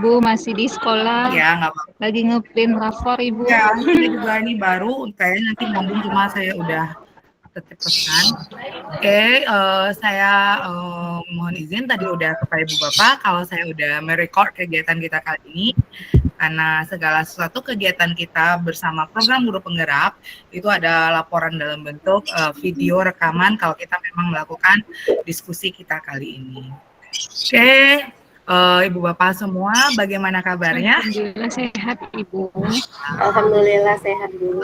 Ibu masih di sekolah, Ya, nggak apa-apa. lagi ngeprint rapor Ibu. Ya, saya juga ini baru, kayaknya nanti nyambung, cuma saya udah tetap pesan. Oke, saya mohon izin tadi udah kepada Ibu Bapak kalau saya udah merecord kegiatan kita kali ini, karena segala sesuatu kegiatan kita bersama program Guru Penggerak itu ada laporan dalam bentuk video rekaman kalau kita memang melakukan diskusi kita kali ini. Oke, Ibu Bapak semua, bagaimana kabarnya? Alhamdulillah sehat Ibu. Alhamdulillah sehat dulu.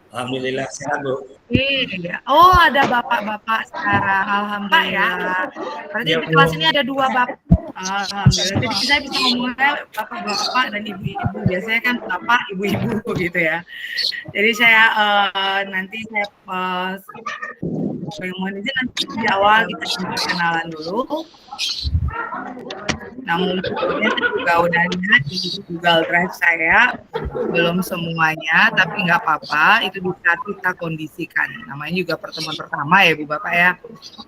Alhamdulillah sehat Bu. Iya. Oh, ada bapak-bapak sekarang. Alhamdulillah. Berarti Ya, di kelas Bu. ini ada 2 bapak. Alhamdulillah. Jadi saya bisa ngomongnya bapak-bapak dan ibu-ibu. Biasanya kan bapak, ibu-ibu gitu ya. Jadi saya nanti saya mohon izin nanti di awal kita kenalan dulu. Namun sebetulnya saya juga udah lihat di Google Drive saya belum semuanya, tapi nggak apa-apa, itu bisa kita kondisikan. Namanya juga pertemuan pertama ya Bu Bapak ya.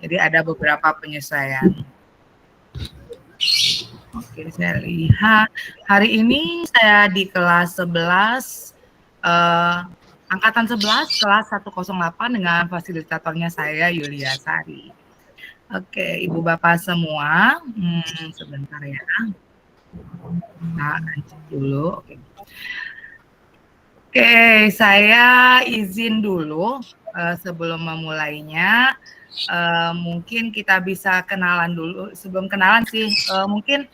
Jadi ada beberapa penyesuaian. Oke, saya lihat hari ini saya di kelas 11 angkatan 11 kelas 108 dengan fasilitatornya saya Yulia Sari. Oke, Ibu Bapak semua, sebentar ya. Nah, lanjut dulu. Oke, saya izin dulu sebelum memulainya. Mungkin kita bisa kenalan dulu. Sebelum kenalan sih, mungkin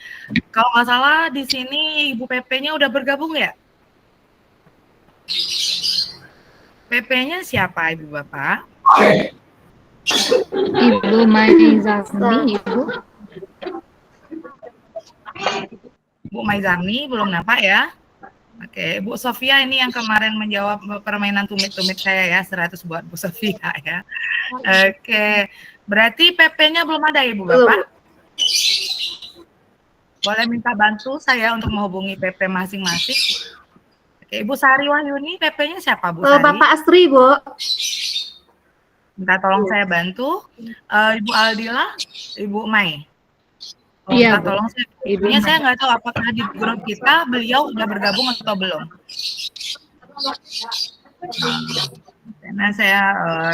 kalau nggak salah di sini Ibu PP-nya udah bergabung ya? PP-nya siapa Ibu Bapak? Ibu Maizarni Ibu. Bu Maizarni belum nampak ya? Oke, Bu Sofia ini yang kemarin menjawab permainan tumit-tumit saya ya, 100 buat Bu Sofia ya. Oke, berarti PP-nya belum ada Ibu Bapak? Boleh minta bantu saya untuk menghubungi PP masing-masing? Oke, Ibu Sari Wahyuni, PP-nya siapa Bu Sari? Bapak Astri, Bu. Minta tolong saya bantu. Ibu Aldila, Ibu Mai. Iya, Minta Bu. tolong saya. Ibu Ini saya nggak tahu apakah di grup kita beliau udah bergabung atau belum. Karena saya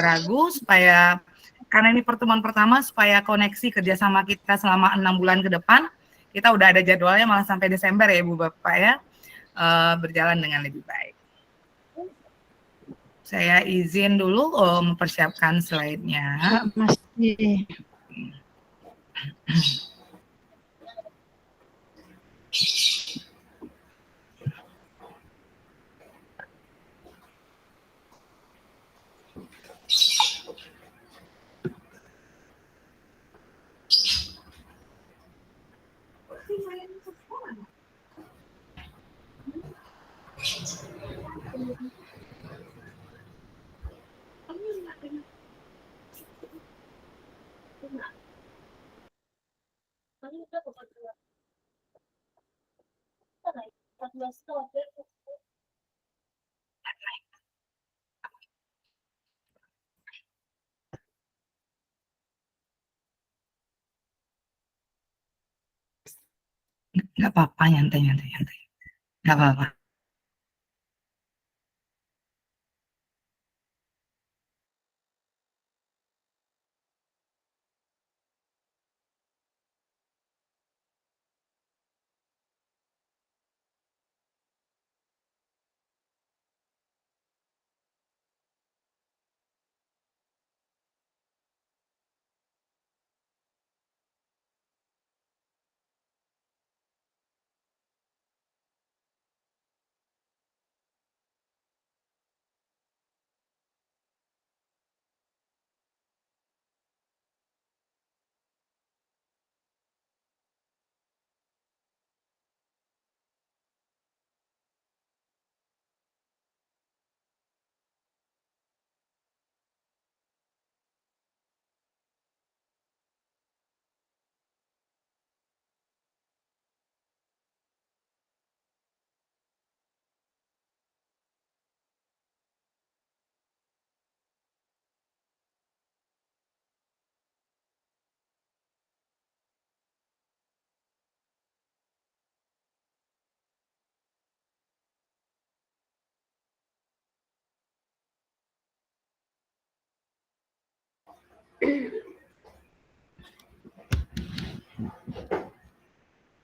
ragu supaya karena ini pertemuan pertama supaya koneksi kerjasama kita selama 6 bulan ke depan kita udah ada jadwalnya malah sampai Desember ya Ibu Bapak ya, berjalan dengan lebih baik. Saya izin dulu mempersiapkan slide-nya. Masih. Nggak apa-apa, nyantai. Nggak apa-apa.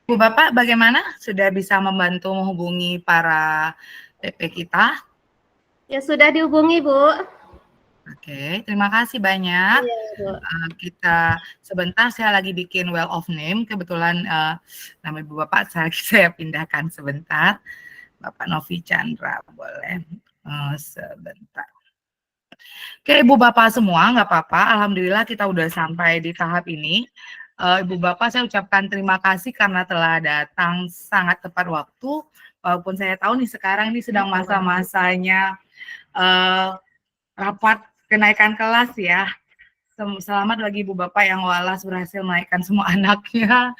Bu Bapak bagaimana? Sudah bisa membantu menghubungi para PP kita? Ya sudah dihubungi, Bu. Oke, terima kasih banyak. Iya, Bu. Kita sebentar saya lagi bikin well of name. Kebetulan nama Ibu Bapak saya pindahkan sebentar. Bapak Novi Chandra, boleh sebentar. Oke, Ibu Bapak semua, nggak apa-apa. Alhamdulillah kita udah sampai di tahap ini. Ibu Bapak, saya ucapkan terima kasih karena telah datang sangat tepat waktu. Walaupun saya tahu nih sekarang ini sedang masa-masanya rapat kenaikan kelas ya. Selamat bagi Ibu Bapak yang walas berhasil menaikkan semua anaknya.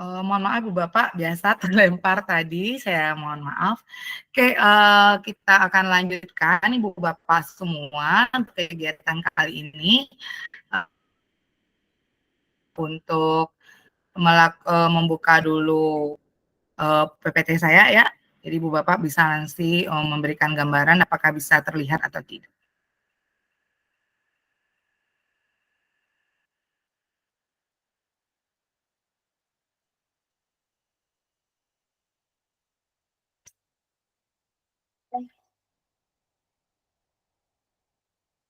Mohon maaf Bu Bapak, biasa terlempar tadi, saya mohon maaf. Oke, kita akan lanjutkan Ibu Bapak semua untuk kegiatan kali ini untuk membuka dulu PPT saya ya. Jadi Ibu Bapak bisa nanti memberikan gambaran apakah bisa terlihat atau tidak.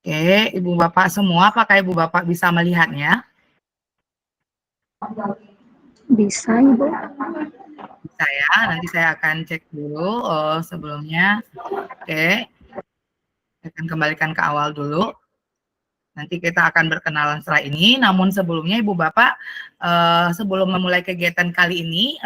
Oke, Ibu Bapak semua, apakah Ibu Bapak bisa melihatnya? Bisa, Ibu. Bisa ya, nanti saya akan cek dulu sebelumnya. Oke, saya akan kembalikan ke awal dulu. Nanti kita akan berkenalan setelah ini, namun sebelumnya Ibu Bapak, sebelum memulai kegiatan kali ini,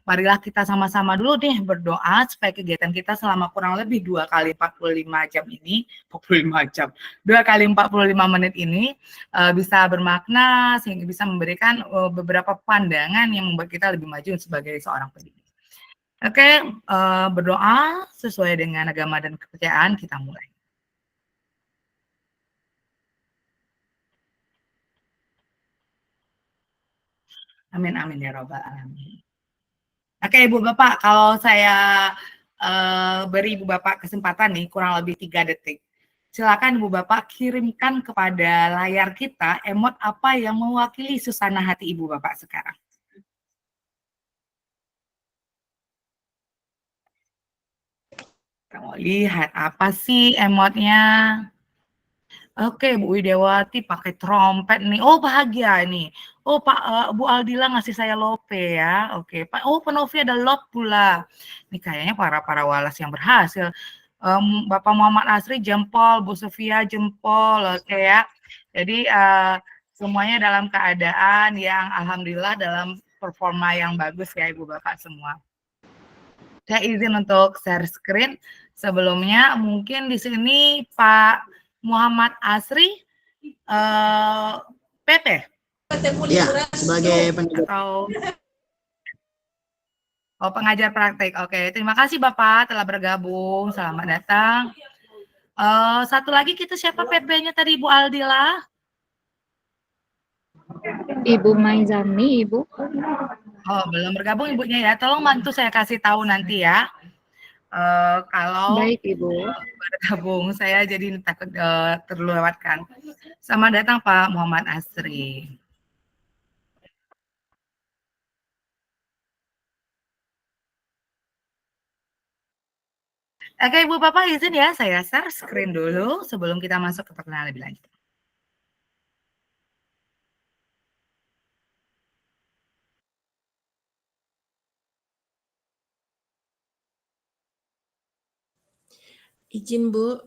marilah kita sama-sama dulu deh berdoa supaya kegiatan kita selama kurang lebih 2 kali 45 jam ini, 45 jam, 2 kali 45 menit ini bisa bermakna sehingga bisa memberikan beberapa pandangan yang membuat kita lebih maju sebagai seorang pendidik. Oke, berdoa sesuai dengan agama dan kepercayaan, kita mulai. Amin, amin ya robbal alamin. Oke, Ibu Bapak, kalau saya beri Ibu Bapak kesempatan nih, kurang lebih 3 detik. Silakan Ibu Bapak kirimkan kepada layar kita emot apa yang mewakili suasana hati Ibu Bapak sekarang. Kamu lihat apa sih emotnya? Oke, Bu Widewati pakai trompet nih. Oh, bahagia nih. Oh, Bu Aldila ngasih saya lope ya. Oke, Pak. Oh, Pak Novi ada lop pula. Ini kayaknya para walas yang berhasil. Bapak Muhammad Asri jempol, Bu Sofia jempol, oke ya. Jadi semuanya dalam keadaan yang alhamdulillah dalam performa yang bagus ya Ibu Bapak semua. Saya izin untuk share screen. Sebelumnya mungkin di sini Pak Muhammad Asri, PP. Ya, sebagai pengajar. Pengajar praktek. Oke, terima kasih Bapak telah bergabung. Selamat datang. Satu lagi kita siapa PP-nya tadi Ibu Aldila? Ibu Maizani, Ibu. Oh, belum bergabung Ibunya ya. Tolong bantu saya kasih tahu nanti ya. Kalau Baik, Ibu. bergabung, saya jadi takut terlewatkan. Selamat datang Pak Muhammad Asri. Oke, Ibu Bapak izin ya, saya share screen dulu sebelum kita masuk ke perkenalan lebih lanjut. Izin Bu,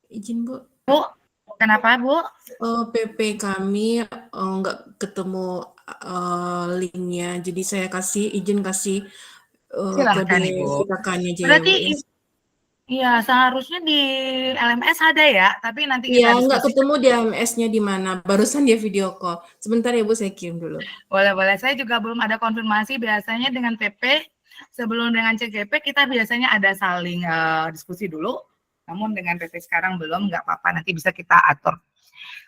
izin Bu. Bu, kenapa Bu? PP kami nggak ketemu linknya, jadi saya izin kasih Silahkan kode Ibu. PKK-nya aja ya Bu Berarti ya. iya seharusnya di LMS ada ya, tapi nanti kita Iya, nggak diskusi. ketemu di AMS-nya di mana. Barusan dia video call. Sebentar ya Bu, saya kirim dulu. Boleh. Saya juga belum ada konfirmasi. Biasanya dengan PP, sebelum dengan CGP, kita biasanya ada saling diskusi dulu. Namun dengan PP sekarang belum, nggak apa-apa. Nanti bisa kita atur.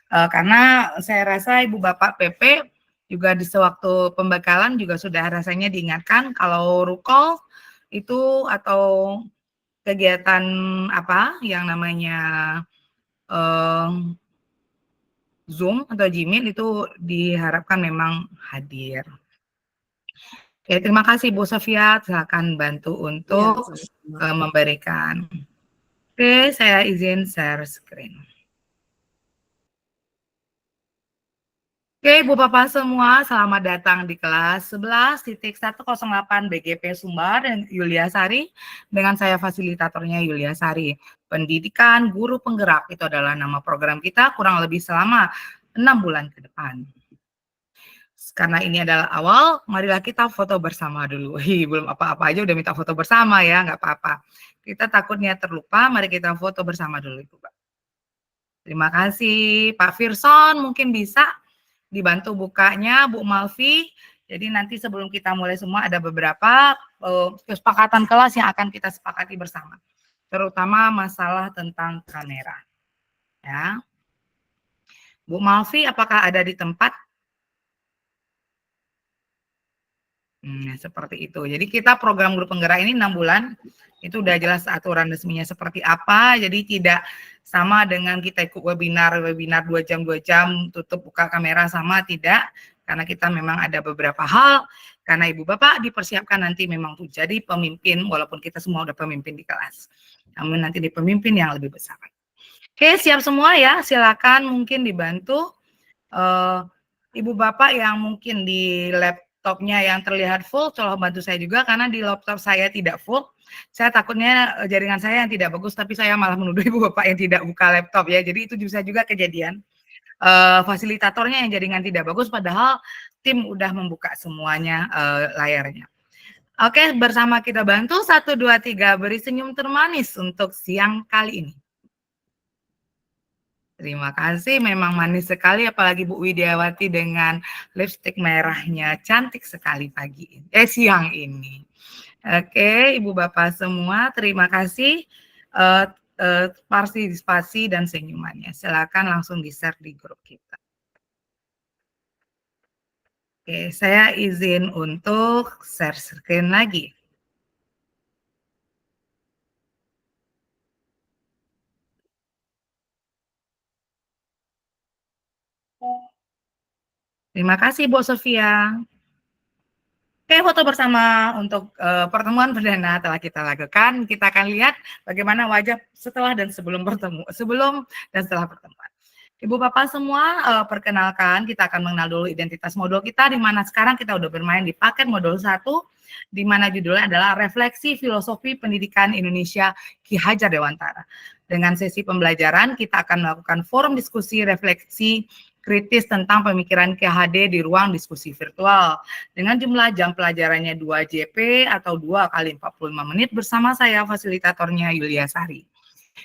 Karena saya rasa Ibu Bapak PP juga di sewaktu pembekalan juga sudah rasanya diingatkan kalau rukol itu atau kegiatan apa yang namanya Zoom atau Gmail itu diharapkan memang hadir. Oke, terima kasih Bu Sofia. Silakan bantu untuk memberikan. Oke, saya izin share screen. Oke, Bu Bapak semua, selamat datang di kelas 11.108 BGP Sumbar dan Yulia Sari dengan saya fasilitatornya Yulia Sari. Pendidikan Guru Penggerak itu adalah nama program kita kurang lebih selama 6 bulan ke depan. Karena ini adalah awal, marilah kita foto bersama dulu. Belum apa-apa aja udah minta foto bersama ya, nggak apa-apa. Kita takutnya terlupa, mari kita foto bersama dulu Ibu. Terima kasih Pak Firson, mungkin bisa dibantu bukanya Bu Malvi. Jadi nanti sebelum kita mulai semua ada beberapa kesepakatan kelas yang akan kita sepakati bersama. Terutama masalah tentang kamera. Ya. Bu Malvi apakah ada di tempat? Seperti itu. Jadi kita program Guru Penggerak ini 6 bulan. Itu udah jelas aturan resminya seperti apa. Jadi tidak sama dengan kita ikut webinar 2 jam tutup buka kamera sama, tidak. Karena kita memang ada beberapa hal. Karena Ibu Bapak dipersiapkan nanti memang untuk jadi pemimpin, walaupun kita semua udah pemimpin di kelas. Namun nanti di pemimpin yang lebih besar. Oke, siap semua ya. Silakan mungkin dibantu. Ibu Bapak yang mungkin di laptopnya yang terlihat full, tolong bantu saya juga karena di laptop saya tidak full. Saya takutnya jaringan saya yang tidak bagus, tapi saya malah menuduh Ibu Bapak yang tidak buka laptop ya. Jadi itu bisa juga kejadian. Fasilitatornya yang jaringan tidak bagus, padahal tim udah membuka semuanya layarnya. Oke, bersama kita bantu 1, 2, 3 beri senyum termanis untuk siang kali ini. Terima kasih, memang manis sekali, apalagi Bu Widiawati dengan lipstik merahnya, cantik sekali siang ini. Oke, Ibu Bapak semua, terima kasih partisipasi dan senyumannya. Silakan langsung di-share di grup kita. Oke, saya izin untuk share screen lagi. Terima kasih Bu Sofia. Oke, foto bersama untuk pertemuan perdana telah kita lakukan. Kita akan lihat bagaimana wajah setelah dan sebelum dan setelah pertemuan. Ibu Bapak semua, perkenalkan kita akan mengenal dulu identitas modul kita, di mana sekarang kita udah bermain di paket modul 1, di mana judulnya adalah Refleksi Filosofi Pendidikan Indonesia Ki Hajar Dewantara. Dengan sesi pembelajaran, kita akan melakukan forum diskusi refleksi kritis tentang pemikiran KHD di ruang diskusi virtual. Dengan jumlah jam pelajarannya 2 JP atau 2 kali 45 menit bersama saya fasilitatornya Yulia Sari.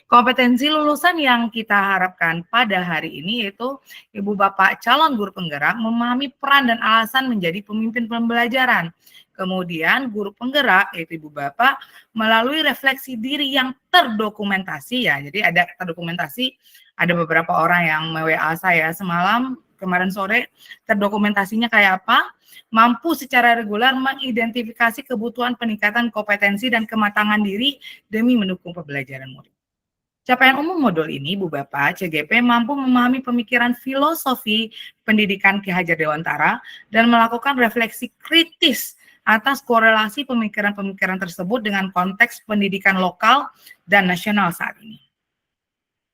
Kompetensi lulusan yang kita harapkan pada hari ini yaitu Ibu Bapak calon guru penggerak memahami peran dan alasan menjadi pemimpin pembelajaran. Kemudian guru penggerak yaitu Ibu Bapak melalui refleksi diri yang terdokumentasi ya. Jadi ada terdokumentasi, ada beberapa orang yang WA saya kemarin sore, terdokumentasinya kayak apa? Mampu secara reguler mengidentifikasi kebutuhan peningkatan kompetensi dan kematangan diri demi mendukung pembelajaran murid. Capaian umum modul ini, Bu Bapak, CGP mampu memahami pemikiran filosofi pendidikan Ki Hajar Dewantara dan melakukan refleksi kritis atas korelasi pemikiran-pemikiran tersebut dengan konteks pendidikan lokal dan nasional saat ini.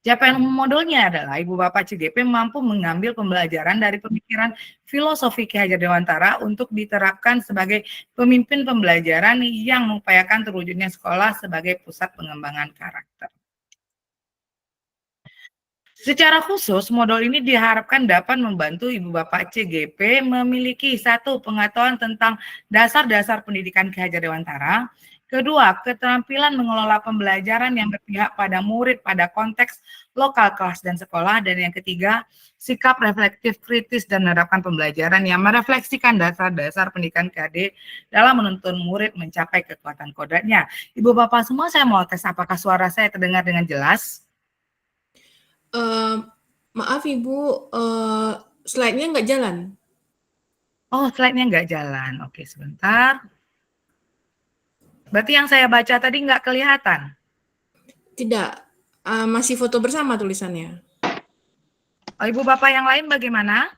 Capaian modulnya adalah Ibu Bapak CGP mampu mengambil pembelajaran dari pemikiran filosofi Ki Hajar Dewantara untuk diterapkan sebagai pemimpin pembelajaran yang mengupayakan terwujudnya sekolah sebagai pusat pengembangan karakter. Secara khusus, modul ini diharapkan dapat membantu Ibu Bapak CGP memiliki satu, pengetahuan tentang dasar-dasar pendidikan Ki Hajar Dewantara. Kedua, keterampilan mengelola pembelajaran yang berpihak pada murid pada konteks lokal kelas dan sekolah. Dan yang ketiga, sikap reflektif kritis dan menerapkan pembelajaran yang merefleksikan dasar-dasar pendidikan KD dalam menuntun murid mencapai kekuatan kodratnya. Ibu Bapak semua, saya mau tes apakah suara saya terdengar dengan jelas? Maaf Ibu, slide-nya nggak jalan. Oh, slide-nya nggak jalan. Oke, sebentar. Berarti yang saya baca tadi nggak kelihatan? Tidak, masih foto bersama tulisannya. Oh, Ibu Bapak yang lain bagaimana?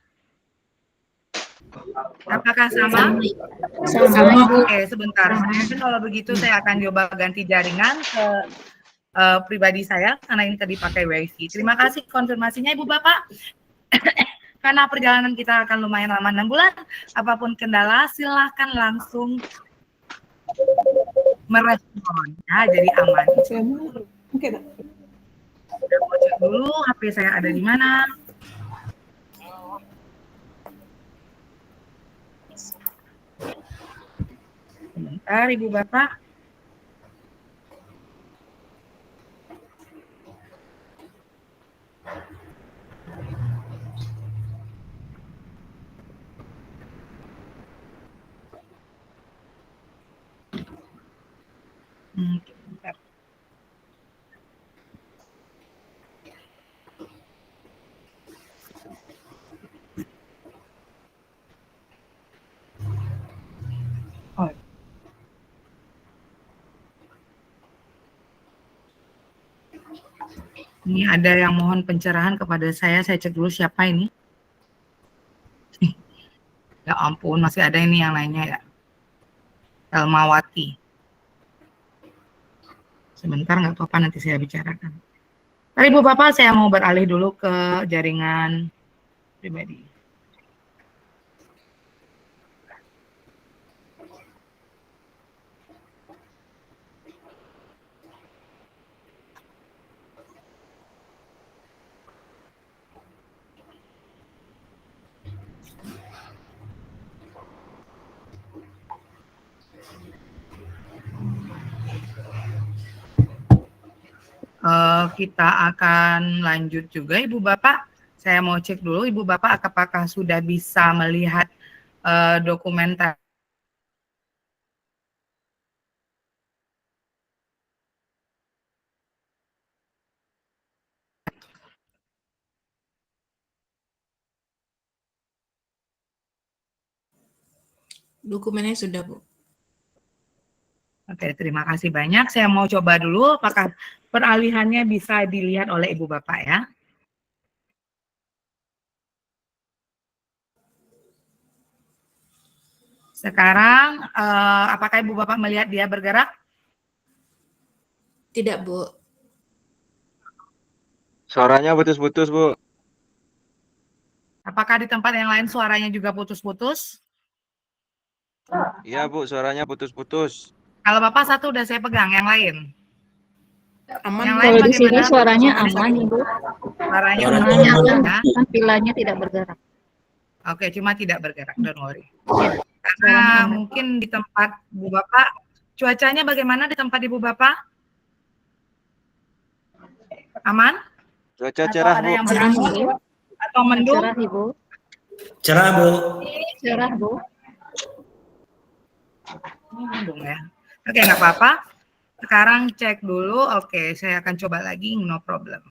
Apakah sama? Sama, Ibu. Oke, sebentar. Kalau begitu saya akan coba ganti jaringan ke pribadi saya, karena ini tadi pakai WiFi. Terima kasih konfirmasinya Ibu Bapak. Karena perjalanan kita akan lumayan lama 6 bulan, apapun kendala silahkan langsung merespon, ya, jadi aman. Udah mau cek dulu HP saya ada di mana. Sebentar Ibu Bapak. Bentar. Oh. Ini ada yang mohon pencerahan kepada saya cek dulu siapa ini. Ya ampun, masih ada ini yang lainnya ya. Elmawati. Sebentar, nggak apa-apa, nanti saya bicarakan. Tapi Ibu Bapak, saya mau beralih dulu ke jaringan pribadi. Kita akan lanjut juga Ibu Bapak. Saya mau cek dulu Ibu Bapak apakah sudah bisa melihat dokumenter. Dokumennya sudah, Bu. Oke, terima kasih banyak. Saya mau coba dulu apakah peralihannya bisa dilihat oleh Ibu Bapak ya. Sekarang, apakah Ibu Bapak melihat dia bergerak? Tidak, Bu. Suaranya putus-putus, Bu. Apakah di tempat yang lain suaranya juga putus-putus? Iya, Bu, suaranya putus-putus. Kalau Bapak satu udah saya pegang, yang lain? Aman. Yang Kalau lain di sini bagaimana? suaranya aman, Ibu. Suaranya Cuman aman ya? tampilannya tidak bergerak. Oke, cuma tidak bergerak, don't worry. Ya, Karena suaranya aman. mungkin di tempat Bu Bapak, cuacanya bagaimana di tempat Ibu Bapak? Aman? Cuaca Atau cerah, ada Bu. yang Cerah, berangin? Ibu. Atau mendung? Cerah, Ibu. Cerah, Bu. Cerah, Bu. Ini mendung ya. Oke, nggak apa-apa. Sekarang cek dulu. Oke, saya akan coba lagi, no problem.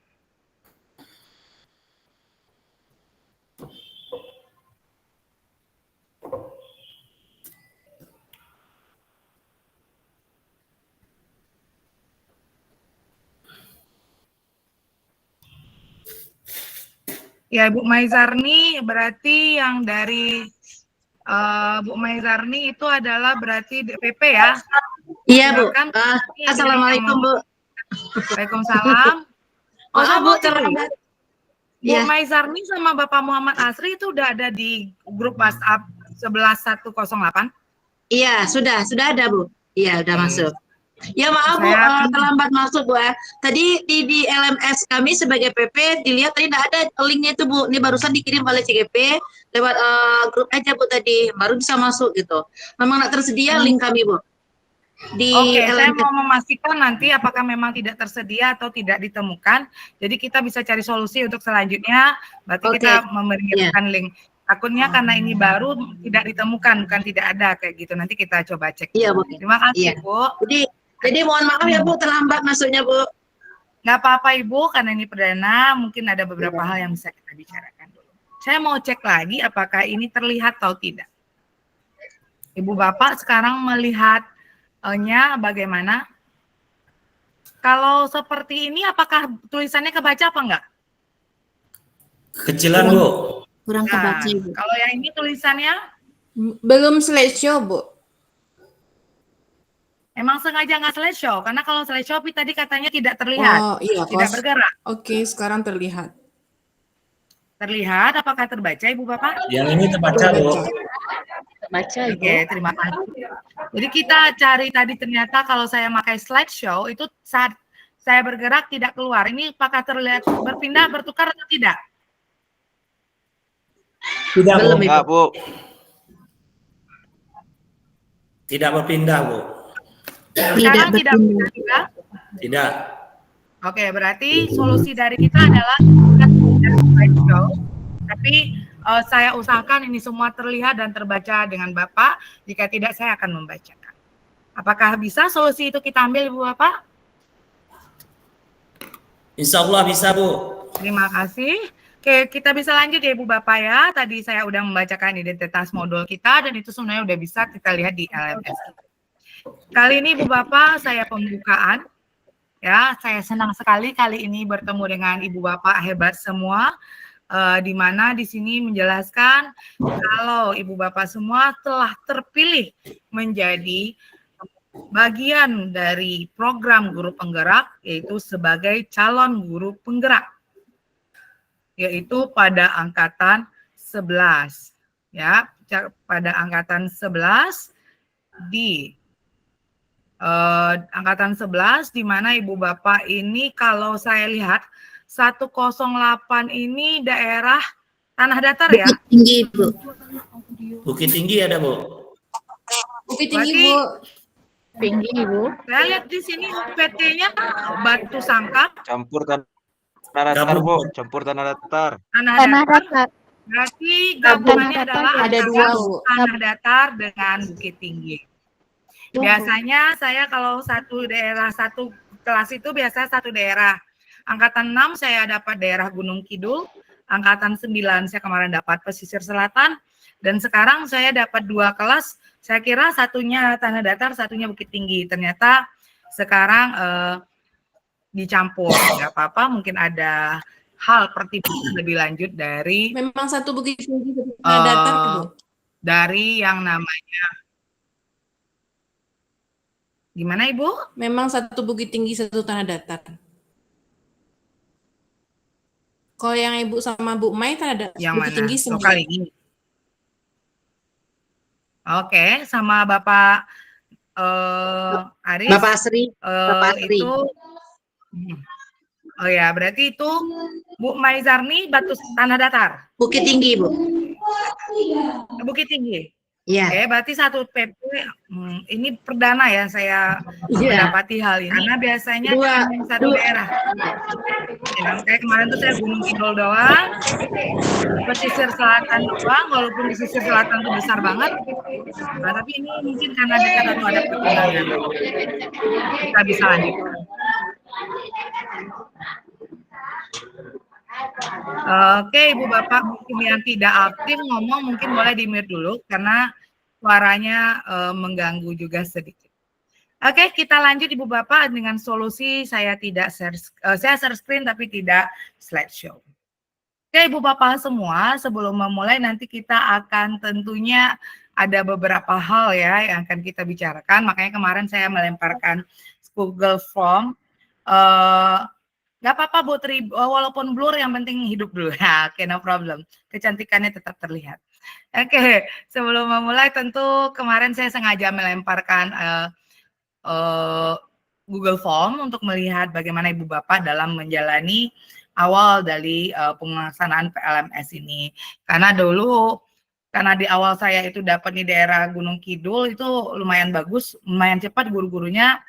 Ya, Bu Maizarni berarti yang dari Bu Maizarni itu adalah berarti DPP ya? Iya, Bu. Silakan. Assalamualaikum, Bu. Waalaikumsalam. Oh, Maaf Bu, sama terlambat. Bu Iya. Maizarni sama Bapak Muhammad Asri itu udah ada di grup WhatsApp 11108. Iya, sudah ada Bu. Iya, udah masuk. Ya maaf Bu, Saya terlambat masuk Bu. Tadi di LMS kami sebagai PP dilihat tadi tidak ada linknya itu Bu. Ini barusan dikirim oleh CGP lewat grup aja Bu tadi, baru bisa masuk gitu. Memang tidak tersedia link kami Bu. Di Oke, saya LMS. mau memastikan nanti apakah memang tidak tersedia atau tidak ditemukan. Jadi kita bisa cari solusi untuk selanjutnya. Berarti Oke. kita memberikan link. Takutnya karena ini baru tidak ditemukan, bukan tidak ada kayak gitu. Nanti kita coba cek. Iya Bu. Terima kasih Iya. Bu. Jadi mohon maaf ya Bu, terlambat masuknya Bu. Nggak apa-apa Ibu, karena ini perdana, mungkin ada beberapa hal yang bisa kita bicarakan dulu. Saya mau cek lagi apakah ini terlihat atau tidak. Ibu Bapak sekarang melihatnya bagaimana? Kalau seperti ini, apakah tulisannya kebaca apa enggak? Kecilan Bu. Kurang Nah, kebaca, Bu. kalau yang ini tulisannya, Belum slideshow, Bu. emang sengaja nggak slideshow, karena kalau slideshow tadi katanya tidak terlihat, Oh, iya, tidak Kos. bergerak. Oke, sekarang terlihat. Terlihat, apakah terbaca Ibu Bapak? Yang ini terbaca Bu. Baca, Ibu. Oke, terima kasih. Jadi kita cari tadi ternyata kalau saya pakai slideshow itu saat saya bergerak tidak keluar. Ini apakah terlihat berpindah, bertukar atau tidak? Tidak Bu. Enggak, Bu. Tidak berpindah Bu. Sekarang tidak berpindah. juga. Tidak. Oke, berarti solusi dari kita adalah kita tidak slideshow, tapi saya usahakan ini semua terlihat dan terbaca dengan Bapak. Jika tidak, saya akan membacakan. Apakah bisa solusi itu kita ambil, Ibu Bapak? Insya Allah bisa Bu. Terima kasih. Oke, kita bisa lanjut ya Ibu Bapak ya. Tadi saya udah membacakan identitas modul kita dan itu sebenarnya udah bisa kita lihat di LMS. Kali ini Ibu Bapak saya pembukaan. Ya, saya senang sekali kali ini bertemu dengan Ibu Bapak hebat semua. Di mana di sini menjelaskan kalau Ibu Bapak semua telah terpilih menjadi bagian dari program guru penggerak, yaitu sebagai calon guru penggerak, yaitu pada angkatan 11. Ya, pada angkatan 11 di angkatan 11 di mana Ibu Bapak ini kalau saya lihat 108 ini daerah tanah datar ya. Bukit Tinggi, Bu. Bukit Tinggi ada Bu. Bukit Tinggi, Berarti- Bu. Tinggi, Ibu. Saya lihat di sini UPT-nya Batu Sangkap, Campur tanah datar, Bu. Campur tanah datar. tanah Tanah datar. datar. Berarti gabungannya Tanah datar adalah ada antara dua, Bu. tanah datar dengan Bukit Tinggi. Biasanya saya kalau satu daerah, satu kelas itu biasanya satu daerah. Angkatan 6 saya dapat daerah Gunung Kidul, angkatan 9 saya kemarin dapat pesisir selatan, dan sekarang saya dapat 2 kelas, saya kira satunya tanah datar, satunya Bukit Tinggi. Ternyata sekarang dicampur, nggak apa-apa, mungkin ada hal pertimbangan lebih lanjut dari Memang satu Bukit Tinggi, satu tanah datar, Bu. dari yang namanya gimana Ibu? Memang satu Bukit Tinggi, satu tanah datar. Kalau yang Ibu sama Bu Mai tanah datar, Yang Bukit mana? Tinggi Oh, 9. kali ini. Oke, sama Bapak Aris. Bapak Asri, Bapak Asri. Itu oh ya, berarti itu Bu Maizarni Batu tanah datar. Bukit Tinggi Bu. Bukit Tinggi. Iya. Oke, berarti satu PP ini perdana ya saya Iya. mendapati hal ini. Karena biasanya Dua. satu daerah. Ya, kayak kemarin tuh saya Gunung Kidul doang, pesisir selatan doang, walaupun di pesisir selatan tuh besar banget. Nah, tapi ini mungkin karena dekat atau ada pertimbangan. Kita bisa lanjut. Oke, Ibu Bapak mungkin yang tidak aktif ngomong mungkin boleh di-mute dulu karena suaranya mengganggu juga sedikit. Oke, kita lanjut Ibu Bapak dengan solusi saya tidak saya share screen tapi tidak slideshow. Oke, Ibu Bapak semua, sebelum memulai nanti kita akan tentunya ada beberapa hal ya yang akan kita bicarakan. Makanya kemarin saya melemparkan Google Form Nggak apa-apa Bu Tri, walaupun blur yang penting hidup dulu. Ya, oke, no problem. Kecantikannya tetap terlihat. Oke, sebelum memulai tentu kemarin saya sengaja melemparkan Google Form untuk melihat bagaimana Ibu Bapak dalam menjalani awal dari pelaksanaan PLMS ini. Karena di awal saya itu dapat di daerah Gunung Kidul itu lumayan bagus, lumayan cepat guru-gurunya.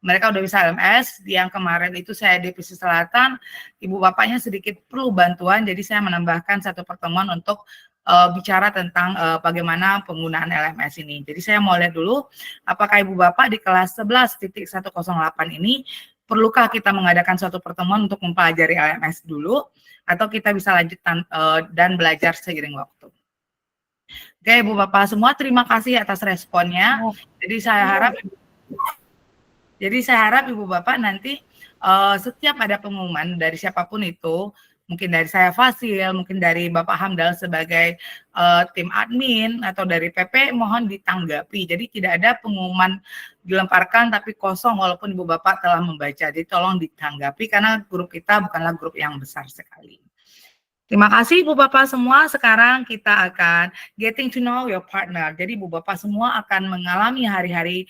Mereka udah bisa LMS. Yang kemarin itu saya di Pesisir Selatan, Ibu Bapaknya sedikit perlu bantuan, jadi saya menambahkan satu pertemuan untuk bicara tentang bagaimana penggunaan LMS ini. Jadi saya mau lihat dulu, apakah Ibu Bapak di kelas 11.108 ini, perlukah kita mengadakan suatu pertemuan untuk mempelajari LMS dulu, atau kita bisa lanjutkan dan belajar seiring waktu. Oke, Ibu Bapak semua, terima kasih atas responnya. Jadi saya harap Ibu Bapak nanti setiap ada pengumuman dari siapapun itu, mungkin dari saya Fasil, mungkin dari Bapak Hamdal sebagai tim admin, atau dari PP, mohon ditanggapi. Jadi tidak ada pengumuman dilemparkan tapi kosong walaupun Ibu Bapak telah membaca. Jadi tolong ditanggapi karena grup kita bukanlah grup yang besar sekali. Terima kasih Ibu Bapak semua. Sekarang kita akan getting to know your partner. Jadi Ibu Bapak semua akan mengalami hari-hari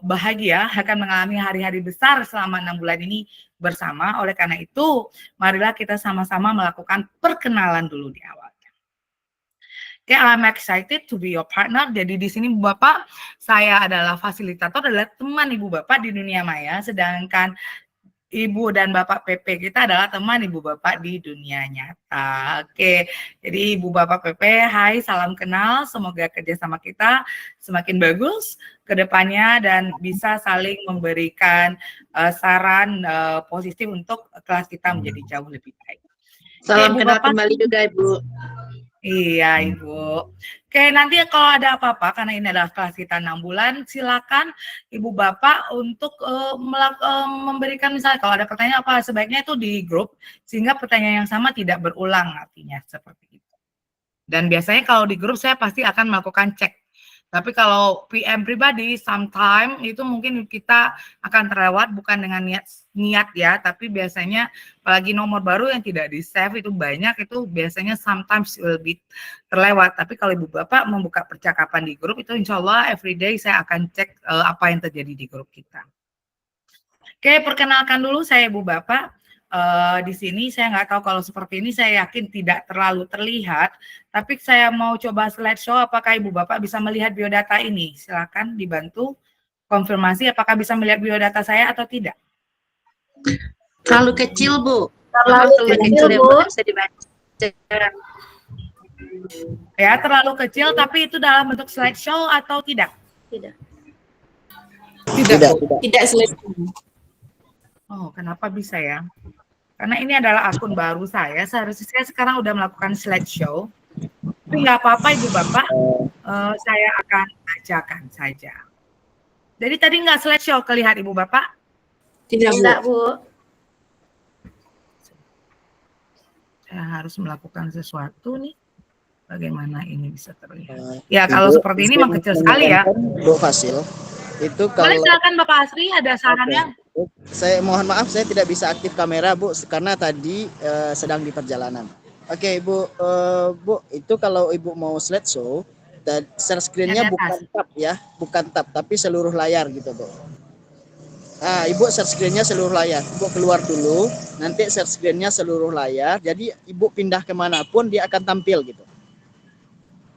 bahagia, akan mengalami hari-hari besar selama 6 bulan ini bersama. Oleh karena itu, marilah kita sama-sama melakukan perkenalan dulu di awal. Oke, I'm excited to be your partner. Jadi di sini Ibu Bapak, saya adalah fasilitator, adalah teman Ibu Bapak di dunia maya, sedangkan Ibu dan Bapak PP kita adalah teman Ibu Bapak di dunia nyata. Oke, jadi Ibu Bapak PP, hai, salam kenal. Semoga kerjasama kita semakin bagus ke depannya dan bisa saling memberikan saran positif untuk kelas kita menjadi jauh lebih baik. Salam Oke, kenal Bapak, kembali juga Ibu. Iya Ibu. Oke, nanti kalau ada apa-apa, karena ini adalah kelas kita 6 bulan, silakan Ibu Bapak untuk memberikan, misalnya kalau ada pertanyaan apa, sebaiknya itu di grup, sehingga pertanyaan yang sama tidak berulang artinya, seperti itu. Dan biasanya kalau di grup saya pasti akan melakukan cek. Tapi kalau PM pribadi, sometime itu mungkin kita akan terlewat bukan dengan niat ya, tapi biasanya apalagi nomor baru yang tidak di save itu banyak, itu biasanya sometimes will be terlewat. Tapi kalau Ibu Bapak membuka percakapan di grup itu insya Allah everyday saya akan cek apa yang terjadi di grup kita. Oke, perkenalkan dulu saya Ibu Bapak. Di sini saya nggak tahu kalau seperti ini, saya yakin tidak terlalu terlihat, tapi saya mau coba slideshow apakah Ibu Bapak bisa melihat biodata ini. Silakan dibantu konfirmasi apakah bisa melihat biodata saya atau tidak. Terlalu kecil Bu. Terlalu kecil, Bu. Bisa dibaca. Ya, terlalu kecil, tapi itu dalam bentuk slideshow atau tidak? Tidak. Tidak selesai. Oh, kenapa bisa ya? Karena ini adalah akun baru saya. Seharusnya saya sekarang udah melakukan slideshow. Tapi nggak apa-apa Ibu Bapak, saya akan bacakan saja. Jadi tadi nggak slideshow kelihatan Ibu Bapak? Tidak, Tidak, Bu. Bu. Saya harus melakukan sesuatu nih. Bagaimana ini bisa terlihat? Ya kalau seperti ini mah kecil sekali ya. Bu Fasil, itu kalau Boleh silakan Bapak Asri, ada sarannya? saya mohon maaf saya tidak bisa aktif kamera Bu karena tadi sedang di perjalanan. Oke Bu, Bu itu kalau Ibu mau slideshow, share screen-nya bukan tab ya, bukan tab tapi seluruh layar gitu Bu. Nah, Ibu share screen-nya seluruh layar. Ibu keluar dulu, nanti share screen-nya seluruh layar. Jadi Ibu pindah kemanapun dia akan tampil gitu.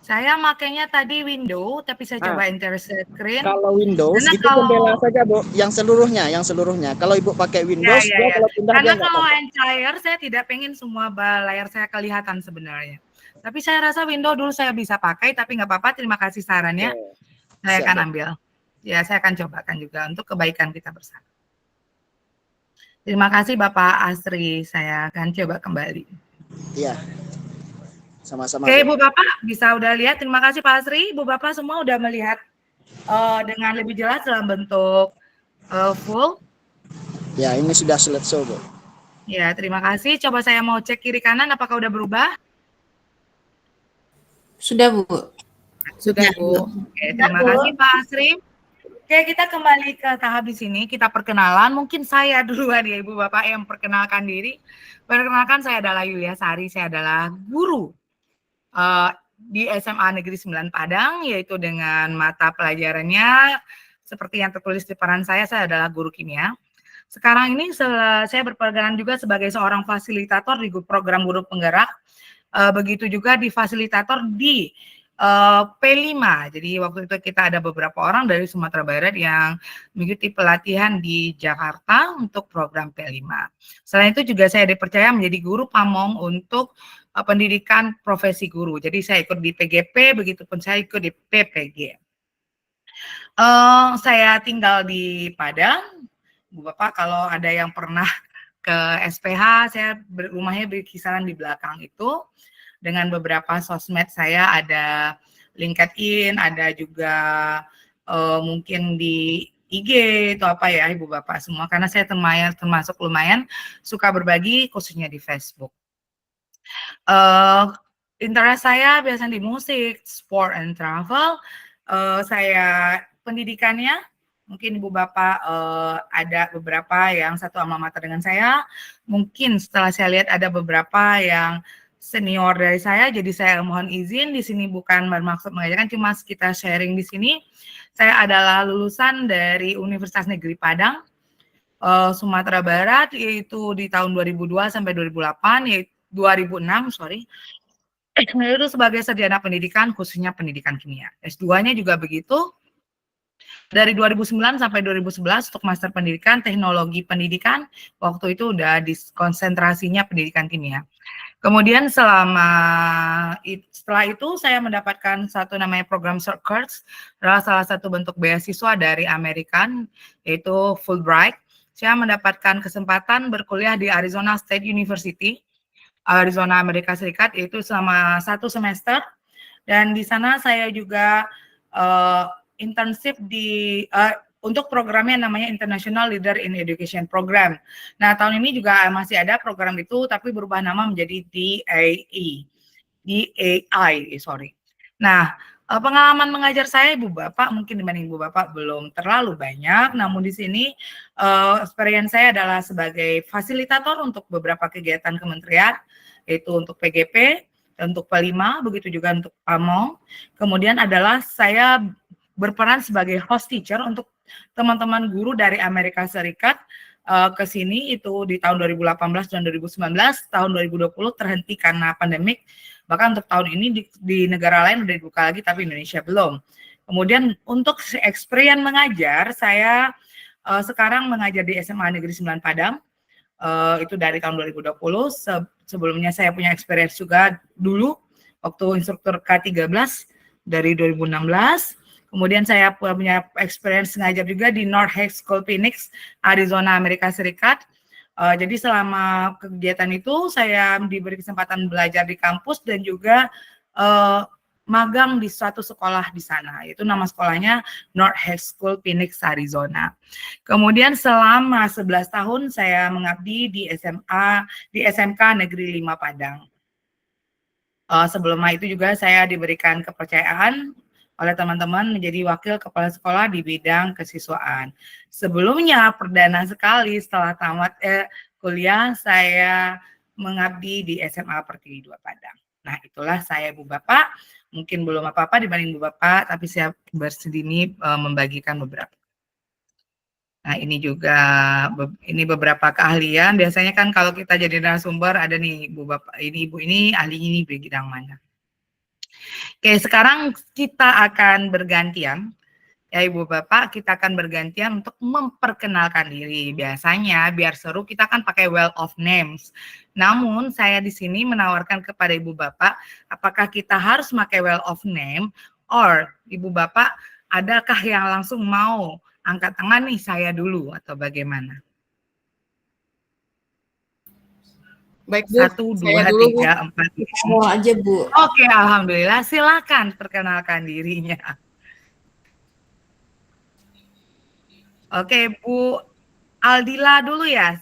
Saya makanya tadi window, tapi saya coba enter screen. Kalau Windows Karena itu kalau- jendela saja Bu, yang seluruhnya. Kalau Ibu pakai Windows, dia kalau pindah Karena dia nggak kalau tampil. entire saya tidak pengen semua layar saya kelihatan sebenarnya. Tapi saya rasa window dulu saya bisa pakai, tapi nggak apa-apa. Terima kasih sarannya. Saya Siap, akan Bu. ambil. Ya, saya akan cobakan juga untuk kebaikan kita bersama. Terima kasih Bapak Asri. Saya akan coba kembali. Iya. Sama-sama. Oke, Bu. Ibu Bapak bisa udah lihat. Terima kasih Pak Asri. Ibu Bapak semua udah melihat dengan lebih jelas dalam bentuk full. Ya, ini sudah slideshow, Bu. Ya, terima kasih. Coba saya mau cek kiri kanan apakah udah berubah? Sudah, Bu. Sudah, Bu. Oke, terima kasih Pak Asri. Oke, kita kembali ke tahap di sini. Kita perkenalan. Mungkin saya duluan ya, Ibu Bapak yang perkenalkan diri. Perkenalkan, saya adalah Yulia Sari. Saya adalah guru di SMA Negeri 9 Padang, yaitu dengan mata pelajarannya seperti yang tertulis di peran saya adalah guru kimia. Sekarang ini saya berperan juga sebagai seorang fasilitator di program guru penggerak. Begitu juga di fasilitator di P5. Jadi waktu itu kita ada beberapa orang dari Sumatera Barat yang mengikuti pelatihan di Jakarta untuk program P5. Selain itu juga saya dipercaya menjadi guru pamong untuk pendidikan profesi guru. Jadi saya ikut di PGP, begitupun saya ikut di PPG. Saya tinggal di Padang. Bu Bapak, kalau ada yang pernah ke SPH, saya rumahnya berkisaran di belakang itu. Dengan beberapa sosmed saya, ada LinkedIn, ada juga mungkin di IG atau apa ya Ibu Bapak semua, karena saya termasuk lumayan suka berbagi khususnya di Facebook. Interest saya biasanya di musik, sport and travel. Saya pendidikannya mungkin Ibu Bapak ada beberapa yang satu alma mater dengan saya. Mungkin setelah saya lihat ada beberapa yang senior dari saya, jadi saya mohon izin di sini bukan bermaksud mengajarkan, cuma kita sharing di sini. Saya adalah lulusan dari Universitas Negeri Padang, Sumatera Barat, yaitu di tahun 2002 sampai 2008, yaitu 2006, sorry. Itu sebagai sarjana pendidikan, khususnya pendidikan kimia. S2-nya juga begitu. Dari 2009 sampai 2011 untuk master pendidikan, teknologi pendidikan, waktu itu udah konsentrasinya pendidikan kimia. Kemudian setelah itu saya mendapatkan satu namanya program Short Course, adalah salah satu bentuk beasiswa dari Amerika, yaitu Fulbright. Saya mendapatkan kesempatan berkuliah di Arizona State University, Arizona, Amerika Serikat, yaitu selama 1 semester. Dan di sana saya juga internship untuk programnya namanya International Leader in Education Program. Nah, tahun ini juga masih ada program itu, tapi berubah nama menjadi DAI. Nah, pengalaman mengajar saya Ibu Bapak, mungkin dibanding Ibu Bapak belum terlalu banyak, namun di sini experience saya adalah sebagai fasilitator untuk beberapa kegiatan kementerian, yaitu untuk PGP, untuk P5, begitu juga untuk PAMONG. Kemudian adalah saya berperan sebagai host teacher untuk teman-teman guru dari Amerika Serikat ke sini, itu di tahun 2018 dan 2019. Tahun 2020 terhenti karena pandemik. Bahkan untuk tahun ini di negara lain udah dibuka lagi, tapi Indonesia belum. Kemudian untuk experience mengajar, saya sekarang mengajar di SMA Negeri 9 Padang. Itu dari tahun 2020. Sebelumnya saya punya experience juga dulu waktu instruktur K13 dari 2016. Kemudian saya punya experience ngajar juga di North High School Phoenix, Arizona, Amerika Serikat. Jadi selama kegiatan itu saya diberi kesempatan belajar di kampus dan juga magang di suatu sekolah di sana. Itu nama sekolahnya North High School Phoenix, Arizona. Kemudian selama 11 tahun saya mengabdi di SMK Negeri 5 Padang. Sebelum itu juga saya diberikan kepercayaan oleh teman-teman menjadi wakil kepala sekolah di bidang kesiswaan. Sebelumnya perdana sekali setelah tamat kuliah saya mengabdi di SMA Pertiwi 2 Padang. Nah, itulah saya Bu Bapak. Mungkin belum apa-apa dibanding Bu Bapak, tapi saya bersedini membagikan beberapa. Nah, ini juga beberapa keahlian. Biasanya kan kalau kita jadi narasumber ada nih Bu Bapak, ini Ibu ini ahli ini di bidang mana. Oke, sekarang kita akan bergantian. Ya Ibu Bapak, kita akan bergantian untuk memperkenalkan diri. Biasanya biar seru kita akan pakai well of names. Namun saya di sini menawarkan kepada Ibu Bapak, apakah kita harus pakai well of name or Ibu Bapak adakah yang langsung mau angkat tangan nih saya dulu atau bagaimana? Baik Bu, 1, 2, 3, 4. Mau aja Bu. Oke, alhamdulillah. Silakan perkenalkan dirinya. Oke, Bu Aldila dulu ya.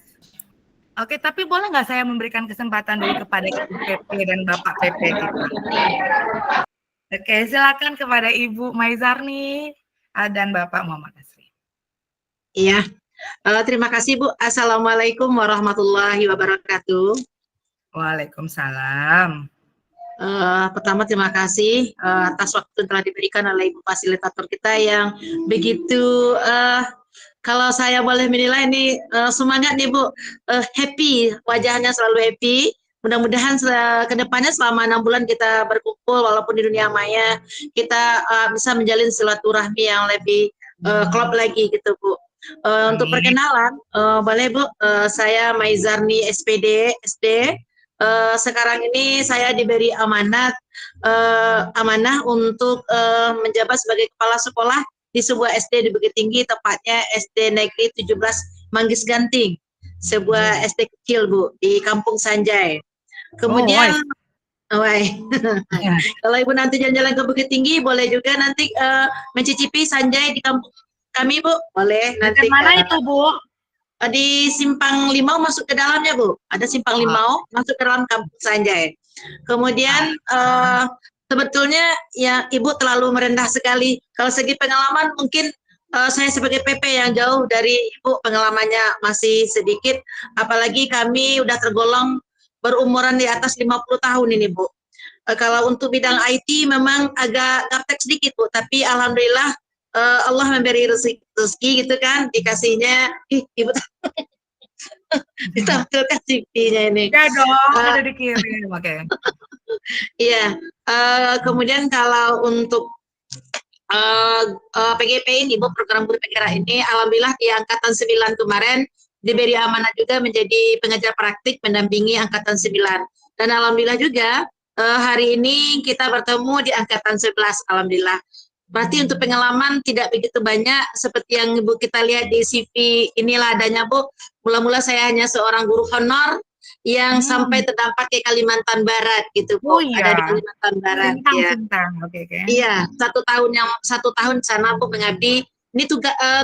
Oke, tapi boleh nggak saya memberikan kesempatan dulu kepada Ibu PP dan Bapak PP kita? Oke, silakan kepada Ibu Maizarni dan Bapak Muhammad Asri. Iya. Terima kasih Bu. Assalamualaikum warahmatullahi wabarakatuh. Waalaikumsalam. Pertama terima kasih atas waktu yang telah diberikan oleh Ibu fasilitator kita yang begitu kalau saya boleh menilai ini semangat nih Bu, happy, wajahnya selalu happy. Mudah-mudahan kedepannya selama 6 bulan kita berkumpul walaupun di dunia maya kita bisa menjalin silaturahmi yang lebih klop lagi gitu Bu. Untuk perkenalan, boleh Bu, saya Maizarni SPD SD. Sekarang ini saya diberi amanah untuk menjabat sebagai kepala sekolah di sebuah SD di Bukit Tinggi, tepatnya SD Negeri 17 Manggis Ganting, sebuah SD kecil Bu di Kampung Sanjay. Kemudian, kalau Ibu nanti jalan-jalan ke Bukit Tinggi, boleh juga nanti mencicipi Sanjay di kampung kami Bu, boleh nanti. Mana itu Bu? Di Simpang Limau masuk ke dalamnya Bu, ada Simpang Limau masuk ke dalam Kampung Sanjay. Kemudian sebetulnya ya Ibu terlalu merendah sekali. Kalau segi pengalaman mungkin saya sebagai PP yang jauh dari Ibu, pengalamannya masih sedikit, apalagi kami udah tergolong berumuran di atas 50 tahun ini Bu. Kalau untuk bidang IT memang agak gaptek sedikit Bu, tapi alhamdulillah Allah memberi rezeki gitu kan, dikasihnya Ibu ditampilkan CV-nya ini. Ya dong, udah dikirim. Oke. Iya. Kemudian kalau untuk PGP ini, Bu, program guru penggerak ini, alhamdulillah di angkatan 9 kemarin diberi amanat juga menjadi pengajar praktik mendampingi angkatan 9. Dan alhamdulillah juga hari ini kita bertemu di angkatan 11, alhamdulillah. Berarti untuk pengalaman tidak begitu banyak seperti yang Ibu kita lihat di CV inilah adanya Bu. Mula-mula saya hanya seorang guru honor yang sampai terdampak ke Kalimantan Barat gitu Bu. Ada di Kalimantan Barat ya. Iya, 1 tahun di sana Bu mengabdi. Ini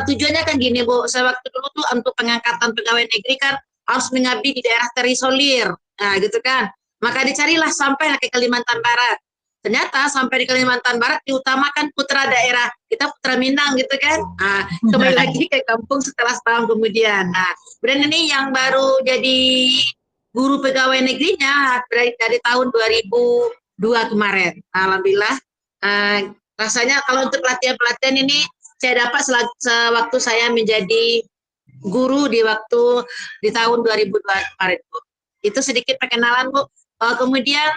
tujuannya kan gini Bu. Saya waktu dulu tuh untuk pengangkatan pegawai negeri kan harus mengabdi di daerah terisolir. Nah, gitu kan. Maka dicarilah sampai ke Kalimantan Barat. Ternyata sampai di Kalimantan Barat diutamakan putra daerah, kita putra Minang gitu kan. Nah, kembali lagi ke kampung setelah setahun kemudian. Nah, kemudian ini yang baru jadi guru pegawai negerinya dari tahun 2002 kemarin. Alhamdulillah, rasanya kalau untuk pelatihan-pelatihan ini saya dapat sewaktu saya menjadi guru di tahun 2002 kemarin Bu. Itu sedikit perkenalan Bu. Kemudian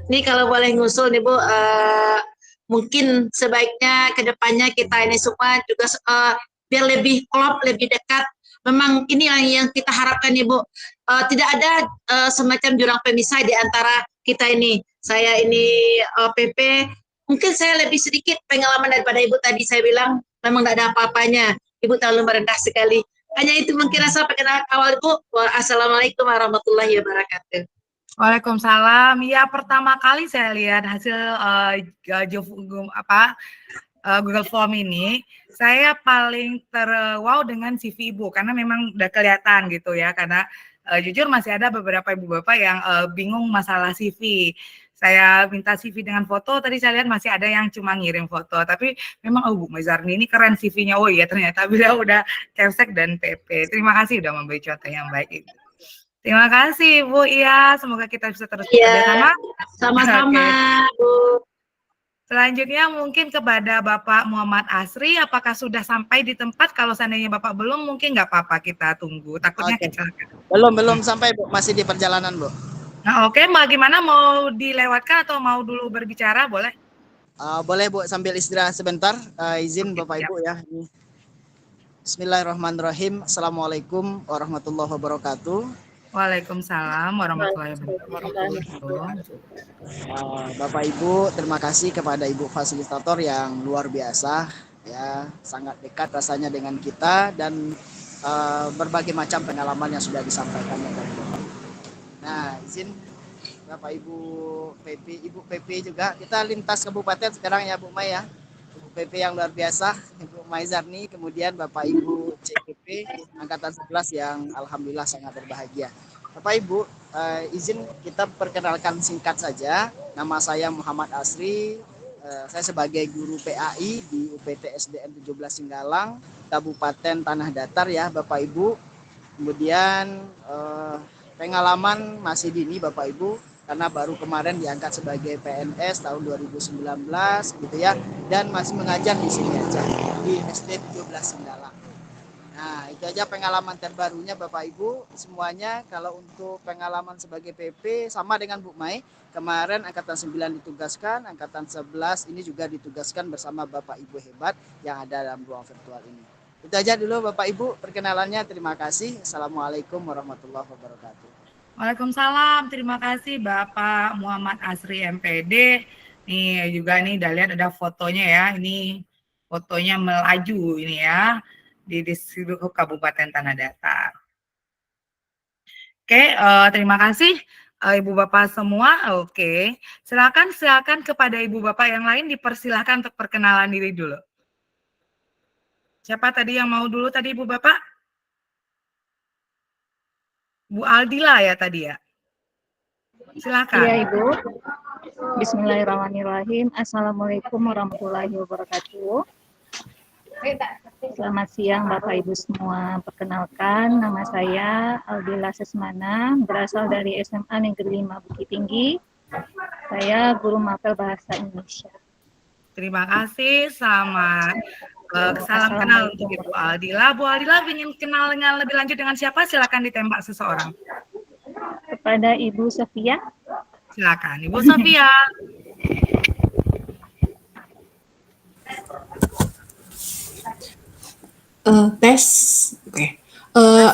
ini kalau boleh ngusul nih Bu, mungkin sebaiknya kedepannya kita ini semua juga biar lebih klop, lebih dekat. Memang ini yang kita harapkan nih Bu. Tidak ada semacam jurang pemisah di antara kita ini. Saya ini PP, mungkin saya lebih sedikit pengalaman daripada Ibu tadi. Saya bilang memang tidak ada apa-apanya. Ibu terlalu merendah sekali. Hanya itu mungkin rasa perkenalan awal Bu. Wassalamualaikum warahmatullahi wabarakatuh. Waalaikumsalam. Ya, pertama kali saya lihat hasil Google Form ini, saya paling terwow dengan CV Ibu karena memang udah kelihatan gitu ya. Karena jujur masih ada beberapa ibu bapak yang bingung masalah CV. Saya minta CV dengan foto, tadi saya lihat masih ada yang cuma ngirim foto. Tapi memang Bu Maizarni ini keren CV-nya. Oh iya, ternyata beliau udah Kemsek dan PP. Terima kasih udah memberi contoh yang baik itu. Terima kasih Bu. Iya, semoga kita bisa terus bekerjasama. Sama-sama Bu. Selanjutnya mungkin kepada Bapak Muhammad Asri, apakah sudah sampai di tempat? Kalau seandainya Bapak belum, mungkin nggak apa-apa, kita tunggu. Takutnya kecelakaan. Belum sampai Bu, masih di perjalanan Bu. Nah, oke, bagaimana, mau dilewatkan atau mau dulu berbicara? Boleh? Boleh Bu, sambil istirahat sebentar. Izin Bapak Ibu ya. Bismillahirrahmanirrahim. Assalamualaikum warahmatullahi wabarakatuh. Waalaikumsalam warahmatullahi wabarakatuh. Bapak Ibu, terima kasih kepada Ibu fasilitator yang luar biasa ya, sangat dekat rasanya dengan kita dan berbagai macam pengalaman yang sudah disampaikan. Nah, izin Bapak Ibu PP juga, kita lintas kabupaten sekarang ya Bu Mai ya. Ibu PP yang luar biasa, Ibu Maizarni, kemudian Bapak Ibu CPP angkatan 11 yang alhamdulillah sangat berbahagia. Bapak Ibu, izin kita perkenalkan singkat saja. Nama saya Muhammad Asri, Saya sebagai guru PAI di UPT SDN 17 Singgalang, Kabupaten Tanah Datar ya Bapak Ibu. Kemudian pengalaman masih dini Bapak Ibu, karena baru kemarin diangkat sebagai PNS tahun 2019 gitu ya, dan masih mengajar di sini aja di SD 17 Singgalang. Nah, itu aja pengalaman terbarunya Bapak Ibu semuanya. Kalau untuk pengalaman sebagai PP sama dengan Bu Mai, kemarin angkatan 9 ditugaskan, angkatan 11 ini juga ditugaskan bersama Bapak Ibu hebat yang ada dalam ruang virtual ini. Itu aja dulu Bapak Ibu perkenalannya. Terima kasih. Assalamualaikum warahmatullahi wabarakatuh. Waalaikumsalam. Terima kasih Bapak Muhammad Asri MPD. Nih juga nih udah lihat ada fotonya ya. Ini fotonya melaju ini ya di seluruh Kabupaten Tanah Datar. Oke, terima kasih Ibu Bapak semua. Oke, silakan kepada Ibu Bapak yang lain dipersilahkan untuk perkenalan diri dulu. Siapa tadi yang mau dulu tadi Ibu Bapak? Bu Aldila ya tadi ya. Silakan. Iya Ibu. Bismillahirrahmanirrahim. Assalamualaikum warahmatullahi wabarakatuh. Selamat siang Bapak Ibu semua. Perkenalkan, nama saya Aldila Sesmana, berasal dari SMA Negeri 5 Bukit Tinggi. Saya guru mapel bahasa Indonesia. Terima kasih. Selamat salam kenal untuk Ibu Aldila. Bu Aldila ingin kenal dengan lebih lanjut dengan siapa? Silakan ditembak seseorang. Kepada Ibu Sofia. Silakan Ibu Sofia. Tes. Oke.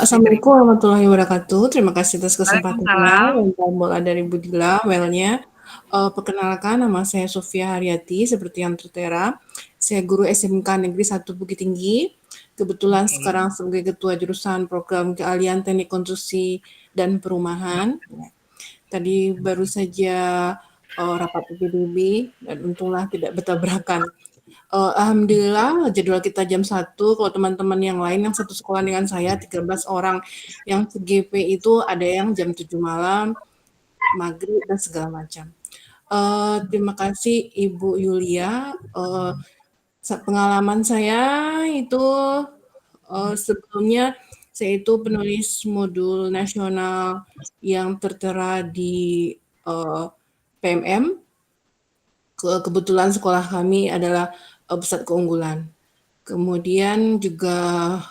Assalamualaikum warahmatullahi wabarakatuh. Terima kasih atas kesempatannya. Yang mulai dari Bu Dila, welnya. Perkenalkan, nama saya Sofia Haryati, seperti yang tertera. Saya guru SMK Negeri 1 Bukit Tinggi. Kebetulan sekarang sebagai Ketua Jurusan Program Keahlian Teknik Konstruksi dan Perumahan. Tadi baru saja rapat PBB dan untunglah tidak bertabrakan. Alhamdulillah jadwal kita jam 1, kalau teman-teman yang lain yang satu sekolah dengan saya 13 orang yang GP itu ada yang jam 7 malam, maghrib dan segala macam. Terima kasih Ibu Yulia. Pengalaman saya itu sebelumnya saya itu penulis modul nasional yang tertera di PMM. Kebetulan sekolah kami adalah pusat keunggulan. Kemudian juga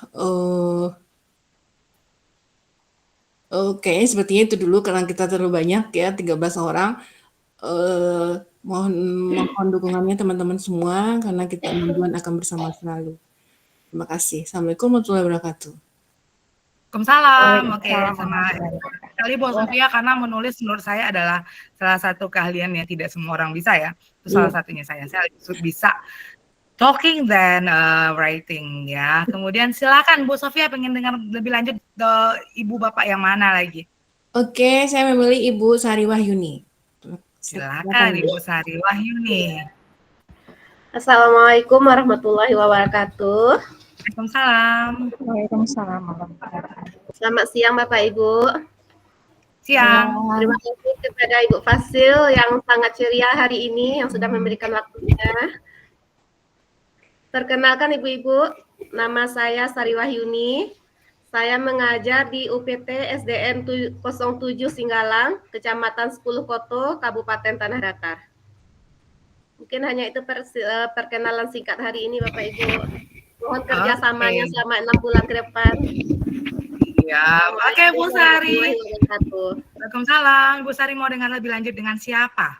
oke, sepertinya itu dulu karena kita terlalu banyak ya, 13 orang. Mohon dukungannya teman-teman semua karena kita tujuan akan bersama selalu. Terima kasih. Assalamualaikum warahmatullahi wabarakatuh. Waalaikumsalam. Oke, sama sekali Bu Sofia karena menulis menurut saya adalah salah satu keahlian yang tidak semua orang bisa ya. Itu salah satunya saya bisa talking dan writing ya. Kemudian silakan Bu Sofia pengen dengar lebih lanjut Ibu Bapak yang mana lagi? Oke, saya memilih Ibu Sari Wahyuni. Silakan Ibu Sari Wahyuni. Assalamualaikum warahmatullahi wabarakatuh. Waalaikumsalam. Waalaikumsalam warahmatullahi wabarakatuh. Selamat siang Bapak Ibu. Siang. Terima kasih kepada Ibu Fasil yang sangat ceria hari ini yang sudah memberikan waktunya. Perkenalkan Ibu-Ibu, nama saya Sari Wahyuni. Saya mengajar di UPT SDN 07 Singgalang, Kecamatan 10 Koto, Kabupaten Tanah Datar. Mungkin hanya itu perkenalan singkat hari ini Bapak Ibu. Mohon kerjasamanya selama 6 bulan ke depan. Iya, oke Bu Sari. Waalaikumsalam. Bu Sari mau dengar lebih lanjut dengan siapa?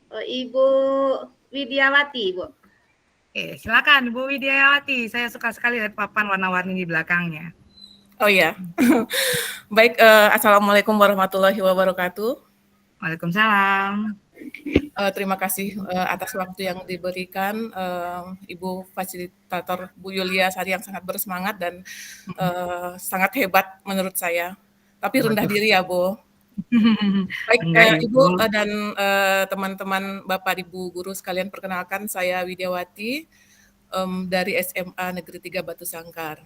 Ibu Widiawati, Bu. Oke, silakan Bu Widiawati. Saya suka sekali lihat papan warna-warni di belakangnya. Oh ya, baik. Assalamualaikum warahmatullahi wabarakatuh. Waalaikumsalam. Terima kasih atas waktu yang diberikan Ibu Fasilitator Bu Yulia Sari yang sangat bersemangat dan sangat hebat menurut saya. Tapi rendah diri ya Bu. Baik Ibu dan teman-teman Bapak Ibu guru sekalian, perkenalkan saya Widiawati dari SMA Negeri 3 Batu Sangkar.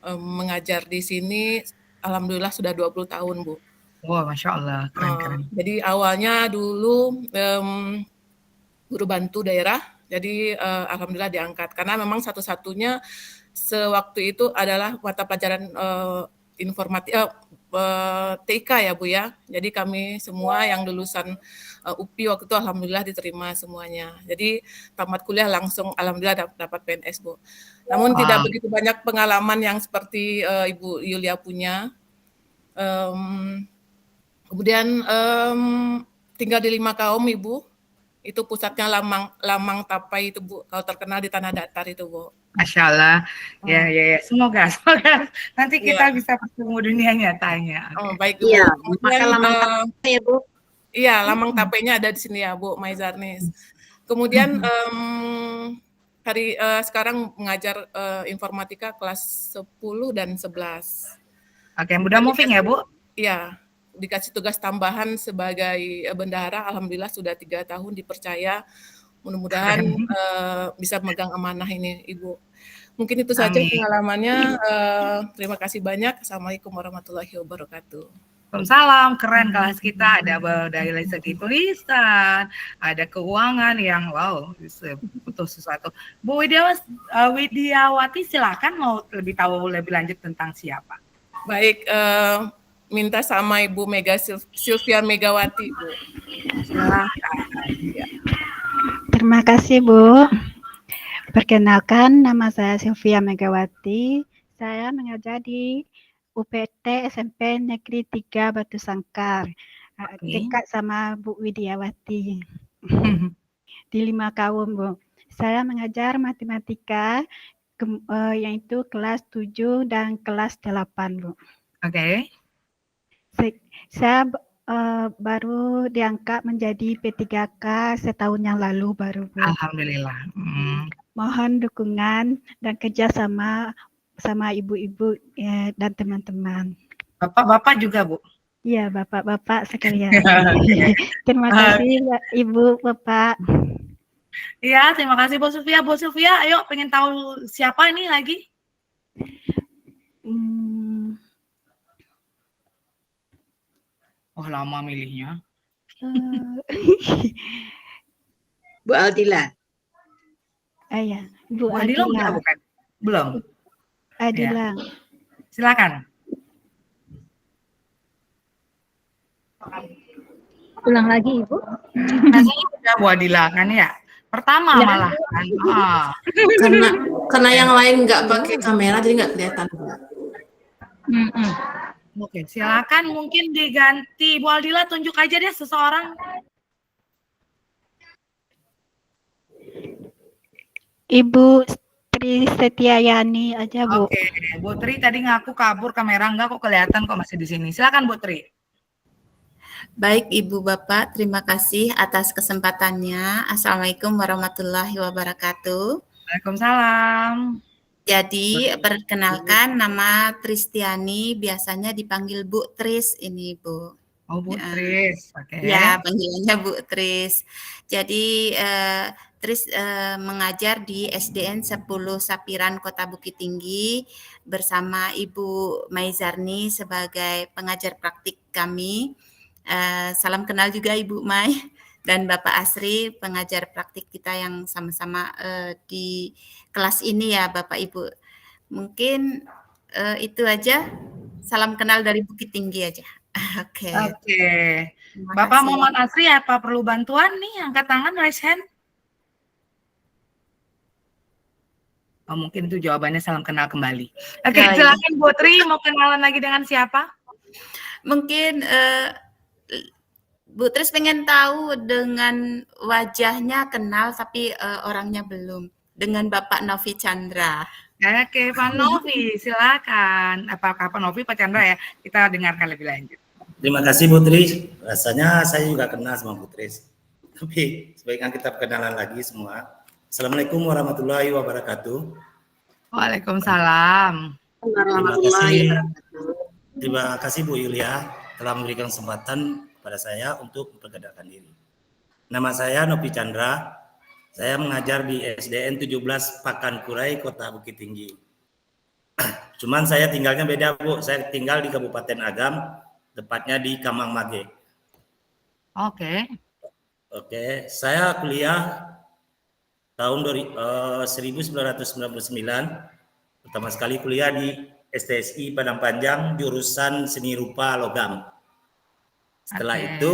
Mengajar di sini alhamdulillah sudah 20 tahun Bu. Wow, Masya Allah, keren-keren. Jadi awalnya dulu guru bantu daerah. Jadi alhamdulillah diangkat karena memang satu-satunya sewaktu itu adalah mata pelajaran TIK ya Bu ya. Jadi kami semua yang lulusan UPI waktu itu alhamdulillah diterima semuanya. Jadi tamat kuliah langsung alhamdulillah dapat PNS Bu. Namun tidak begitu banyak pengalaman yang seperti Ibu Yulia punya. Kemudian tinggal di 5 kaum Ibu. Itu pusatnya Lamang Tapai itu Bu, kalau terkenal di Tanah Datar itu Bu. Masya Allah, ya. Semoga nanti kita bisa bertemu dunia nyatanya. Oh baik Bu. Iya, Kemudian, Lamang Tapai ya Bu. Iya, Lamang Tapainya ada di sini ya Bu, Maizarnis. Kemudian sekarang mengajar informatika kelas 10 dan 11. Oke, mudah moving ya Bu? Iya. Dikasih tugas tambahan sebagai bendahara, alhamdulillah sudah 3 tahun dipercaya. Mudah-mudahan bisa memegang amanah ini, Ibu. Mungkin itu saja pengalamannya. Terima kasih banyak. Assalamualaikum warahmatullahi wabarakatuh. Waalaikumsalam, keren kelas kita. Ada dari segi tulisan, ada keuangan yang wow, butuh sesuatu. Bu Widiawati, silakan mau lebih tahu lebih lanjut tentang siapa? Baik. Minta sama Ibu Sylvia Megawati, Bu. Terima kasih, Bu. Perkenalkan, nama saya Sylvia Megawati. Saya mengajar di UPT SMP Negeri 3 Batu Sangkar. Dekat sama Bu Widiawati. Di 5 kaum, Bu. Saya mengajar matematika, yaitu kelas 7 dan kelas 8, Bu. Oke. Saya baru diangkat menjadi P3K setahun yang lalu baru Bu. Alhamdulillah. Mohon dukungan dan kerjasama sama ibu-ibu dan teman-teman. Bapak-bapak juga Bu? Iya, bapak-bapak sekalian. Terima kasih Ibu, Bapak. Iya, terima kasih Bu Sylvia. Bu Sylvia, ayo pengen tahu siapa ini lagi? Oh, lama milihnya. Bu Aldila. Ya, Bu Aldila. Aldila. Bukan? Belum. Aldila. Ya. Silakan. Ulang lagi, Ibu. Rasanya udah Bu Aldila kan ya? Pertama malah kan. Karena yang lain nggak pakai kamera jadi nggak kelihatan. Oke, silakan mungkin diganti Bu Aldila, tunjuk aja deh seseorang. Ibu Tri Setiayani aja, Bu. Oke, Bu Tri tadi ngaku kabur kamera, enggak kok kelihatan kok masih di sini. Silakan Bu Tri. Baik Ibu Bapak, terima kasih atas kesempatannya. Assalamualaikum warahmatullahi wabarakatuh. Waalaikumsalam. Jadi perkenalkan nama Tristiani, biasanya dipanggil Bu Tris ini Bu. Oh Bu Tris, oke. Ya panggilannya Bu Tris. Jadi Tris mengajar di SDN 10 Sapiran Kota Bukit Tinggi bersama Ibu Maizarni sebagai pengajar praktik kami. Salam kenal juga Ibu Mai dan Bapak Asri, pengajar praktik kita yang sama-sama di kelas ini ya Bapak Ibu. Mungkin itu aja. Salam kenal dari Bukit Tinggi aja. Oke. Bapak Muhammad Asri, apa perlu bantuan nih? Angkat tangan, raise hand. Oh, mungkin itu jawabannya salam kenal kembali. Oke, silakan Bu Tri, mau kenalan lagi dengan siapa? Mungkin Bu Tris pengen tahu dengan wajahnya kenal tapi orangnya belum. Dengan Bapak Novi Chandra. Oke, Pak Novi, silakan. Apakah Pak Novi, Pak Chandra ya? Kita dengarkan lebih lanjut. Terima kasih Bu Tris. Rasanya saya juga kenal sama Bu Tris. Tapi sebaiknya kita perkenalan lagi semua. Assalamualaikum warahmatullahi wabarakatuh. Waalaikumsalam. Terima kasih Bu Yulia telah memberikan kesempatan kepada saya untuk memperkenalkan diri. Nama saya Novi Chandra. Saya mengajar di SDN 17 Pakan Kurai, Kota Bukit Tinggi. Cuman saya tinggalnya beda Bu. Saya tinggal di Kabupaten Agam, tepatnya di Kamang Mage. Oke. Oke, saya kuliah tahun 1999. Pertama sekali kuliah di STSI Padang Panjang, jurusan seni rupa logam. Setelah itu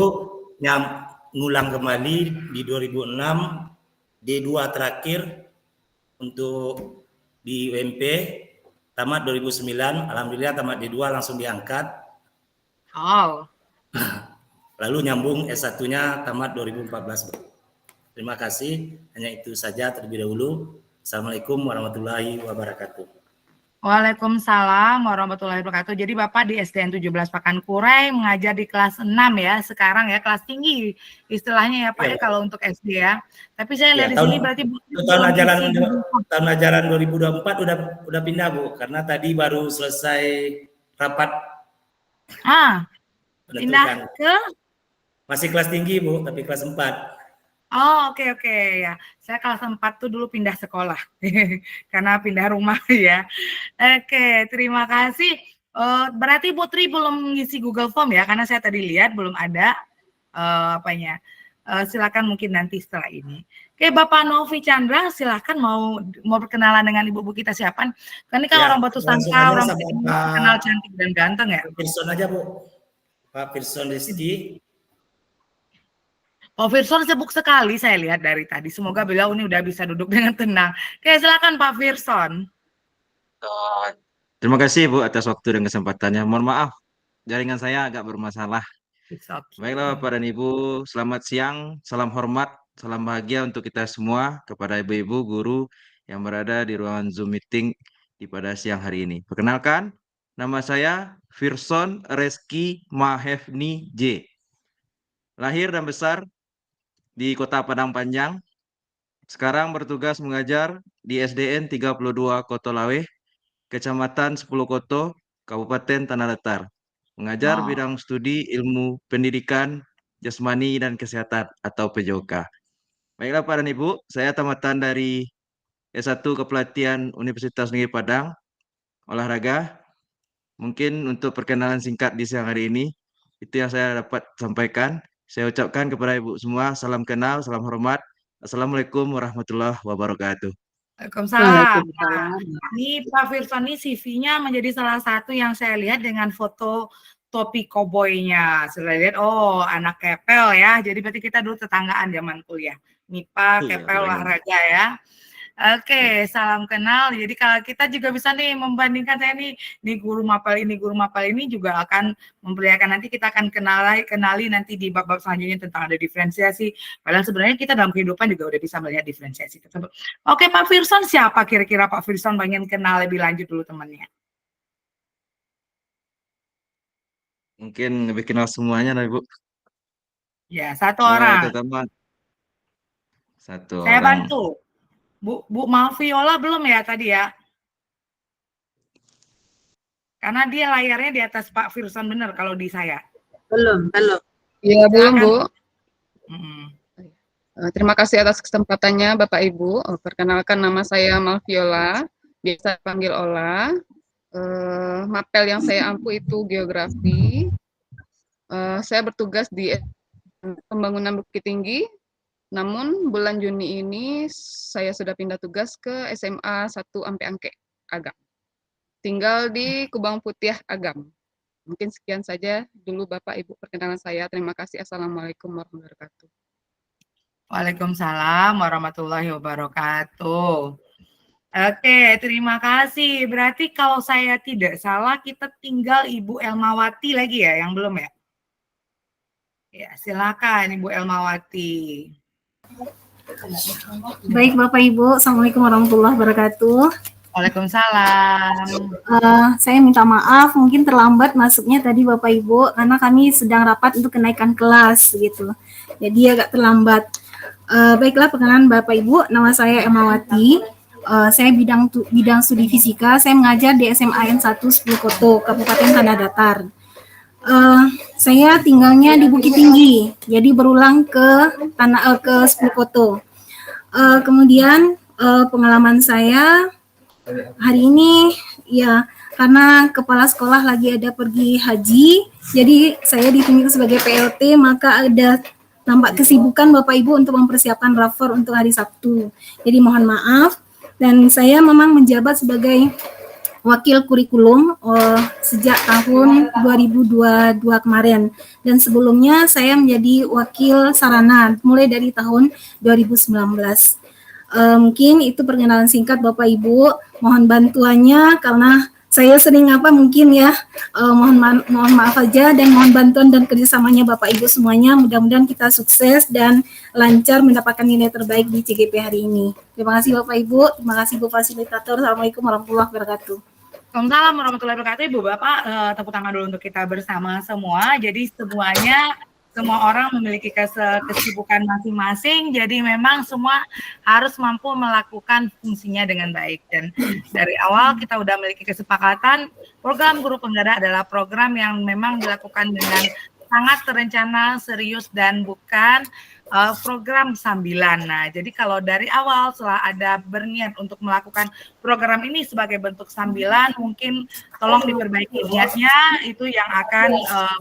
ngulang kembali di 2006, D2 terakhir untuk di UMP, tamat 2009, alhamdulillah tamat D2 langsung diangkat. Oh. Lalu nyambung S1-nya tamat 2014. Terima kasih, hanya itu saja terlebih dahulu. Assalamualaikum warahmatullahi wabarakatuh. Waalaikumsalam warahmatullahi wabarakatuh. Jadi Bapak di SDN 17 Pakankurai mengajar di kelas 6 ya, sekarang ya, kelas tinggi istilahnya ya Pak ya kalau untuk SD ya. Tapi saya lihat di sini berarti tahun ajaran 2024 udah pindah Bu, karena tadi baru selesai rapat. Pindah ke? Masih kelas tinggi Bu, tapi kelas 4. Oh, oke ya. Saya kelas 4 tuh dulu pindah sekolah karena pindah rumah ya. Oke, terima kasih. Berarti Bu Tri belum ngisi Google Form ya, karena saya tadi lihat belum ada silakan mungkin nanti setelah ini. Oke, Bapak Novi Chandra, silakan mau berkenalan dengan ibu-ibu kita siapa? Kan ini kan orang Batu Sangka, orang kenal cantik dan ganteng ya. Firson aja Bu, Pak Firson Rizky. Pak Firson sibuk sekali saya lihat dari tadi. Semoga beliau ini udah bisa duduk dengan tenang. Oke, silakan Pak Firson. Terima kasih Bu atas waktu dan kesempatannya. Mohon maaf, jaringan saya agak bermasalah. Baiklah Bapak dan Ibu, selamat siang, salam hormat, salam bahagia untuk kita semua kepada ibu-ibu guru yang berada di ruangan Zoom meeting pada siang hari ini. Perkenalkan, nama saya Firson Reski Mahevni J. Lahir dan besar di Kota Padang Panjang. Sekarang bertugas mengajar di SDN 32 Kotolaweh, Kecamatan 10 Koto, Kabupaten Tanah Datar. Mengajar bidang studi ilmu pendidikan, jasmani dan kesehatan atau PJOK. Baiklah Pak dan Ibu, saya tamatan dari S1 Kepelatihan Universitas Negeri Padang, olahraga. Mungkin untuk perkenalan singkat di siang hari ini, itu yang saya dapat sampaikan. Saya ucapkan kepada Ibu semua, salam kenal, salam hormat. Assalamualaikum warahmatullahi wabarakatuh. Waalaikumsalam. Nah, ini Pak Firson ini CV-nya menjadi salah satu yang saya lihat dengan foto topi koboynya. Saya lihat, anak kepel ya. Jadi berarti kita dulu tetanggaan zaman kuliah. MIPA, kepel, olahraga ya. Oke, salam kenal. Jadi kalau kita juga bisa nih membandingkan saya nih guru mapel ini juga akan memperlihatkan, nanti kita akan kenali nanti di bab-bab selanjutnya tentang ada diferensiasi. Padahal sebenarnya kita dalam kehidupan juga udah bisa melihat diferensiasi tersebut. Oke, Pak Firson, siapa kira-kira Pak Firson pengen kenal lebih lanjut dulu temannya? Mungkin lebih kenal semuanya lah, Bu. Ya, satu orang. Satu saya orang. Bantu. Bu Malviola belum ya tadi ya? Karena dia layarnya di atas Pak Firson benar kalau di saya. Belum. Iya, belum, Bu. Terima kasih atas kesempatannya Bapak Ibu. Perkenalkan nama saya Malviola, biasa panggil Ola. Mapel yang saya ampu itu geografi. Saya bertugas di Pembangunan Bukit Tinggi. Namun bulan Juni ini saya sudah pindah tugas ke SMA 1 Ampe Angke Agam. Tinggal di Kubang Putih Agam. Mungkin sekian saja dulu Bapak Ibu perkenalan saya. Terima kasih. Assalamualaikum warahmatullahi wabarakatuh. Waalaikumsalam warahmatullahi wabarakatuh. Oke, terima kasih. Berarti kalau saya tidak salah kita tinggal Ibu Elmawati lagi ya, yang belum ya? Ya, silakan Ibu Elmawati. Baik Bapak Ibu, Assalamualaikum warahmatullahi wabarakatuh. Waalaikumsalam. Saya minta maaf, mungkin terlambat masuknya tadi Bapak Ibu, karena kami sedang rapat untuk kenaikan kelas gitu. Jadi agak terlambat. Baiklah, perkenalan Bapak Ibu, nama saya Emawati. Saya bidang studi fisika. Saya mengajar di SMA N1 10 Koto, Kabupaten Tanah Datar. Saya tinggalnya di Bukit Tinggi, jadi berulang ke 10 Koto. Kemudian pengalaman saya hari ini ya karena kepala sekolah lagi ada pergi haji, jadi saya ditunjuk sebagai PLT, maka ada tampak kesibukan Bapak Ibu untuk mempersiapkan rapor untuk hari Sabtu. Jadi mohon maaf, dan saya memang menjabat sebagai wakil kurikulum sejak tahun 2022 kemarin, dan sebelumnya saya menjadi wakil sarana mulai dari tahun 2019. Mungkin itu perkenalan singkat Bapak Ibu, mohon bantuannya karena saya sering mungkin ya, mohon maaf aja, dan mohon bantuan dan kerjasamanya Bapak Ibu semuanya. Mudah-mudahan kita sukses dan lancar mendapatkan nilai terbaik di CGP hari ini. Terima kasih Bapak Ibu, terima kasih Bu Fasilitator. Assalamualaikum warahmatullahi wabarakatuh. Waalaikumsalam warahmatullahi wabarakatuh. Ibu Bapak, tepuk tangan dulu untuk kita bersama semua. Jadi semua orang memiliki kesibukan masing-masing, jadi memang semua harus mampu melakukan fungsinya dengan baik. Dan dari awal kita udah memiliki kesepakatan, program Guru Penggerak adalah program yang memang dilakukan dengan sangat terencana, serius, dan bukan program sambilan. Nah, jadi kalau dari awal setelah ada berniat untuk melakukan program ini sebagai bentuk sambilan, mungkin tolong diperbaiki niatnya, itu yang akan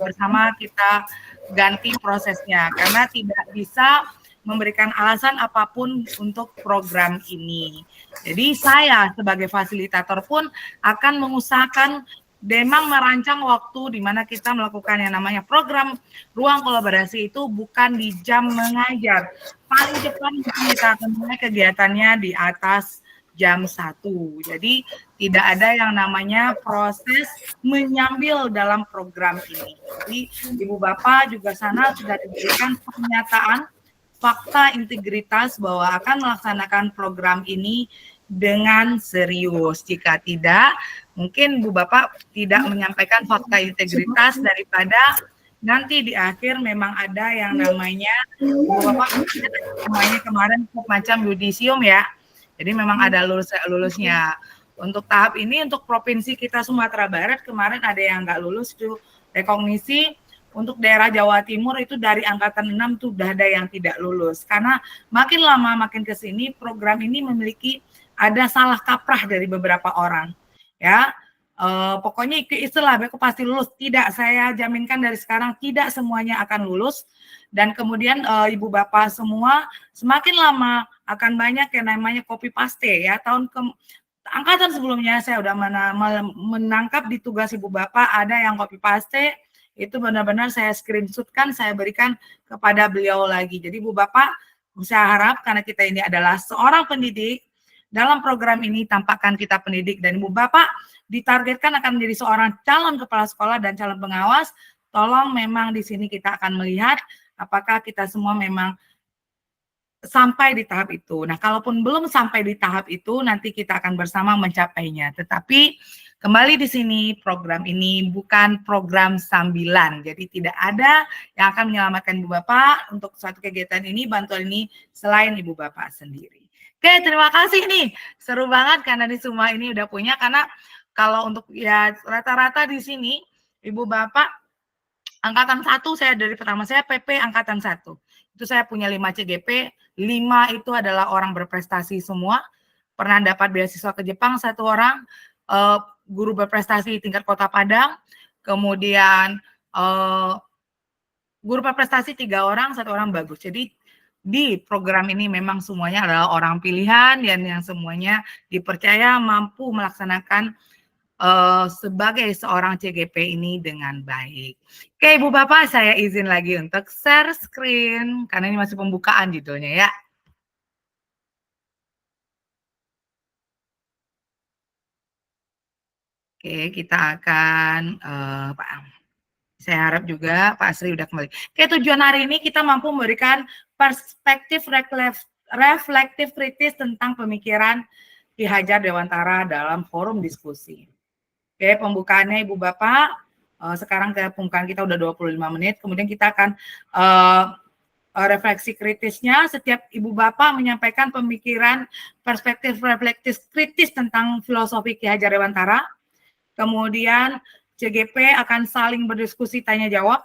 bersama kita ganti prosesnya, karena tidak bisa memberikan alasan apapun untuk program ini. Jadi saya sebagai fasilitator pun akan mengusahakan memang merancang waktu di mana kita melakukan yang namanya program ruang kolaborasi itu bukan di jam mengajar. Paling cepat kita akan mulai kegiatannya di atas jam 1. Jadi tidak ada yang namanya proses menyambil dalam program ini. Jadi Ibu Bapak juga sana sudah diberikan pernyataan fakta integritas bahwa akan melaksanakan program ini dengan serius. Jika tidak, mungkin Bu Bapak tidak menyampaikan fakta integritas daripada nanti di akhir memang ada yang namanya Bu Bapak namanya kemarin macam yudisium ya. Jadi memang ada lulusnya. Untuk tahap ini, untuk provinsi kita Sumatera Barat, kemarin ada yang nggak lulus itu rekognisi. Untuk daerah Jawa Timur itu dari angkatan 6 tuh udah ada yang tidak lulus. Karena makin lama makin ke sini program ini memiliki ada salah kaprah dari beberapa orang. Ya, pokoknya istilah aku pasti lulus. Tidak, saya jaminkan dari sekarang tidak semuanya akan lulus. Dan kemudian Ibu Bapak semua semakin lama akan banyak yang namanya copy paste ya. Angkatan sebelumnya saya udah menangkap di tugas Ibu Bapak ada yang copy paste, itu benar-benar saya screenshotkan, saya berikan kepada beliau lagi. Jadi Ibu Bapak, saya harap karena kita ini adalah seorang pendidik, dalam program ini tampakkan kita pendidik, dan Ibu Bapak ditargetkan akan menjadi seorang calon kepala sekolah dan calon pengawas. Tolong memang di sini kita akan melihat apakah kita semua memang sampai di tahap itu. Nah, kalaupun belum sampai di tahap itu, nanti kita akan bersama mencapainya. Tetapi kembali di sini, program ini bukan program sambilan. Jadi tidak ada yang akan menyelamatkan Ibu Bapak untuk suatu kegiatan ini, bantuan ini, selain Ibu Bapak sendiri. Oke, terima kasih nih. Seru banget karena di semua ini udah punya, karena kalau untuk ya rata-rata di sini, Ibu Bapak, angkatan 1 saya dari pertama, saya PP angkatan 1. Itu saya punya 5 CGP, 5 itu adalah orang berprestasi semua. Pernah dapat beasiswa ke Jepang 1 orang, guru berprestasi tingkat Kota Padang, kemudian guru berprestasi 3 orang, 1 orang bagus. Jadi di program ini memang semuanya adalah orang pilihan dan yang semuanya dipercaya mampu melaksanakan sebagai seorang CGP ini dengan baik. Oke, Ibu Bapak, saya izin lagi untuk share screen karena ini masih pembukaan judulnya ya. Oke, kita akan saya harap juga Pak Asri udah kembali. Oke, tujuan hari ini kita mampu memberikan perspektif reflektif kritis tentang pemikiran Ki Hajar Dewantara dalam forum diskusi. Oke, pembukaannya Ibu Bapak, sekarang pembukaan kita udah 25 menit, kemudian kita akan refleksi kritisnya, setiap Ibu Bapak menyampaikan pemikiran perspektif reflektif kritis tentang filosofi Ki Hajar Dewantara, kemudian CGP akan saling berdiskusi tanya jawab,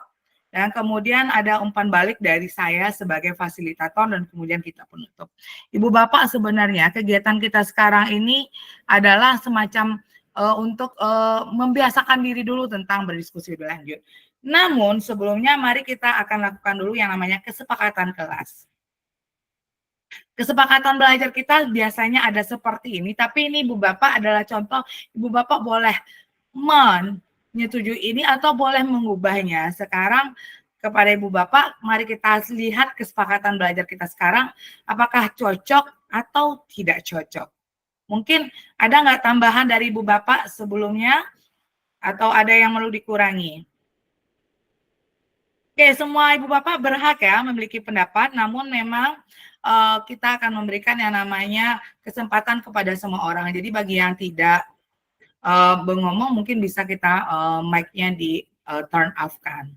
dan kemudian ada umpan balik dari saya sebagai fasilitator dan kemudian kita penutup. Ibu Bapak, sebenarnya kegiatan kita sekarang ini adalah semacam untuk membiasakan diri dulu tentang berdiskusi lebih lanjut. Namun sebelumnya mari kita akan lakukan dulu yang namanya kesepakatan kelas. Kesepakatan belajar kita biasanya ada seperti ini, tapi ini Ibu Bapak adalah contoh, Ibu Bapak boleh menyetujui ini atau boleh mengubahnya. Sekarang kepada Ibu Bapak, mari kita lihat kesepakatan belajar kita sekarang, apakah cocok atau tidak cocok. Mungkin ada nggak tambahan dari Ibu Bapak sebelumnya, atau ada yang perlu dikurangi? Oke, semua Ibu Bapak berhak ya memiliki pendapat, namun memang kita akan memberikan yang namanya kesempatan kepada semua orang. Jadi bagi yang tidak ngomong mungkin bisa kita mic-nya di turn off kan.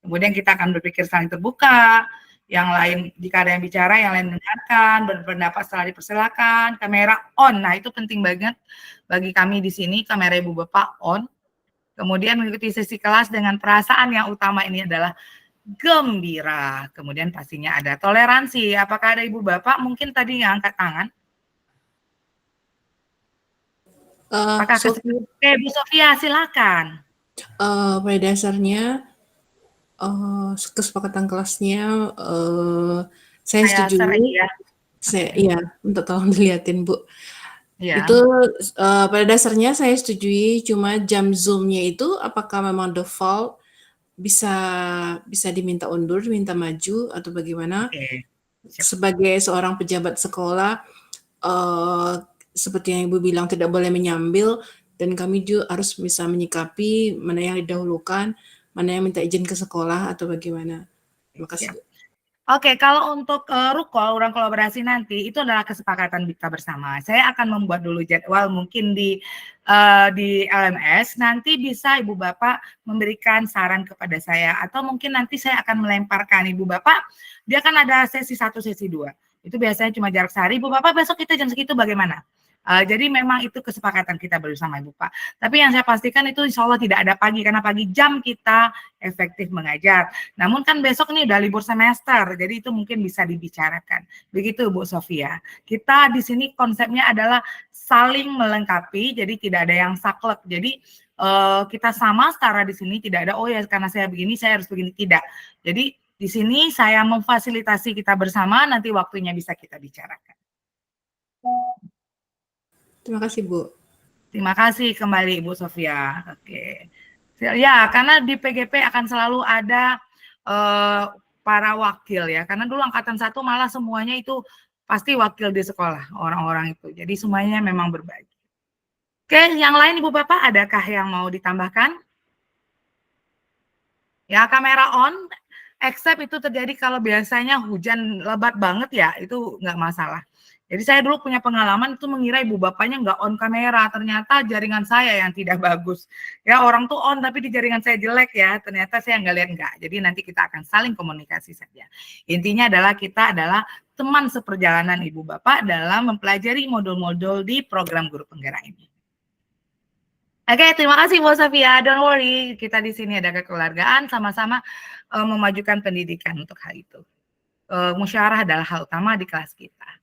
Kemudian kita akan berpikir saling terbuka, yang lain jika ada yang bicara, yang lain mendengarkan, berpendapat setelah dipersilakan, kamera on. Nah, itu penting banget bagi kami di sini, kamera Ibu Bapak on. Kemudian mengikuti sesi kelas dengan perasaan yang utama ini adalah gembira. Kemudian pastinya ada toleransi. Apakah ada Ibu Bapak mungkin tadi yang angkat tangan? Apakah Bu Sofia, silakan. Pada dasarnya kesepakatan kelasnya saya setuju. Ya. Iya, untuk tolong dilihatin Bu. Ya. Itu pada dasarnya saya setujui, cuma jam Zoom-nya itu apakah memang default bisa diminta undur, diminta maju atau bagaimana? Okay. Sebagai seorang pejabat sekolah, seperti yang Ibu bilang tidak boleh menyambil, dan kami juga harus bisa menyikapi mana yang didahulukan, mana yang minta izin ke sekolah atau bagaimana. Terima kasih. Oke, kalau untuk ruang kolaborasi nanti itu adalah kesepakatan kita bersama. Saya akan membuat dulu jadwal mungkin di LMS, nanti bisa Ibu Bapak memberikan saran kepada saya, atau mungkin nanti saya akan melemparkan Ibu Bapak, dia kan ada sesi 1, sesi 2. Itu biasanya cuma jarak sehari, Ibu Bapak besok kita jam segitu bagaimana? Jadi memang itu kesepakatan kita bersama Ibu Pak. Tapi yang saya pastikan itu insya Allah tidak ada pagi, karena pagi jam kita efektif mengajar. Namun kan besok ini udah libur semester, jadi itu mungkin bisa dibicarakan. Begitu Bu Sofia. Kita di sini konsepnya adalah saling melengkapi, jadi tidak ada yang saklek. Jadi kita sama setara di sini, tidak ada oh ya karena saya begini saya harus begini, tidak. Jadi di sini saya memfasilitasi kita bersama, nanti waktunya bisa kita bicarakan. Terima kasih, Bu. Terima kasih kembali Ibu Sofia. Oke. Ya, karena di PGP akan selalu ada para wakil ya. Karena dulu angkatan 1 malah semuanya itu pasti wakil di sekolah, orang-orang itu. Jadi semuanya memang berbagi. Oke, yang lain Ibu Bapak adakah yang mau ditambahkan? Ya, kamera on. Except itu terjadi kalau biasanya hujan lebat banget ya, itu nggak masalah. Jadi saya dulu punya pengalaman itu mengira Ibu Bapaknya nggak on kamera, ternyata jaringan saya yang tidak bagus. Ya orang tuh on tapi di jaringan saya jelek ya, ternyata saya nggak lihat nggak. Jadi nanti kita akan saling komunikasi saja. Intinya adalah kita adalah teman seperjalanan Ibu Bapak dalam mempelajari modul-modul di program Guru Penggerak ini. Oke, terima kasih Bu Sofia. Don't worry, kita di sini ada kekeluargaan, sama-sama memajukan pendidikan untuk hal itu. Musyawarah adalah hal utama di kelas kita.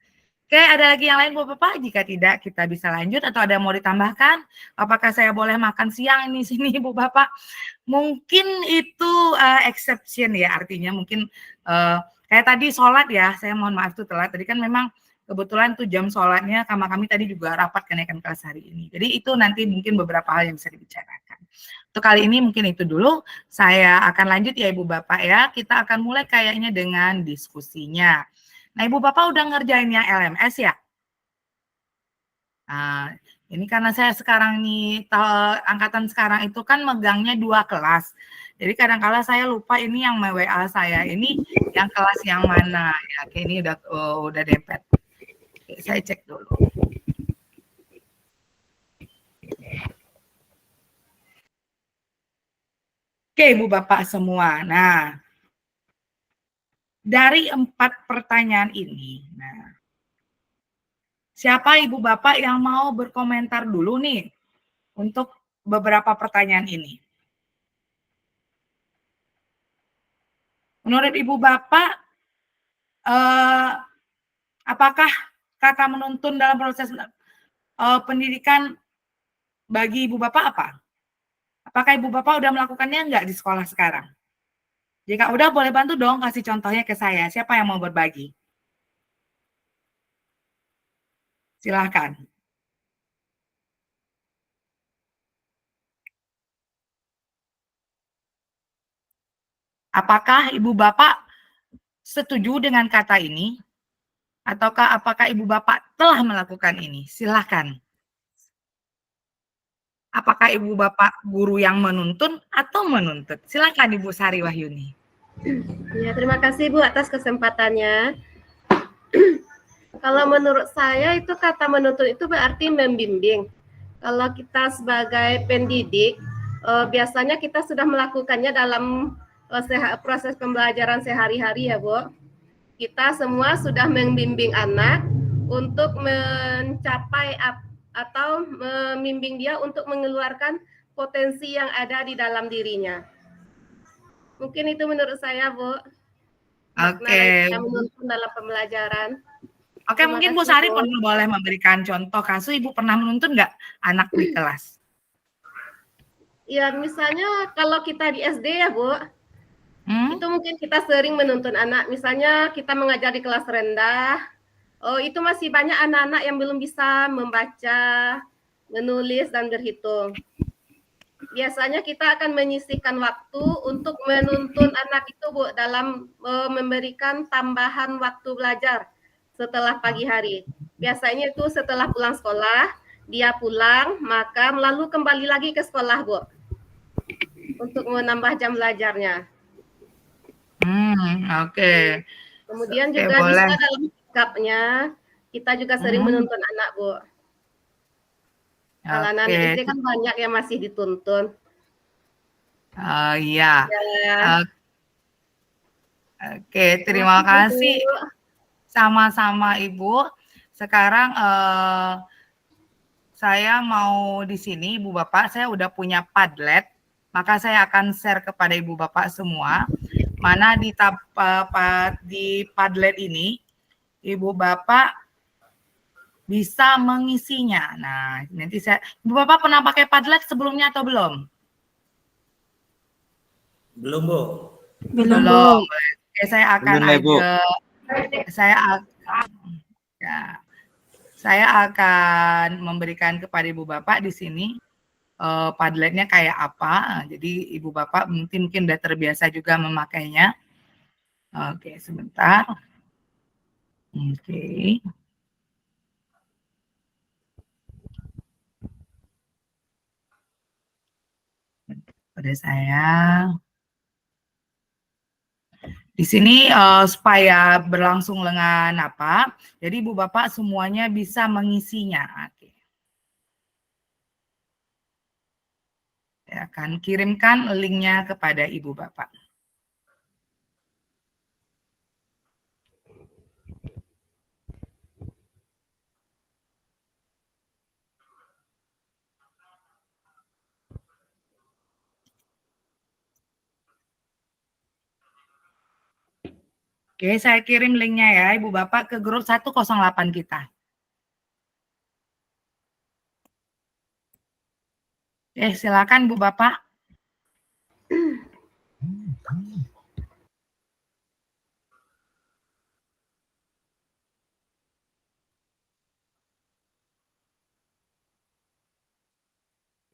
Oke, ada lagi yang lain Bu Bapak? Jika tidak, kita bisa lanjut atau ada yang mau ditambahkan? Apakah saya boleh makan siang ini sini Bu Bapak? Mungkin itu exception ya, artinya mungkin kayak tadi sholat ya, saya mohon maaf tuh telat. Tadi kan memang kebetulan tuh jam sholatnya sama kami tadi juga rapat kenaikan kelas hari ini. Jadi itu nanti mungkin beberapa hal yang bisa dibicarakan. Untuk kali ini mungkin itu dulu. Saya akan lanjut ya Ibu Bapak ya. Kita akan mulai kayaknya dengan diskusinya. Nah, Ibu Bapak udah ngerjain yang LMS ya? Nah, ini karena saya sekarang nih, angkatan sekarang itu kan megangnya 2 kelas. Jadi kadang-kala saya lupa ini yang WA saya, ini yang kelas yang mana. Ya, oke, ini udah dempet. Oke, saya cek dulu. Oke, Ibu Bapak semua. Nah, dari 4 pertanyaan ini, nah, siapa Ibu Bapak yang mau berkomentar dulu nih untuk beberapa pertanyaan ini? Menurut Ibu Bapak, apakah kata menuntun dalam proses pendidikan bagi Ibu Bapak apa? Apakah Ibu Bapak udah melakukannya enggak di sekolah sekarang? Jika udah, boleh bantu dong kasih contohnya ke saya. Siapa yang mau berbagi? Silahkan. Apakah Ibu Bapak setuju dengan kata ini? Ataukah apakah Ibu Bapak telah melakukan ini? Silahkan. Apakah Ibu Bapak guru yang menuntun atau menuntut? Silakan Ibu Sari Wahyuni. Ya, terima kasih Bu atas kesempatannya. Kalau menurut saya itu kata menuntun itu berarti membimbing. Kalau kita sebagai pendidik, biasanya kita sudah melakukannya dalam proses pembelajaran sehari-hari ya Bu. Kita semua sudah membimbing anak untuk mencapai atau membimbing dia untuk mengeluarkan potensi yang ada di dalam dirinya. Mungkin itu menurut saya, Bu. Oke. Makna menuntun dalam pembelajaran. Oke, mungkin Bu Sari boleh memberikan contoh kasus Ibu pernah menuntun nggak anak di kelas? Ya, misalnya kalau kita di SD ya, Bu, itu mungkin kita sering menuntun anak. Misalnya kita mengajar di kelas rendah, itu masih banyak anak-anak yang belum bisa membaca, menulis, dan berhitung. Biasanya kita akan menyisihkan waktu untuk menuntun anak itu, Bu, dalam memberikan tambahan waktu belajar setelah pagi hari. Biasanya itu setelah pulang sekolah, dia pulang, maka lalu kembali lagi ke sekolah, Bu, untuk menambah jam belajarnya. Oke. Kemudian juga bisa dalam sikapnya, kita juga sering menuntun anak, Bu. Kalau anak SD kan banyak yang masih dituntun. Iya. Ya. Oke, terima kasih. Sama-sama Ibu. Sekarang saya mau di sini, Ibu Bapak, saya udah punya Padlet, maka saya akan share kepada Ibu Bapak semua. Mana di Padlet ini, Ibu Bapak bisa mengisinya. Nah, nanti Ibu Bapak pernah pakai Padlet sebelumnya atau belum? Belum, Bu. Belum. Oke, saya akan saya akan memberikan kepada Ibu Bapak di sini Padletnya kayak apa. Jadi Ibu Bapak mungkin udah terbiasa juga memakainya. Oke, sebentar. Oke. Pada saya di sini supaya berlangsung dengan apa? Jadi Ibu Bapak semuanya bisa mengisinya. Oke. Saya akan kirimkan linknya kepada Ibu Bapak. Oke, saya kirim linknya ya, Ibu Bapak, ke grup 108 kita. Oke, silakan Bu Bapak.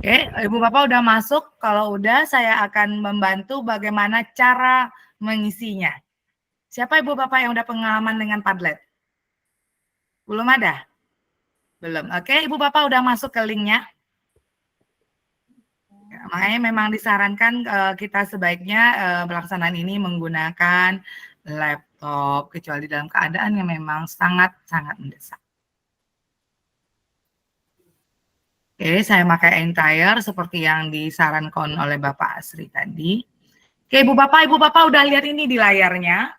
Oke, Ibu Bapak udah masuk. Kalau udah, saya akan membantu bagaimana cara mengisinya. Siapa Ibu Bapak yang udah pengalaman dengan Padlet? Belum ada? Belum. Oke, Ibu Bapak udah masuk ke linknya. Makanya memang disarankan kita sebaiknya pelaksanaan ini menggunakan laptop, kecuali dalam keadaan yang memang sangat-sangat mendesak. Oke, saya pakai entire seperti yang disarankan oleh Bapak Asri tadi. Oke, Ibu Bapak udah lihat ini di layarnya?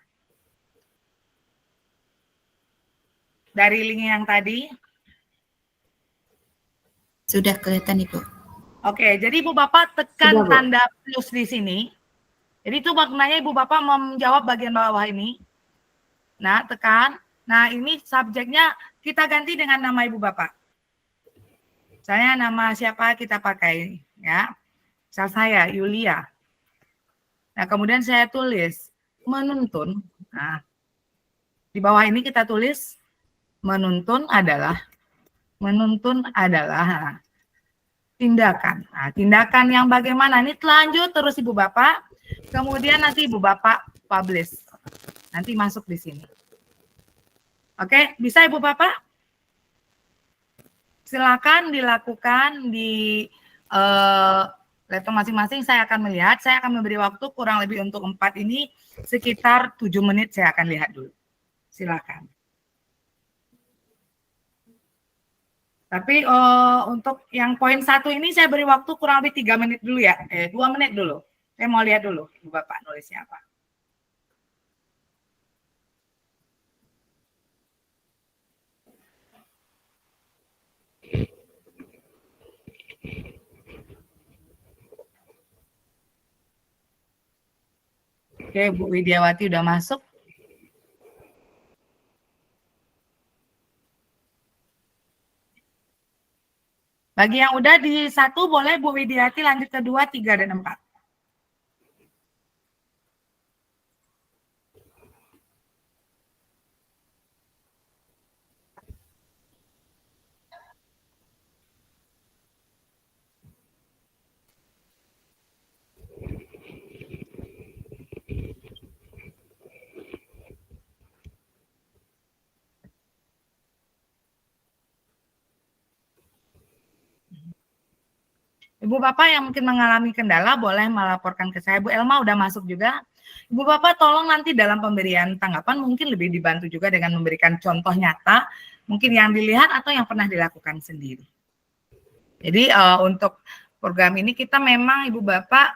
Dari link yang tadi? Sudah kelihatan, Ibu. Oke, jadi Ibu Bapak tekan tanda plus di sini. Jadi itu maknanya Ibu Bapak menjawab bagian bawah ini. Nah, tekan. Nah, ini subjeknya kita ganti dengan nama Ibu Bapak. Misalnya nama siapa kita pakai, ya. sel saya, Yulia. Nah, kemudian saya tulis menuntun. Nah, di bawah ini kita tulis menuntun adalah tindakan. Nah, tindakan yang bagaimana? Ini lanjut terus Ibu Bapak. Kemudian nanti Ibu Bapak publish. Nanti masuk di sini. Oke, bisa Ibu Bapak? Silakan dilakukan di laptop masing-masing. Saya akan melihat. Saya akan memberi waktu kurang lebih untuk 4 ini sekitar 7 menit saya akan lihat dulu. Silakan. Tapi untuk yang poin 1 ini saya beri waktu kurang lebih 3 menit dulu ya. 2 menit dulu. Saya mau lihat dulu Ibu Bapak nulisnya apa. Oke, Bu Widiawati udah masuk. Bagi yang udah di 1 boleh Bu Widiawati lanjut ke 2, 3, dan 4. Ibu Bapak yang mungkin mengalami kendala boleh melaporkan ke saya. Bu Elma udah masuk juga. Ibu Bapak tolong nanti dalam pemberian tanggapan mungkin lebih dibantu juga dengan memberikan contoh nyata, mungkin yang dilihat atau yang pernah dilakukan sendiri. Jadi untuk program ini kita memang Ibu Bapak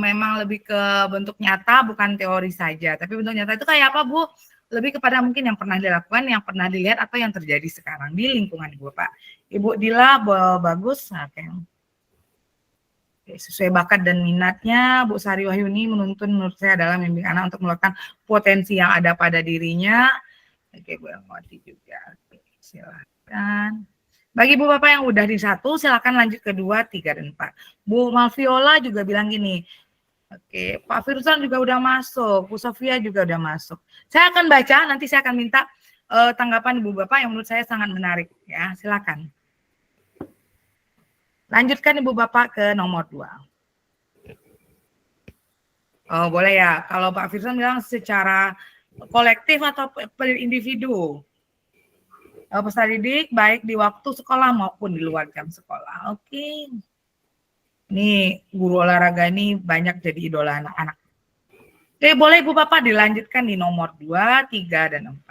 memang lebih ke bentuk nyata bukan teori saja. Tapi bentuk nyata itu kayak apa Bu? Lebih kepada mungkin yang pernah dilakukan, yang pernah dilihat atau yang terjadi sekarang di lingkungan Ibu Bapak. Ibu Dila bagus. Oke. Sesuai bakat dan minatnya, Bu Sari Wahyuni menuntun menurut saya adalah membimbing anak untuk mengeluarkan potensi yang ada pada dirinya. Oke, Bu Elmawati juga. Oke, silakan. Bagi Bu Bapak yang udah di 1, silakan lanjut ke 2, 3, dan 4. Bu Malviola juga bilang gini. Oke, Pak Firsan juga udah masuk, Bu Sofia juga udah masuk. Saya akan baca, nanti saya akan minta tanggapan Ibu Bapak yang menurut saya sangat menarik. Ya, silakan. Lanjutkan Ibu Bapak ke nomor 2. Oh, boleh ya. Kalau Pak Firsan bilang secara kolektif atau per individu. Peserta didik baik di waktu sekolah maupun di luar jam sekolah. Oke. Ini guru olahraga ini banyak jadi idola anak-anak. Oke, boleh Ibu Bapak dilanjutkan di nomor 2, 3, dan 4.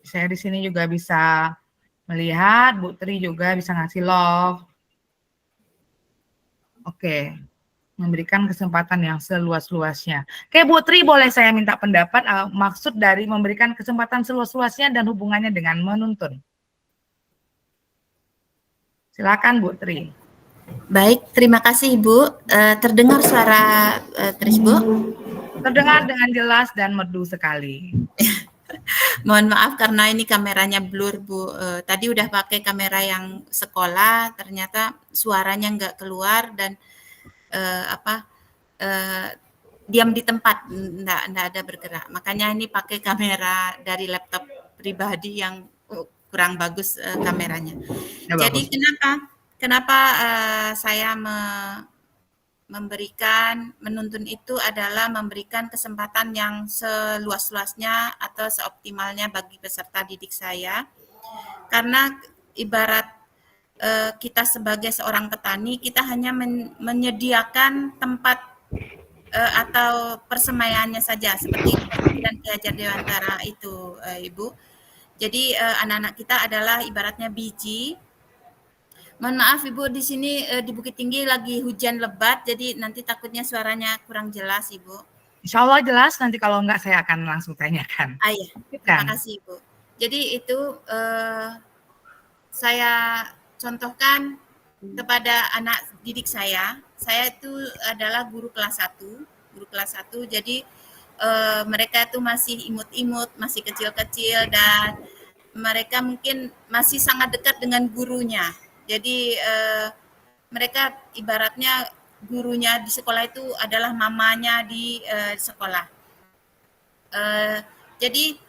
Saya di sini juga bisa melihat, Bu Tri juga bisa ngasih love. Oke, memberikan kesempatan yang seluas-luasnya. Oke, Bu Tri, boleh saya minta pendapat maksud dari memberikan kesempatan seluas-luasnya dan hubungannya dengan menuntun? Silakan Bu Tri. Baik, terima kasih Ibu. Terdengar suara Tris, Bu? Terdengar dengan jelas dan merdu sekali. Mohon maaf karena ini kameranya blur Bu. Tadi udah pakai kamera yang sekolah, ternyata suaranya nggak keluar dan diam di tempat, nggak ada bergerak. Makanya ini pakai kamera dari laptop pribadi yang kurang bagus kameranya. Ya, jadi bagus. kenapa saya memberikan menuntun itu adalah memberikan kesempatan yang seluas-luasnya atau seoptimalnya bagi peserta didik saya. Karena ibarat kita sebagai seorang petani, kita hanya menyediakan tempat atau persemaiannya saja seperti dan Ki Hajar Dewantara itu, Ibu. Jadi anak-anak kita adalah ibaratnya biji. Mohon maaf Ibu, di sini di Bukit Tinggi lagi hujan lebat, jadi nanti takutnya suaranya kurang jelas Ibu. Insya Allah jelas, nanti kalau enggak saya akan langsung tanyakan. Iya, terima kasih Ibu. Jadi itu saya contohkan kepada anak didik saya itu adalah guru kelas 1, jadi mereka itu masih imut-imut, masih kecil-kecil dan mereka mungkin masih sangat dekat dengan gurunya. Jadi mereka ibaratnya gurunya di sekolah itu adalah mamanya di sekolah. Jadi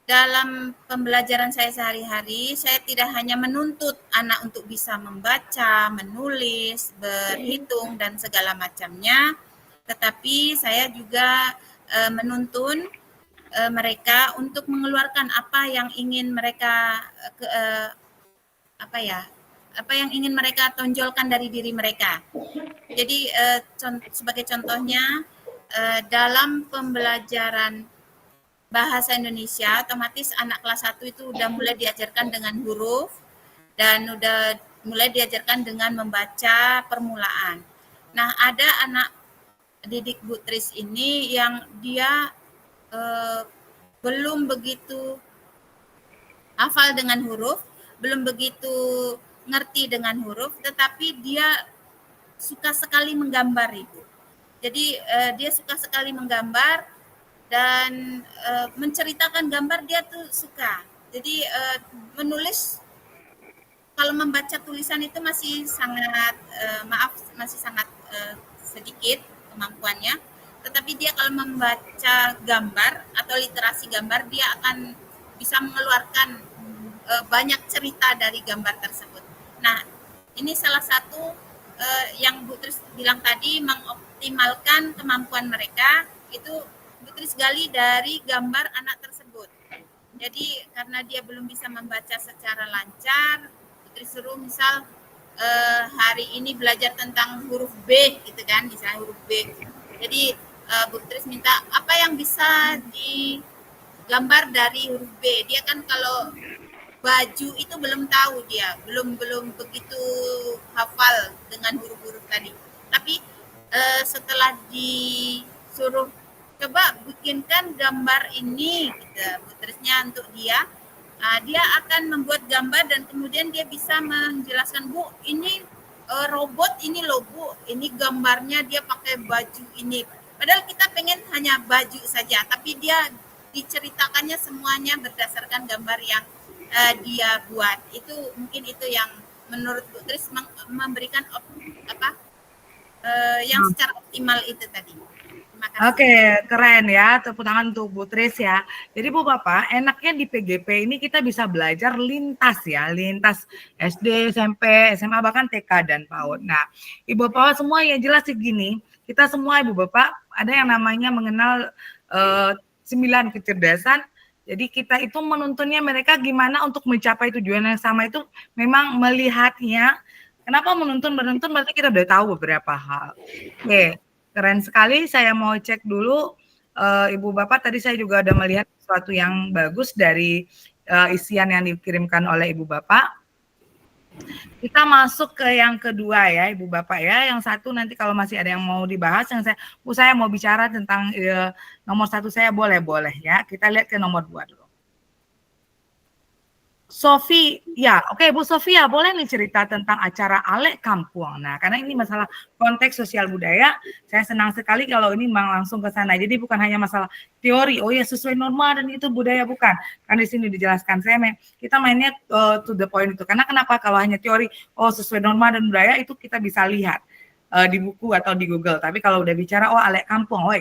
dalam pembelajaran saya sehari-hari, saya tidak hanya menuntut anak untuk bisa membaca, menulis, berhitung, dan segala macamnya, tetapi saya juga menuntun mereka untuk mengeluarkan apa yang ingin mereka apa yang ingin mereka tonjolkan dari diri mereka. Jadi sebagai contohnya dalam pembelajaran bahasa Indonesia, otomatis anak kelas 1 itu udah mulai diajarkan dengan huruf dan udah mulai diajarkan dengan membaca permulaan. Nah, ada anak didik Bu Tris ini yang dia belum begitu hafal dengan huruf, belum begitu ngerti dengan huruf, tetapi dia suka sekali menggambar Ibu. Jadi dia suka sekali menggambar dan menceritakan gambar dia tuh suka. Jadi menulis, kalau membaca tulisan itu masih sangat masih sangat sedikit kemampuannya. Tetapi dia kalau membaca gambar atau literasi gambar, dia akan bisa mengeluarkan banyak cerita dari gambar tersebut. Nah, ini salah satu yang Bu Tris bilang tadi, mengoptimalkan kemampuan mereka itu Bu Tris gali dari gambar anak tersebut. Jadi karena dia belum bisa membaca secara lancar, Bu Tris suruh misal hari ini belajar tentang huruf B gitu kan, misalnya huruf B. Jadi Bu Tris minta apa yang bisa digambar dari huruf B. Dia kan kalau baju itu belum tahu, dia belum begitu hafal dengan huruf-huruf tadi. Tapi setelah disuruh coba bikinkan gambar ini gitu, Bu Trisnya untuk dia akan membuat gambar dan kemudian dia bisa menjelaskan, Bu ini robot ini loh Bu, ini gambarnya dia pakai baju ini. Padahal kita pengen hanya baju saja, tapi dia diceritakannya semuanya berdasarkan gambar yang dia buat. Itu mungkin itu yang menurut Bu Tris memberikan yang secara optimal itu tadi. Oke, keren ya. Tepuk tangan untuk Bu Tris ya. Jadi Bu Bapak, enaknya di PGP ini kita bisa belajar lintas ya, lintas SD, SMP, SMA, bahkan TK dan PAUD. Nah, Ibu Bapak semua yang jelas segini, kita semua Ibu Bapak ada yang namanya mengenal 9 kecerdasan. Jadi kita itu menuntunnya mereka gimana untuk mencapai tujuan yang sama itu memang melihatnya. Kenapa menuntun berarti kita udah tahu beberapa hal. Oke, keren sekali. Saya mau cek dulu Ibu Bapak, tadi saya juga udah melihat sesuatu yang bagus dari isian yang dikirimkan oleh Ibu Bapak. Kita masuk ke yang kedua ya Ibu Bapak ya. Yang satu nanti kalau masih ada yang mau dibahas, yang saya mau bicara tentang nomor 1 saya boleh ya. Kita lihat ke nomor 2 dulu. Sofi, ya, oke Bu Sofia, boleh nih cerita tentang acara Alek Kampung. Nah, karena ini masalah konteks sosial budaya, saya senang sekali kalau ini memang langsung ke sana. Jadi bukan hanya masalah teori, oh ya sesuai norma dan itu budaya, bukan. Karena di sini dijelaskan, kita mainnya to the point itu. Karena kenapa kalau hanya teori, oh sesuai norma dan budaya itu kita bisa lihat di buku atau di Google. Tapi kalau udah bicara, oh Alek Kampung, oh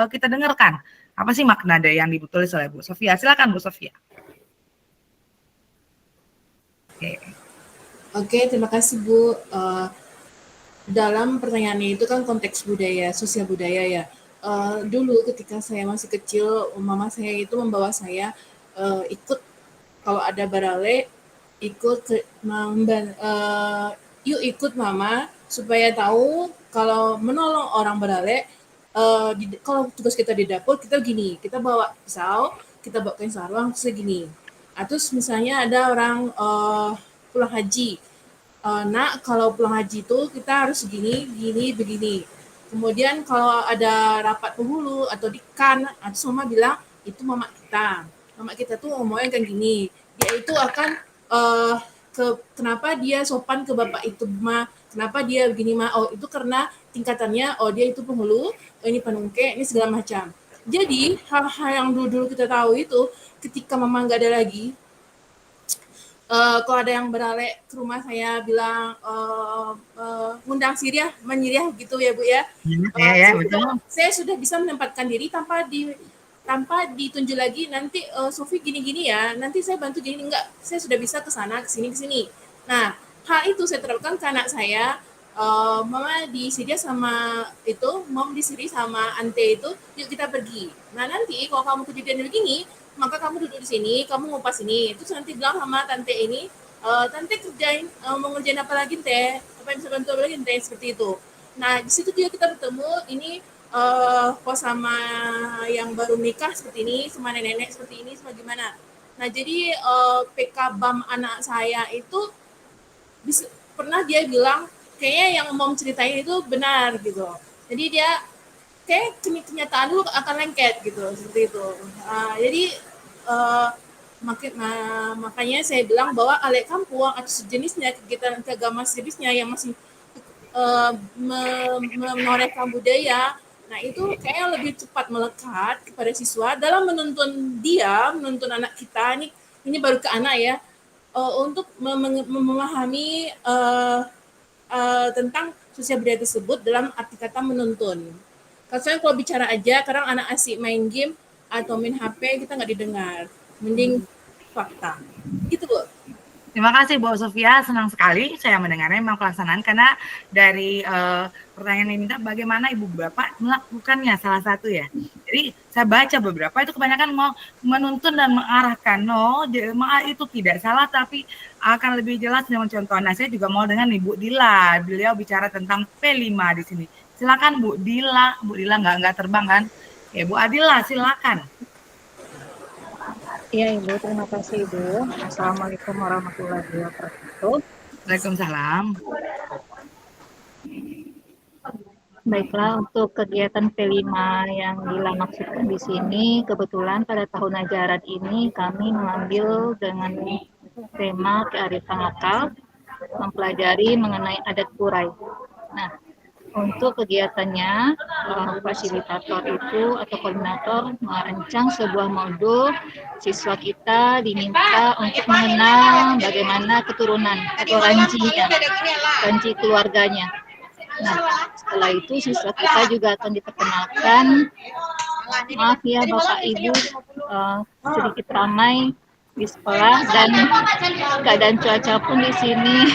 kita dengarkan. Apa sih makna dari yang ditulis oleh Bu Sofia? Silakan Bu Sofia. Oke, terima kasih Bu. Dalam pertanyaannya itu kan konteks budaya, sosial budaya ya. Dulu ketika saya masih kecil, mama saya itu membawa saya ikut kalau ada barale, yuk ikut mama supaya tahu kalau menolong orang berdalek, kalau tugas kita di dapur kita gini, kita bawa pisau, kita bawa kain sarung segini. Terus misalnya ada orang pulang haji, nak kalau pulang haji itu kita harus gini, gini, begini. Kemudian kalau ada rapat penghulu atau dikan, terus mama bilang itu mama kita. Mama kita tuh ngomongnya kan gini, dia itu akan kenapa dia sopan ke bapak itu ma, kenapa dia begini ma, oh itu karena tingkatannya, oh dia itu penghulu, oh ini penungke, ini segala macam. Jadi hal-hal yang dulu kita tahu itu ketika mama nggak ada lagi, kalau ada yang beralek ke rumah saya bilang ngundang Siriah, menyiriah gitu ya Bu ya. Betul. Saya sudah bisa menempatkan diri tanpa ditunjuk lagi nanti Sofi gini-gini ya, nanti saya bantu gini, enggak, saya sudah bisa ke sana, ke sini. Nah, hal itu saya terapkan ke anak saya. Mama di Siria sama itu, mom di Siri sama ante itu, yuk kita pergi. Nah nanti kalau kamu kejadian begini, maka kamu duduk di sini, kamu ngupas ini. Terus nanti bilang sama tante ini, tante kerjain, mau ngerjain apa lagi teh? Apa yang bisa bantu lagi teh? Seperti itu. Nah di situ juga kita bertemu. Ini kok sama yang baru nikah seperti ini, sama nenek-nenek seperti ini, sama gimana? Nah jadi PK BAM anak saya itu pernah dia bilang kayaknya yang mom ceritain itu benar gitu. Jadi dia kayak kenyataan lu akan lengket gitu seperti itu. Jadi makanya saya bilang bahwa alek kampung atau sejenisnya kegiatan keagamaan sejenisnya yang masih menorehkan budaya, nah itu kayaknya lebih cepat melekat kepada siswa dalam menuntun anak kita ini baru ke anak ya, untuk memahami tentang sosial budaya tersebut dalam arti kata menuntun. Kalau bicara aja, kadang anak asik main game atau main HP, kita nggak didengar. Mending fakta. Gitu, Bu. Terima kasih Bu Sofia, senang sekali saya mendengarnya memang pelaksanaan, karena dari pertanyaan yang minta bagaimana Ibu Bapak melakukannya salah satu ya. Jadi saya baca beberapa itu kebanyakan mau menuntun dan mengarahkan. No, itu tidak salah tapi akan lebih jelas dengan contoh. Nah, saya juga mau dengan Ibu Dila, beliau bicara tentang P5 di sini. Silakan Bu Dila nggak terbang kan? Ya Bu Adila silakan. Iya Ibu, terima kasih Ibu. Assalamualaikum warahmatullahi wabarakatuh. Waalaikumsalam. Baiklah, untuk kegiatan P5 yang Dila maksudkan di sini, kebetulan pada tahun ajaran ini kami mengambil dengan tema kearifan lokal, mempelajari mengenai adat Kurai. Nah, untuk kegiatannya, fasilitator itu atau koordinator merancang sebuah modul. Siswa kita diminta untuk mengenal bagaimana keturunan atau ranji keluarganya. Nah, setelah itu siswa kita juga akan diperkenalkan. Maaf ya Bapak Ibu, sedikit ramai di sekolah dan keadaan cuaca pun di sini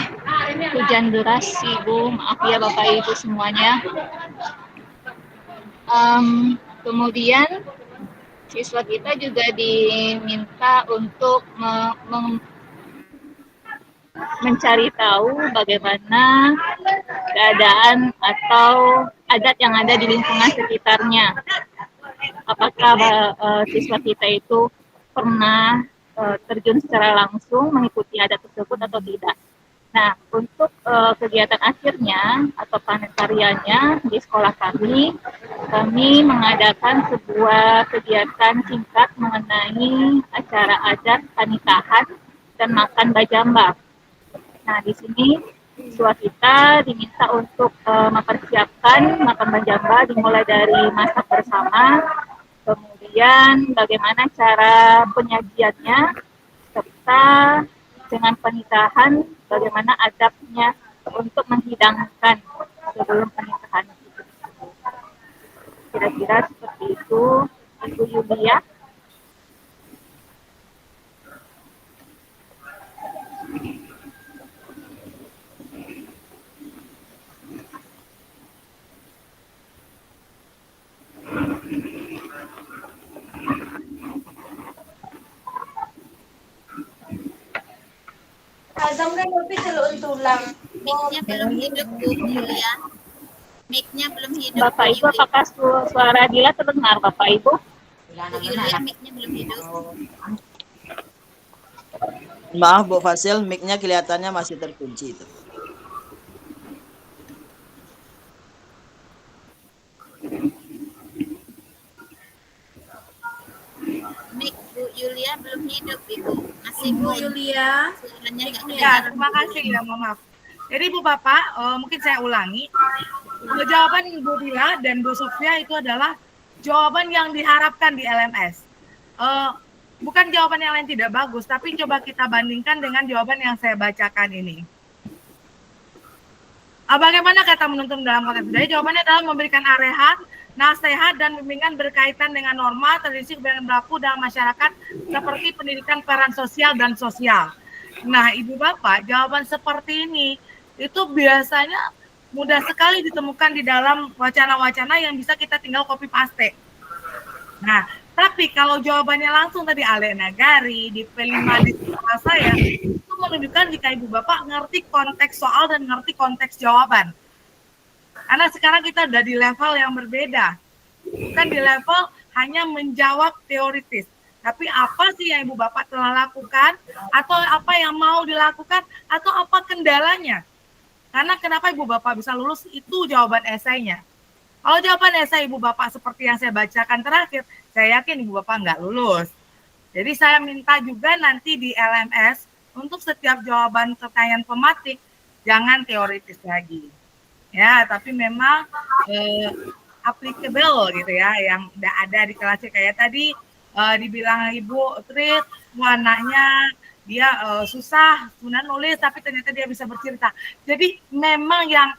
hujan deras Ibu, maaf ya Bapak Ibu semuanya. Kemudian siswa kita juga diminta untuk mencari tahu bagaimana keadaan atau adat yang ada di lingkungan sekitarnya. Apakah siswa kita itu pernah terjun secara langsung mengikuti adat tersebut atau tidak. Nah, untuk kegiatan akhirnya atau panen karyanya di sekolah kami mengadakan sebuah kegiatan singkat mengenai acara adat pernikahan dan makan bajamba. Nah, di sini siswa kita diminta untuk mempersiapkan makan bajamba dimulai dari masak bersama, kemudian bagaimana cara penyajiannya, serta dengan pernikahan bagaimana adabnya untuk menghidangkan sebelum pernikahan. Kira-kira seperti itu, Ibu Yulia. Mic-nya belum hidup Bu Yulia. Mic-nya belum hidup. Bapak Ibu, apakah suara Dila terdengar Bapak Ibu? Bu Yulia, mic-nya belum hidup. Maaf Bu Fasil, mic-nya kelihatannya masih terkunci itu. Mic Bu Yulia belum hidup, Ibu. Masih Bu Yulia. Suaranya nggak Ya, kedengaran. terima kasih ya, mohon maaf. Jadi Bu Bapak, mungkin saya ulangi. Jawaban Ibu Dila dan Bu Sofia itu adalah jawaban yang diharapkan di LMS. Bukan jawaban yang lain tidak bagus, tapi coba kita bandingkan dengan jawaban yang saya bacakan ini. Bagaimana kata menuntun dalam konteks? Jadi jawabannya adalah memberikan arahan, nasihat, dan bimbingan berkaitan dengan norma, tradisi, kebiasaan berlaku dalam masyarakat seperti pendidikan, peran sosial, dan sosial. Nah, Ibu Bapak, jawaban seperti ini itu biasanya mudah sekali ditemukan di dalam wacana-wacana yang bisa kita tinggal copy paste. Nah, tapi kalau jawabannya langsung tadi Ale Nagari di P5 di sekolah saya, itu menunjukkan jika Ibu Bapak ngerti konteks soal dan ngerti konteks jawaban. Karena sekarang kita udah di level yang berbeda. Bukan di level hanya menjawab teoritis. Tapi apa sih yang Ibu Bapak telah lakukan, atau apa yang mau dilakukan, atau apa kendalanya. Karena kenapa Ibu Bapak bisa lulus, itu jawaban esainya. Kalau jawaban esai Ibu Bapak seperti yang saya bacakan terakhir, saya yakin Ibu Bapak nggak lulus. Jadi saya minta juga nanti di LMS, untuk setiap jawaban pertanyaan pematik, jangan teoritis lagi. Ya, tapi memang applicable gitu ya, yang udah ada di kelasnya. Kayak tadi dibilang Ibu Tris, anaknya dia susah sebenarnya nulis, tapi ternyata dia bisa bercerita. Jadi memang yang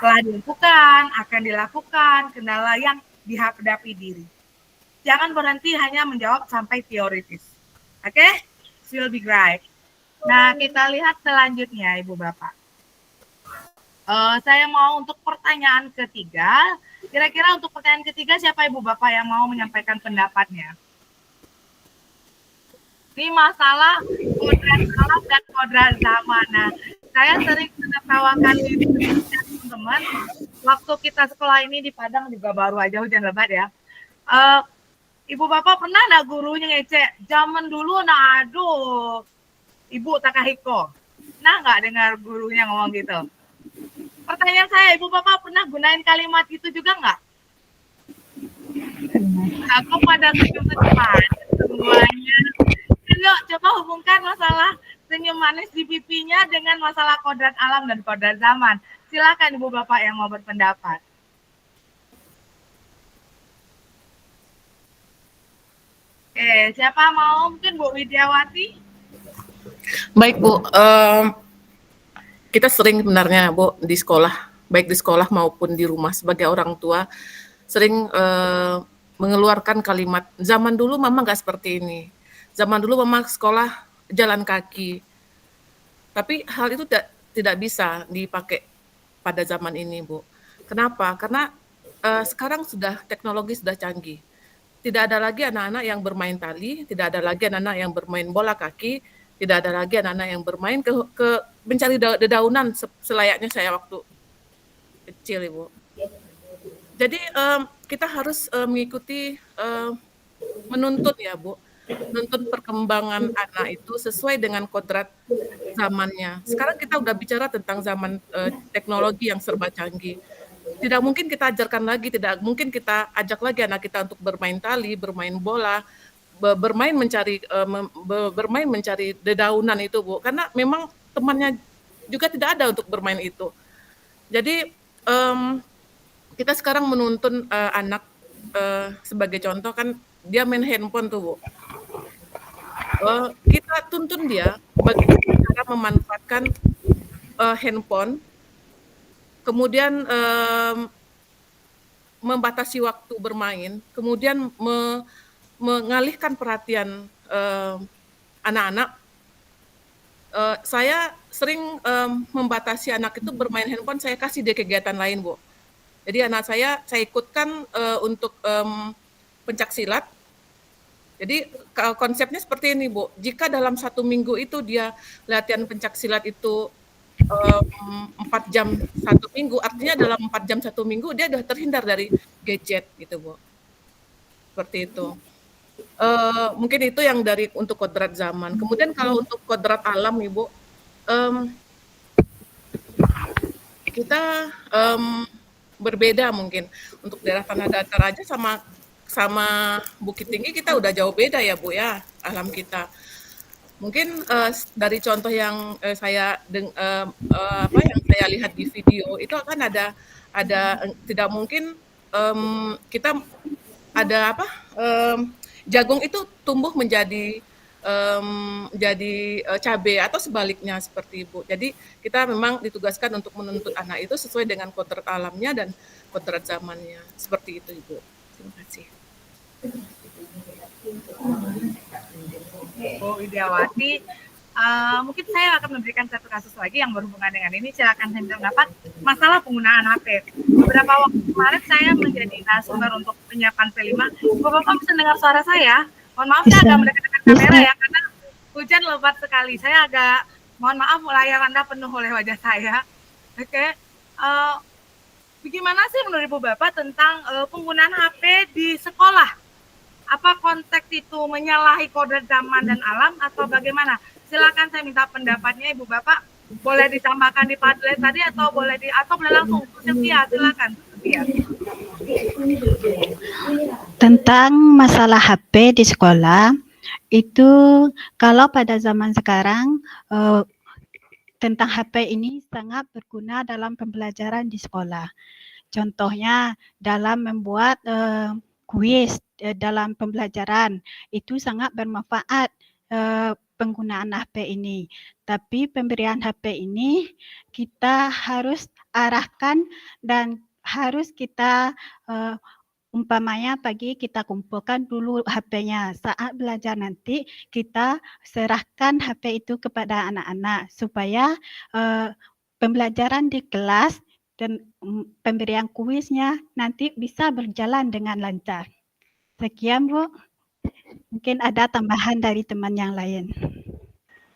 telah dilakukan, akan dilakukan, kendala yang dihadapi diri. Jangan berhenti hanya menjawab sampai teoritis. Oke? Will be great. Nah, kita lihat selanjutnya, Ibu Bapak. Saya mau untuk pertanyaan ketiga. Kira-kira untuk pertanyaan ketiga, siapa Ibu Bapak yang mau menyampaikan pendapatnya? Ini masalah kodrat alam dan kodrat zaman. Nah, saya sering menertawakan diri teman-teman. Waktu kita sekolah ini di Padang juga baru aja hujan lebat ya. Ibu Bapak pernah nggak gurunya ngecek? Zaman dulu, nah aduh, Ibu Takahiko. Nah nggak dengar gurunya ngomong gitu? Pertanyaan saya, Ibu Bapak pernah gunain kalimat itu juga nggak? Aku pada senyum-senyuman semuanya. Yuk, coba hubungkan masalah senyum manis di pipinya dengan masalah kodrat alam dan kodrat zaman. Silakan Ibu Bapak yang mau berpendapat. Oke, siapa mau? Mungkin Bu Widiawati? Baik Bu, kita sering sebenarnya Bu di sekolah, baik di sekolah maupun di rumah sebagai orang tua, sering mengeluarkan kalimat, zaman dulu mama nggak seperti ini, zaman dulu mama sekolah jalan kaki. Tapi hal itu tidak bisa dipakai pada zaman ini Bu. Kenapa? Karena sekarang teknologi sudah canggih. Tidak ada lagi anak-anak yang bermain tali, tidak ada lagi anak-anak yang bermain bola kaki, tidak ada lagi anak-anak yang bermain ke mencari dedaunan selayaknya saya waktu kecil, Ibu. Jadi kita harus mengikuti, menuntut ya, Bu, menuntut perkembangan anak itu sesuai dengan kodrat zamannya. Sekarang kita udah bicara tentang zaman teknologi yang serba canggih. Tidak mungkin kita ajarkan lagi, tidak mungkin kita ajak lagi anak kita untuk bermain tali, bermain bola, bermain mencari dedaunan itu, Bu. Karena memang temannya juga tidak ada untuk bermain itu. Jadi kita sekarang menuntun anak sebagai contoh kan dia main handphone tuh, Bu. Kita tuntun dia bagaimana cara memanfaatkan handphone, kemudian membatasi waktu bermain, kemudian mengalihkan perhatian anak-anak. Saya sering membatasi anak itu bermain handphone, saya kasih dia kegiatan lain, Bu. Jadi anak saya ikutkan untuk pencak silat. Jadi konsepnya seperti ini, Bu. Jika dalam 1 minggu itu dia latihan pencak silat itu 4 jam 1 minggu, artinya dalam 4 jam 1 minggu dia udah terhindar dari gadget gitu, Bu. Seperti itu. Mungkin itu yang dari untuk kodrat zaman. Kemudian kalau untuk kodrat alam, Ibu, kita berbeda mungkin. Untuk daerah tanah datar aja sama Bukit Tinggi kita udah jauh beda ya, Bu ya, alam kita. Mungkin dari contoh yang saya lihat di video itu akan ada tidak mungkin kita ada jagung itu tumbuh menjadi cabai atau sebaliknya seperti Ibu. Jadi kita memang ditugaskan untuk menuntut anak itu sesuai dengan kodrat alamnya dan kodrat zamannya. Seperti itu, Ibu. Terima kasih. Bu Widiawati, mungkin saya akan memberikan satu kasus lagi yang berhubungan dengan ini. Silakan saya minta pendapat masalah penggunaan HP. Beberapa waktu kemarin saya menjadi narasumber untuk penyiapan P5. Bapak bisa dengar suara saya? Mohon maaf saya agak mendekatkan kamera ya, karena hujan lebat sekali. Saya agak, mohon maaf layar Anda penuh oleh wajah saya. Oke. Bagaimana sih menurut Ibu Bapak tentang penggunaan HP di sekolah? Apa konteks itu menyalahi kodrat zaman dan alam atau bagaimana? Silakan saya minta pendapatnya Ibu Bapak. Boleh ditambahkan di Padlet tadi atau boleh langsung Bu Sylvia, silakan. Tentang masalah HP di sekolah, itu kalau pada zaman sekarang tentang HP ini sangat berguna dalam pembelajaran di sekolah. Contohnya dalam membuat kuis dalam pembelajaran itu sangat bermanfaat penggunaan HP ini. Tapi pemberian HP ini kita harus arahkan dan harus kita umpamanya pagi kita kumpulkan dulu HP-nya. Saat belajar nanti kita serahkan HP itu kepada anak-anak supaya pembelajaran di kelas dan pemberian kuisnya nanti bisa berjalan dengan lancar. Sekian, Bu. Mungkin ada tambahan dari teman yang lain.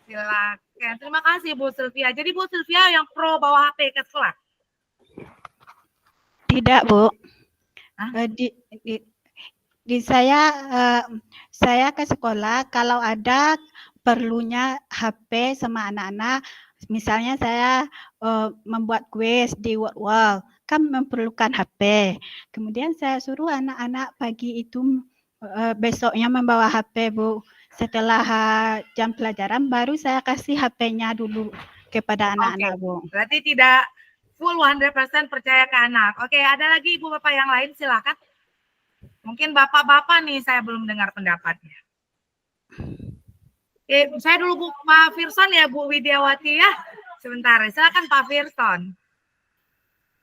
Silakan. Terima kasih Bu Sylvia. Jadi Bu Sylvia yang pro bawa HP ke sekolah? Tidak, Bu. Di saya ke sekolah kalau ada perlunya HP sama anak-anak, misalnya saya membuat kuis di Word kan memerlukan HP. Kemudian saya suruh anak-anak pagi itu besoknya membawa HP, Bu. Setelah jam pelajaran baru saya kasih HP-nya dulu kepada anak-anak, Bu. Berarti tidak full 100% percaya ke anak. Oke, ada lagi Ibu Bapak yang lain silakan. Mungkin Bapak-bapak nih saya belum dengar pendapatnya. Saya dulu Bu Pak Firson ya Bu Widiawati ya. Sebentar, silakan Pak Firson.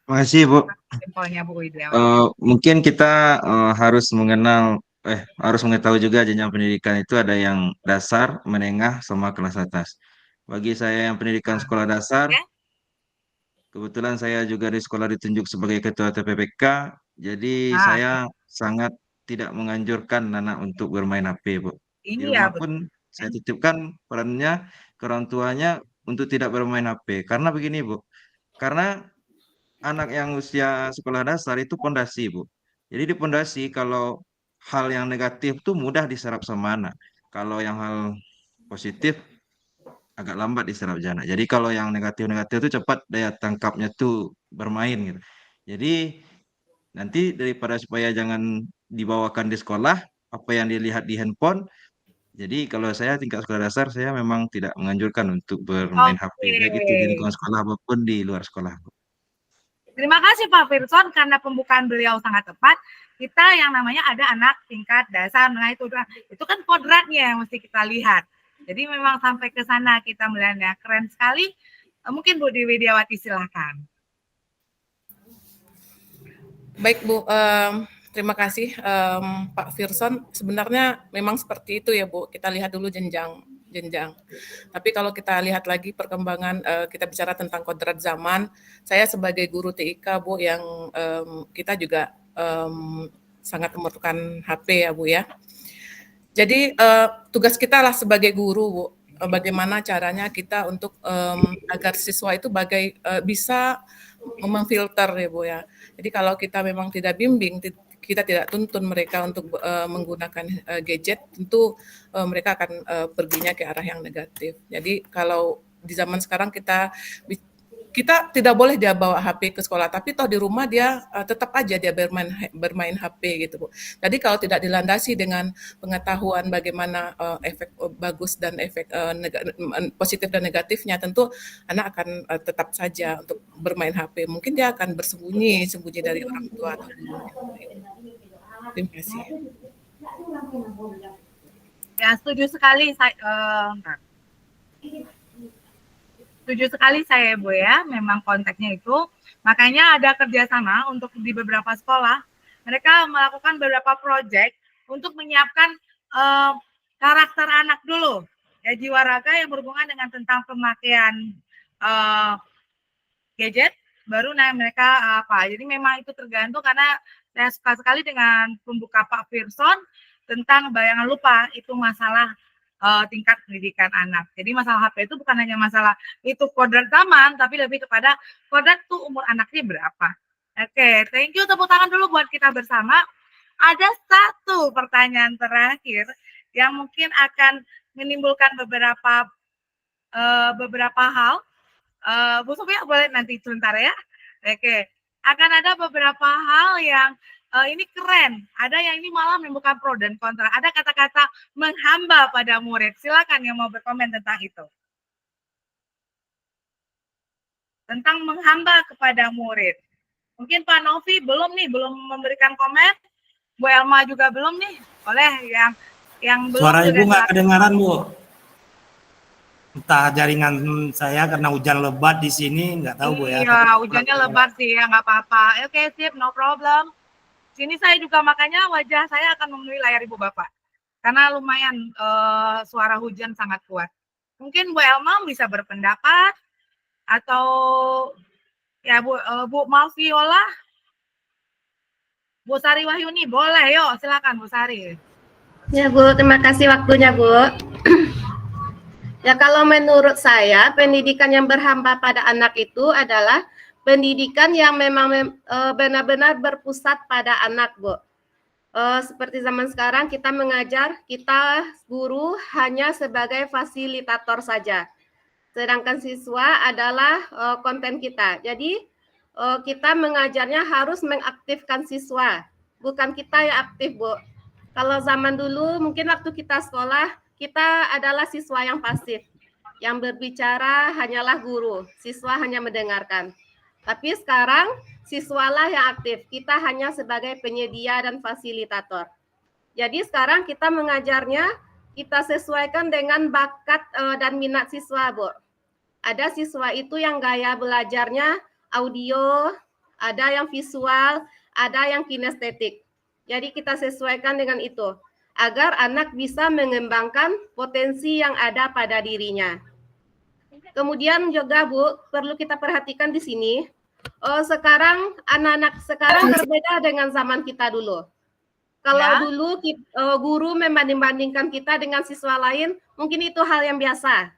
Terima kasih, Bu. Simpelnya Bu Widiawati. Mungkin kita harus mengetahui juga jenjang pendidikan itu ada yang dasar, menengah, sama kelas atas. Bagi saya yang pendidikan sekolah dasar, kebetulan saya juga di sekolah ditunjuk sebagai ketua TPPK, jadi saya sangat tidak menganjurkan anak untuk bermain HP, Bu. Di rumah pun saya titipkan perannya ke orang tuanya untuk tidak bermain HP. Karena begini, Bu. Karena anak yang usia sekolah dasar itu pondasi, Bu. Jadi di pondasi kalau hal yang negatif tuh mudah diserap sama anak. Kalau yang hal positif agak lambat diserap anak. Jadi kalau yang negatif-negatif itu cepat daya tangkapnya tuh bermain gitu. Jadi nanti daripada supaya jangan dibawakan di sekolah apa yang dilihat di handphone. Jadi kalau saya tingkat sekolah dasar saya memang tidak menganjurkan untuk bermain HP baik itu di lingkungan sekolah maupun di luar sekolah. Terima kasih Pak Firson karena pembukaan beliau sangat tepat. Kita yang namanya ada anak tingkat dasar, nah itu kan kodratnya yang mesti kita lihat. Jadi memang sampai ke sana kita melihatnya keren sekali. Mungkin Bu Widiawati silakan. Baik Bu, terima kasih Pak Firson. Sebenarnya memang seperti itu ya Bu. Kita lihat dulu jenjang. Tapi kalau kita lihat lagi perkembangan, kita bicara tentang kodrat zaman. Saya sebagai guru TIK Bu yang kita juga sangat memerlukan HP ya Bu ya. Jadi tugas kita lah sebagai guru Bu, bagaimana caranya kita untuk agar siswa itu bisa memfilter ya Bu ya. Jadi kalau kita memang tidak bimbing, kita tidak tuntun mereka untuk menggunakan gadget, tentu mereka akan perginya ke arah yang negatif. Jadi kalau di zaman sekarang kita tidak boleh dia bawa HP ke sekolah, tapi toh di rumah dia tetap aja dia bermain HP gitu Bu. Jadi kalau tidak dilandasi dengan pengetahuan bagaimana efek bagus dan efek positif dan negatifnya, tentu anak akan tetap saja untuk bermain HP. Mungkin dia akan bersembunyi dari orang tua atau guru. Terima kasih. Ya, setuju sekali saya Bu ya, memang konteksnya itu. Makanya ada kerjasama untuk di beberapa sekolah, mereka melakukan beberapa proyek untuk menyiapkan karakter anak dulu, ya, jiwa raga yang berhubungan dengan tentang pemakaian gadget, baru mereka apa. Jadi memang itu tergantung, karena saya suka sekali dengan pembuka Pak Pearson tentang bayangan lupa, itu masalah tingkat pendidikan anak. Jadi masalah HP itu bukan hanya masalah itu kodrat zaman, tapi lebih kepada kodrat tuh umur anaknya berapa. Oke, thank you, tepuk tangan dulu buat kita bersama. Ada satu pertanyaan terakhir yang mungkin akan menimbulkan beberapa hal. Bu Sofia boleh nanti sebentar ya. Oke, akan ada beberapa hal yang ini keren, ada yang ini malah menimbulkan pro dan kontra. Ada kata-kata menghamba pada murid. Silakan yang mau berkomen tentang itu. Tentang menghamba kepada murid. Mungkin Pak Novi belum memberikan komen. Bu Elma juga belum nih. Boleh yang belum. Suara Ibu nggak kedengaran, Bu. Entah jaringan saya karena hujan lebat di sini, nggak tahu Bu ya. Iya, hujannya lebat sih ya, nggak apa-apa. Oke, sip, no problem. Sini saya juga, makanya wajah saya akan memenuhi layar Ibu Bapak. Karena lumayan suara hujan sangat kuat. Mungkin Bu Elma bisa berpendapat, atau ya Bu Malviola, Bu Sari Wahyuni, boleh, yuk silakan Bu Sari. Ya Bu, terima kasih waktunya Bu. Ya kalau menurut saya, pendidikan yang berhamba pada anak itu adalah pendidikan yang memang benar-benar berpusat pada anak, Bu. Seperti zaman sekarang kita mengajar, kita guru hanya sebagai fasilitator saja. Sedangkan siswa adalah konten kita. Jadi kita mengajarnya harus mengaktifkan siswa, bukan kita yang aktif, Bu. Kalau zaman dulu mungkin waktu kita sekolah, kita adalah siswa yang pasif. Yang berbicara hanyalah guru, siswa hanya mendengarkan. Tapi sekarang siswalah yang aktif, kita hanya sebagai penyedia dan fasilitator. Jadi sekarang kita mengajarnya, kita sesuaikan dengan bakat dan minat siswa, Bu. Ada siswa itu yang gaya belajarnya audio, ada yang visual, ada yang kinestetik. Jadi kita sesuaikan dengan itu, agar anak bisa mengembangkan potensi yang ada pada dirinya. Kemudian juga Bu, perlu kita perhatikan di sini, sekarang anak-anak sekarang berbeda dengan zaman kita dulu. Kalau dulu guru membanding-bandingkan kita dengan siswa lain, mungkin itu hal yang biasa.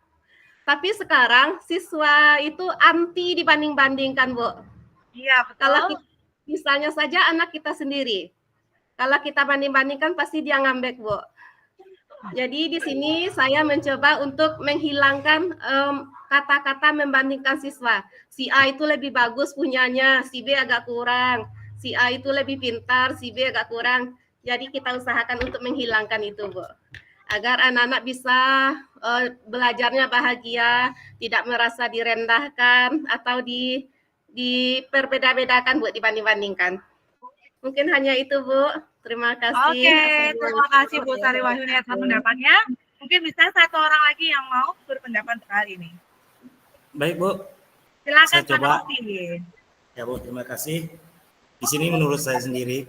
Tapi sekarang siswa itu anti dibanding-bandingkan, Bu. Iya, betul. Kalau misalnya saja anak kita sendiri, kalau kita banding-bandingkan pasti dia ngambek, Bu. Jadi di sini saya mencoba untuk menghilangkan kata-kata membandingkan siswa. Si A itu lebih bagus punyanya, si B agak kurang. Si A itu lebih pintar, si B agak kurang. Jadi kita usahakan untuk menghilangkan itu, Bu. Agar anak-anak bisa belajarnya bahagia, tidak merasa direndahkan atau diperbeda-bedakan, Bu, dibanding-bandingkan. Mungkin hanya itu, Bu. Terima kasih. Oke, terima kasih Bu Sari Wahyuni atas pendapatnya. Mungkin bisa satu orang lagi yang mau berpendapat kali ini. Baik, Bu. Silakan saya coba. Pak Novi. Ya, Bu, terima kasih. Di sini menurut saya sendiri,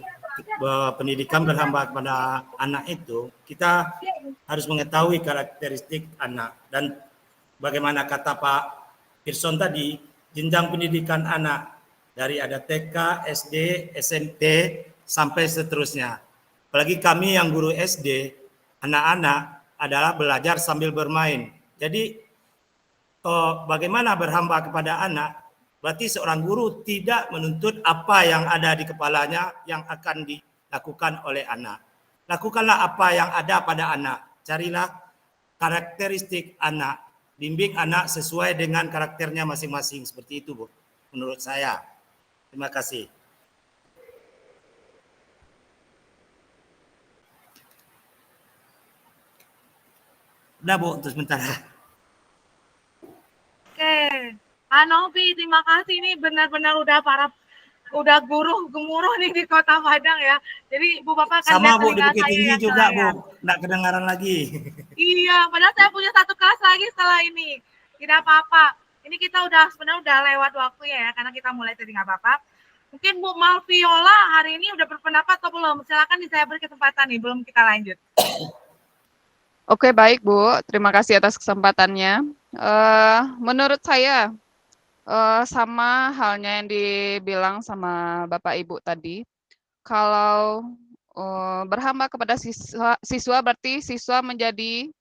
bahwa pendidikan berhamba kepada anak itu, kita harus mengetahui karakteristik anak. Dan bagaimana kata Pak Pearson tadi, jenjang pendidikan anak dari ada TK, SD, SMP, sampai seterusnya. Apalagi kami yang guru SD, anak-anak adalah belajar sambil bermain. Jadi bagaimana berhamba kepada anak, berarti seorang guru tidak menuntut apa yang ada di kepalanya yang akan dilakukan oleh anak. Lakukanlah apa yang ada pada anak. Carilah karakteristik anak. Bimbing anak sesuai dengan karakternya masing-masing. Seperti itu, Bu, menurut saya. Terima kasih. Udah, Bu, untuk sementara. Oke, Pak Novi, terima kasih. Ini benar-benar udah guruh gemuruh nih di Kota Padang ya. Jadi Bu Bapak akan Sama, lihat Bu, di telinga Bukit saya Tinggi yang juga, Bu. kelayan. Nggak kedengaran lagi. Iya, padahal saya punya satu kelas lagi setelah ini. Tidak apa-apa. Ini kita sebenarnya udah lewat waktunya ya, karena kita mulai tadi nggak apa-apa. Mungkin Bu Malviola hari ini udah berpendapat atau belum? Silakan saya beri kesempatan nih, belum kita lanjut. Oke, baik Bu. Terima kasih atas kesempatannya. Menurut saya, sama halnya yang dibilang sama Bapak Ibu tadi, kalau berhamba kepada siswa berarti siswa menjadi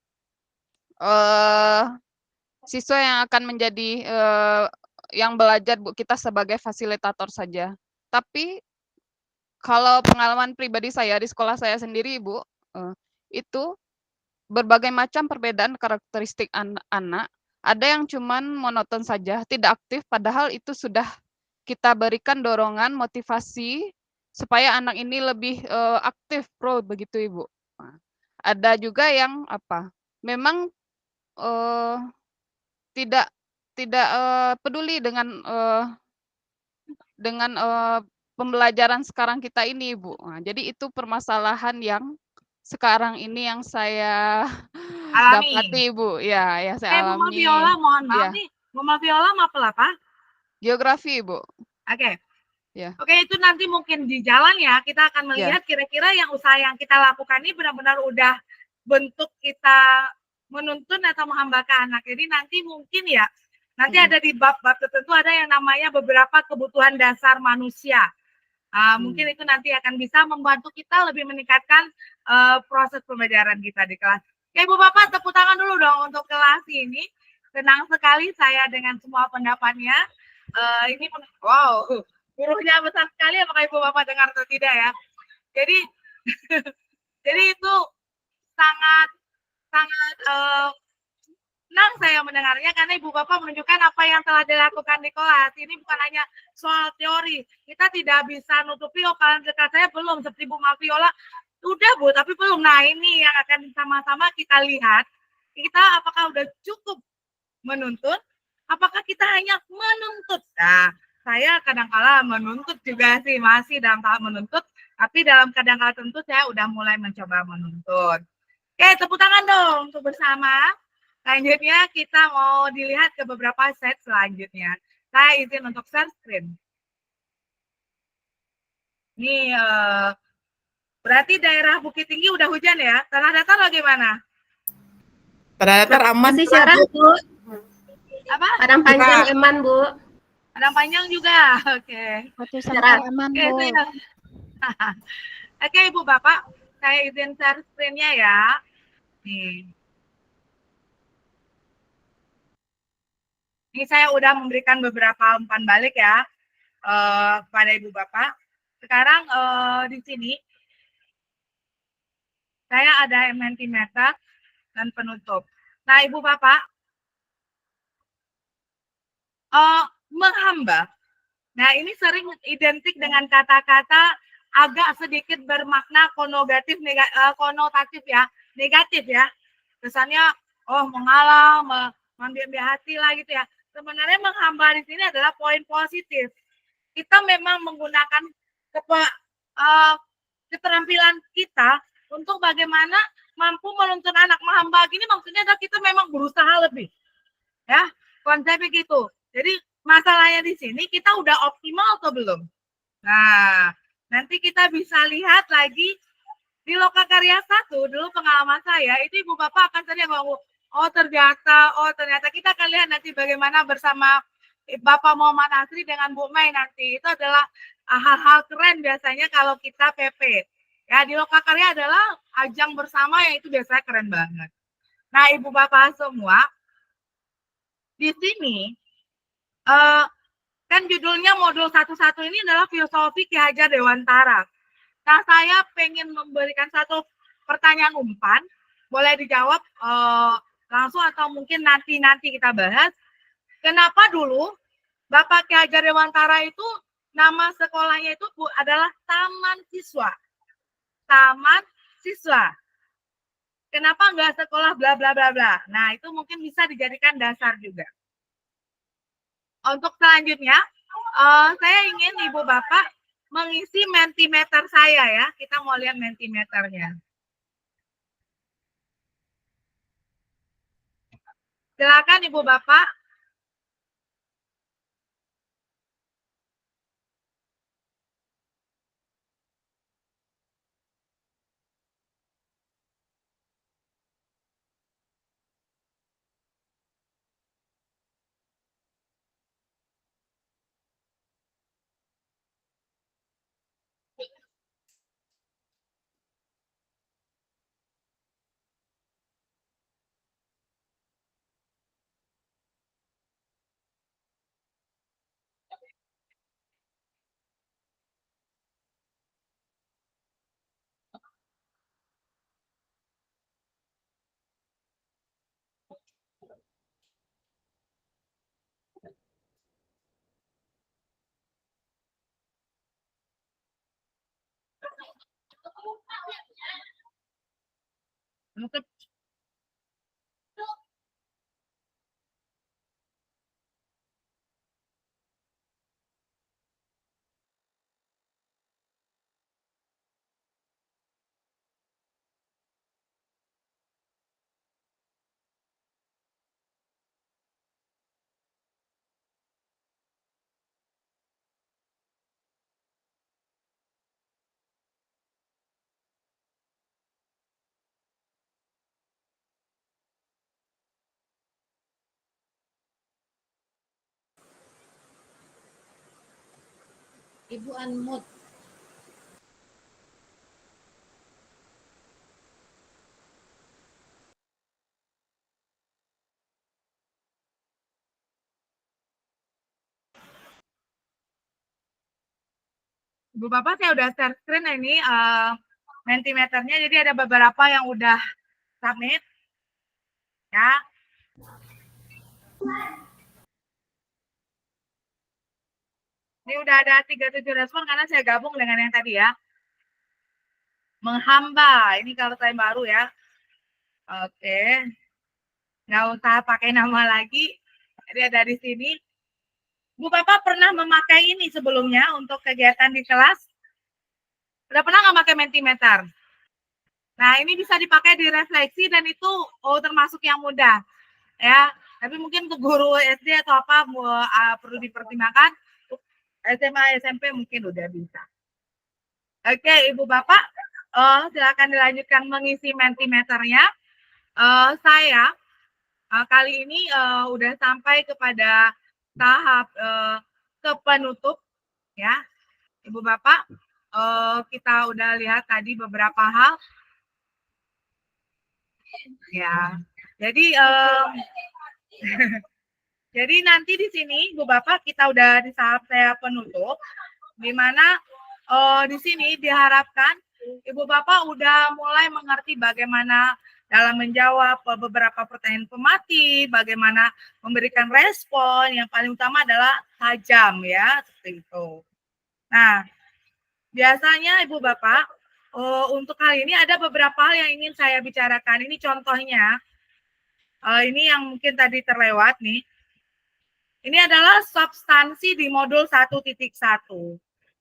siswa yang akan menjadi yang belajar, Bu, kita sebagai fasilitator saja. Tapi kalau pengalaman pribadi saya di sekolah saya sendiri, Bu, itu berbagai macam perbedaan karakteristik anak. Ada yang cuman monoton saja, tidak aktif, padahal itu sudah kita berikan dorongan, motivasi supaya anak ini lebih aktif, pro, begitu Ibu. Nah, ada juga yang memang tidak peduli dengan pembelajaran sekarang kita ini, Bu. Nah, jadi itu permasalahan yang sekarang ini yang saya dapati, Bu. Ya, saya Bu alami. Malviola, mohon maaf Ya. nih. Bu Malviola mapel apa? Geografi, Bu. Oke. Ya. Oke, itu nanti mungkin di jalan ya, kita akan melihat kira-kira yang usaha yang kita lakukan ini benar-benar udah bentuk kita menuntun atau menghambakan anak. Jadi nanti mungkin ya, nanti ada di bab-bab tertentu ada yang namanya beberapa kebutuhan dasar manusia. Mungkin itu nanti akan bisa membantu kita lebih meningkatkan proses pembelajaran kita di kelas. Oke, Ibu Bapak, tepuk tangan dulu dong untuk kelas ini. Senang sekali saya dengan semua pendapatnya. Ini wow, gurunya besar sekali, apakah Ibu Bapak dengar atau tidak ya? Jadi jadi itu sangat senang saya mendengarnya karena Ibu Bapak menunjukkan apa yang telah dilakukan di kelas. Ini bukan hanya soal teori. Kita tidak bisa nutupi, kalian dekat saya belum, seperti Bu Malviola, udah Bu, tapi belum. Nah, ini yang akan sama-sama kita lihat. Kita apakah udah cukup menuntut? Apakah kita hanya menuntut? Nah, saya kadang-kala menuntut juga sih, masih dalam tahap menuntut, tapi dalam kadang-kala tentu saya udah mulai mencoba menuntut. Oke, tepuk tangan dong untuk bersama. Selanjutnya kita mau dilihat ke beberapa set selanjutnya. Saya izin untuk share screen. Ini berarti daerah Bukit Tinggi udah hujan ya? Tanah datar bagaimana? Tanah datar aman. Masih cerah, Bu. Apa? Padang Panjang aman, Bu. Padang Panjang juga. Oke. Cerah. Aman, Bu. Oke, Ibu Bapak, saya izin share screen-nya ya. Nih. Ini saya udah memberikan beberapa umpan balik ya kepada Ibu Bapak. Sekarang di sini saya ada Mentimeter dan penutup. Nah, Ibu Bapak, menghamba. Nah, ini sering identik dengan kata-kata agak sedikit bermakna konotatif ya, negatif ya. Kesannya, mengalah, mengambil hati lah gitu ya. Sebenarnya menghamba di sini adalah poin positif. Kita memang menggunakan keterampilan kita untuk bagaimana mampu menuntun anak. Menghamba gini maksudnya adalah kita memang berusaha lebih. Ya, konsepnya gitu. Jadi masalahnya di sini kita udah optimal atau belum? Nah, nanti kita bisa lihat lagi di Lokakarya 1, dulu pengalaman saya, itu Ibu Bapak akan tadi ngomong, ternyata kita akan lihat nanti bagaimana bersama Bapak Muhammad Asri dengan Bu Mei nanti. Itu adalah hal-hal keren biasanya kalau kita PP. Ya, di Lokakarya adalah ajang bersama yang itu biasanya keren banget. Nah, Ibu Bapak semua, di sini kan judulnya modul 11 ini adalah filosofi Ki Hajar Dewantara. Nah, saya pengen memberikan satu pertanyaan umpan, boleh dijawab langsung atau mungkin nanti kita bahas. Kenapa dulu Bapak Ki Hajar Dewantara itu nama sekolahnya itu adalah Taman Siswa? Taman Siswa. Kenapa enggak sekolah bla bla bla bla? Nah, itu mungkin bisa dijadikan dasar juga. Untuk selanjutnya, saya ingin Ibu Bapak mengisi Mentimeter saya ya. Kita mau lihat Mentimeternya. Silakan Ibu Bapak. Ibu unmute. Ibu Bapak, saya udah share screen ini Mentimeternya, jadi ada beberapa yang udah submit. Ya. Ini udah ada 37 respon karena saya gabung dengan yang tadi ya. Menghamba, ini kalau saya baru ya. Oke. Nggak usah pakai nama lagi. Jadi ada di sini. Bu Bapak pernah memakai ini sebelumnya untuk kegiatan di kelas? Udah pernah nggak pakai Mentimeter? Nah, ini bisa dipakai di refleksi dan itu termasuk yang mudah. Ya, tapi mungkin untuk guru SD atau apa perlu dipertimbangkan. SMA, SMP mungkin udah bisa. Oke, Ibu Bapak, silakan dilanjutkan mengisi Mentimeternya. Saya kali ini udah sampai kepada tahap ke penutup, ya, Ibu Bapak. Kita udah lihat tadi beberapa hal. Ya, jadi jadi nanti di sini, Bu Bapak, kita udah di tahap saya penutup, di mana di sini diharapkan Ibu Bapak udah mulai mengerti bagaimana dalam menjawab beberapa pertanyaan pematih, bagaimana memberikan respon, yang paling utama adalah tajam ya, seperti itu. Nah, biasanya Ibu Bapak, untuk kali ini ada beberapa hal yang ingin saya bicarakan. Ini contohnya, ini yang mungkin tadi terlewat nih. Ini adalah substansi di modul 1.1.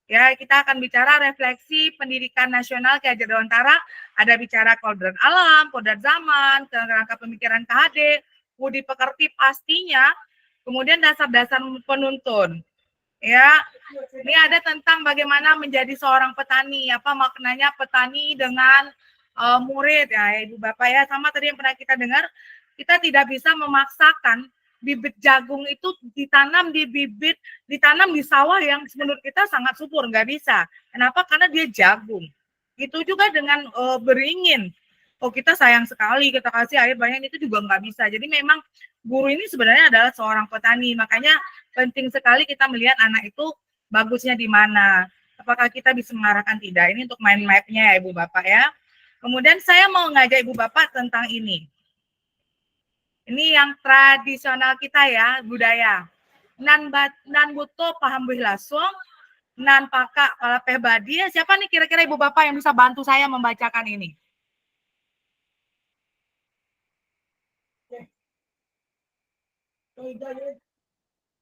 Ya, kita akan bicara refleksi pendidikan nasional Ki Hajar Dewantara. Ada bicara kodrat alam, kodrat zaman, kerangka pemikiran KHD, budi pekerti pastinya, kemudian dasar-dasar penuntun. Ya, ini ada tentang bagaimana menjadi seorang petani, apa maknanya petani dengan murid ya, Ibu Bapak ya. Sama tadi yang pernah kita dengar, kita tidak bisa memaksakan bibit jagung itu ditanam ditanam di sawah yang menurut kita sangat subur, nggak bisa. Kenapa? Karena dia jagung. Itu juga dengan beringin. oh kita sayang sekali, kita kasih air banyak, itu juga nggak bisa. Jadi memang guru ini sebenarnya adalah seorang petani, makanya penting sekali kita melihat anak itu bagusnya di mana. Apakah kita bisa mengarahkan tidak? Ini untuk mind map-nya ya Ibu Bapak ya. Kemudian saya mau ngajak Ibu Bapak tentang ini. Ini yang tradisional kita ya, budaya. Nan buto paham buih lasung, nan paka palapeh badia. Siapa nih kira-kira Ibu Bapak yang bisa bantu saya membacakan ini?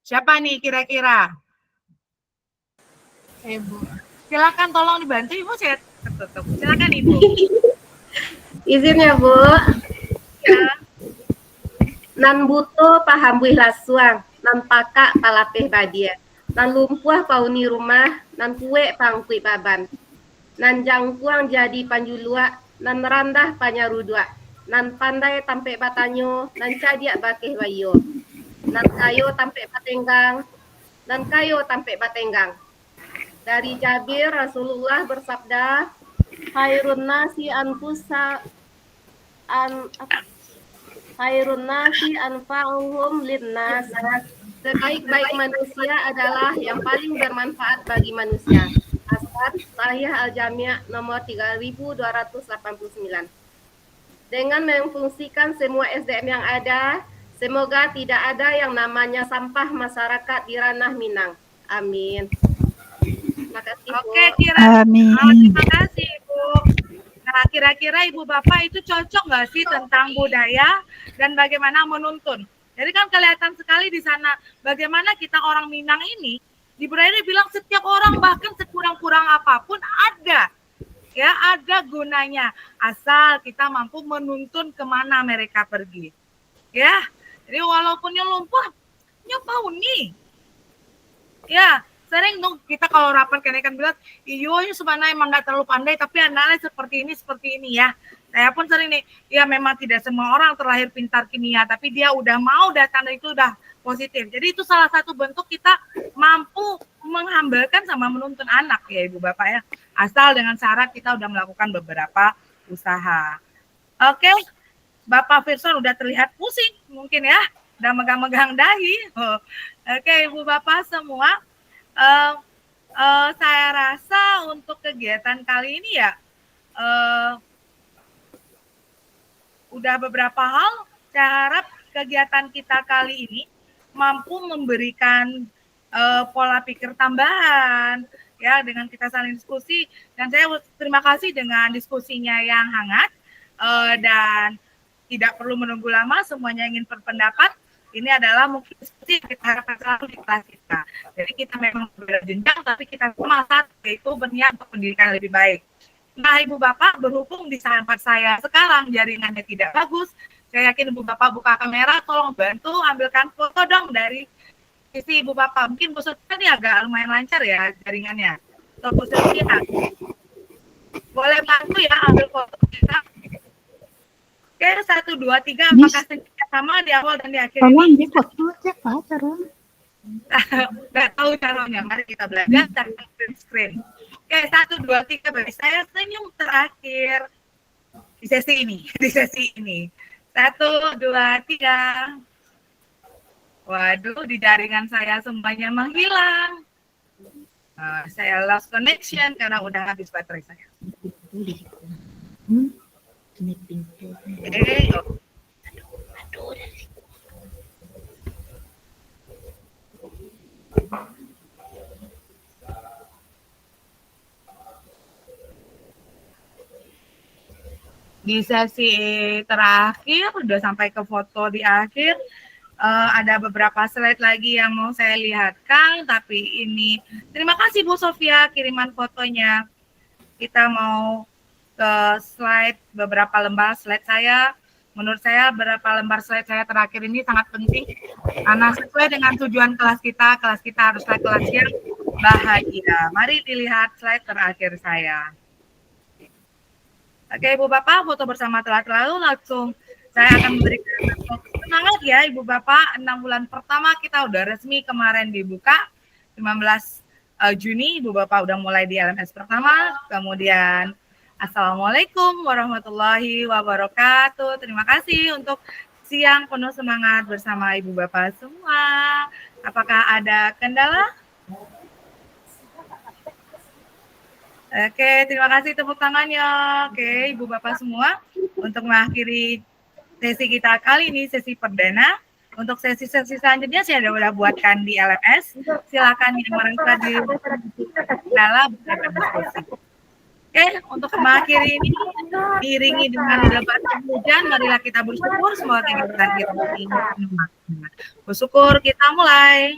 Siapa nih kira-kira? Ibu. Silakan tolong dibantu Ibu, saya tertutup. Silakan Ibu. Izin ya Bu. Ya. Nan buto paham buih lasuang, nan paka palapeh badia, nan lumpuah pauni rumah, nan kue pangkui paban, nan jangkuang jadi panjulua, nan randah panyarudua, nan pandai tampe batanyo, nan cadiak bakeh bayo, nan kayo tampe batenggang, nan kayo tampe batenggang. Dari Jabir Rasulullah bersabda, khairun nasi anfusa khairun nasi anfa'uhum linnas. Sebaik-baik manusia adalah yang paling bermanfaat bagi manusia. Hasan Sahih Al-Jami' nomor 3289. Dengan memfungsikan semua SDM yang ada, semoga tidak ada yang namanya sampah masyarakat di ranah Minang. Amin. Terima kasih, Bu. Oke, terima kasih Ibu. Nah, kira-kira Ibu Bapak itu cocok nggak sih tentang budaya dan bagaimana menuntun? Jadi kan kelihatan sekali di sana bagaimana kita orang Minang ini, di budaya ini bilang setiap orang bahkan sekurang-kurang apapun ada. Ya, ada gunanya. Asal kita mampu menuntun kemana mereka pergi. Ya, jadi walaupun yang lumpuh, nyapa nih. Ya, sering dong kita kalau rapat kenaikan bilang, iyo ini sebenarnya emang nggak terlalu pandai, tapi anaknya seperti ini ya. Saya pun sering nih, ya memang tidak semua orang terlahir pintar kimia, tapi dia udah mau datang dan itu udah positif. Jadi itu salah satu bentuk kita mampu menghambakan sama menuntun anak ya Ibu Bapak ya. Asal dengan syarat kita udah melakukan beberapa usaha. Oke, Bapak Firson udah terlihat pusing mungkin ya, udah megang-megang dahi. Oke Ibu Bapak semua, saya rasa untuk kegiatan kali ini ya udah beberapa hal. Saya harap kegiatan kita kali ini mampu memberikan pola pikir tambahan ya dengan kita saling diskusi, dan saya terima kasih dengan diskusinya yang hangat dan tidak perlu menunggu lama, semuanya ingin berpendapat. Ini adalah mungkin seperti yang kita harapkan selalu di kelas kita. Jadi kita memang berbeda jenjang, tapi kita sama satu, yaitu berniat untuk pendidikan lebih baik. Nah, Ibu Bapak, berhubung di tempat saya sekarang jaringannya tidak bagus, saya yakin Ibu Bapak buka kamera, tolong bantu ambilkan foto dong dari sisi Ibu Bapak. Mungkin Bu Sofia ini agak lumayan lancar ya jaringannya. So, Bu Sofia, boleh bantu ya ambil foto kita. Oke, 1, 2, 3, apakah sama di awal dan di akhir ini? Di foto siapa cara? Nggak tahu caranya, mari kita belajar cara print screen. Oke, 1, 2, 3, bagi saya senyum terakhir di sesi ini. 1, 2, 3. Waduh, di jaringan saya semuanya menghilang. Saya lost connection karena udah habis baterai saya. Di sesi terakhir udah sampai ke foto di akhir, ada beberapa slide lagi yang mau saya lihatkan, tapi ini terima kasih Bu Sofia kiriman fotonya. Kita mau ke slide beberapa lembar slide saya. Menurut saya beberapa lembar slide saya terakhir ini sangat penting karena sesuai dengan tujuan kelas kita haruslah kelas yang bahagia. Mari dilihat slide terakhir saya. Oke Ibu Bapak, foto bersama telah terlalu, langsung saya akan memberikan semangat ya Ibu Bapak. 6 bulan pertama kita udah resmi kemarin dibuka, 15 Juni Ibu Bapak udah mulai di LMS pertama, kemudian Assalamualaikum warahmatullahi wabarakatuh. Terima kasih untuk siang penuh semangat bersama Ibu Bapak semua. Apakah ada kendala? Oke, terima kasih tepuk tangannya. Oke, Ibu Bapak semua, untuk mengakhiri sesi kita kali ini, sesi perdana. Untuk sesi-sesi selanjutnya saya udah buatkan di LMS. Silakan yang merasa di kendala bisa berdiskusi. Oke, untuk mengakhiri ini diiringi dengan lebat hujan, marilah kita bersyukur semoga kegiatan kita ini bermanfaat. Bersyukur, kita mulai.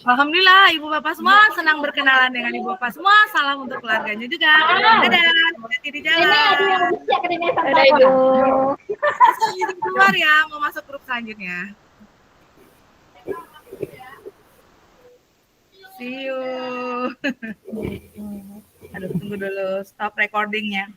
Alhamdulillah, Ibu Bapak semua senang berkenalan dengan Ibu Bapak semua. Salam untuk keluarganya juga. Dadah, hati-hati di jalan. Dadah, Ibu. Izin keluar ya, mau masuk grup selanjutnya. See you. Aduh, tunggu dulu, stop recordingnya.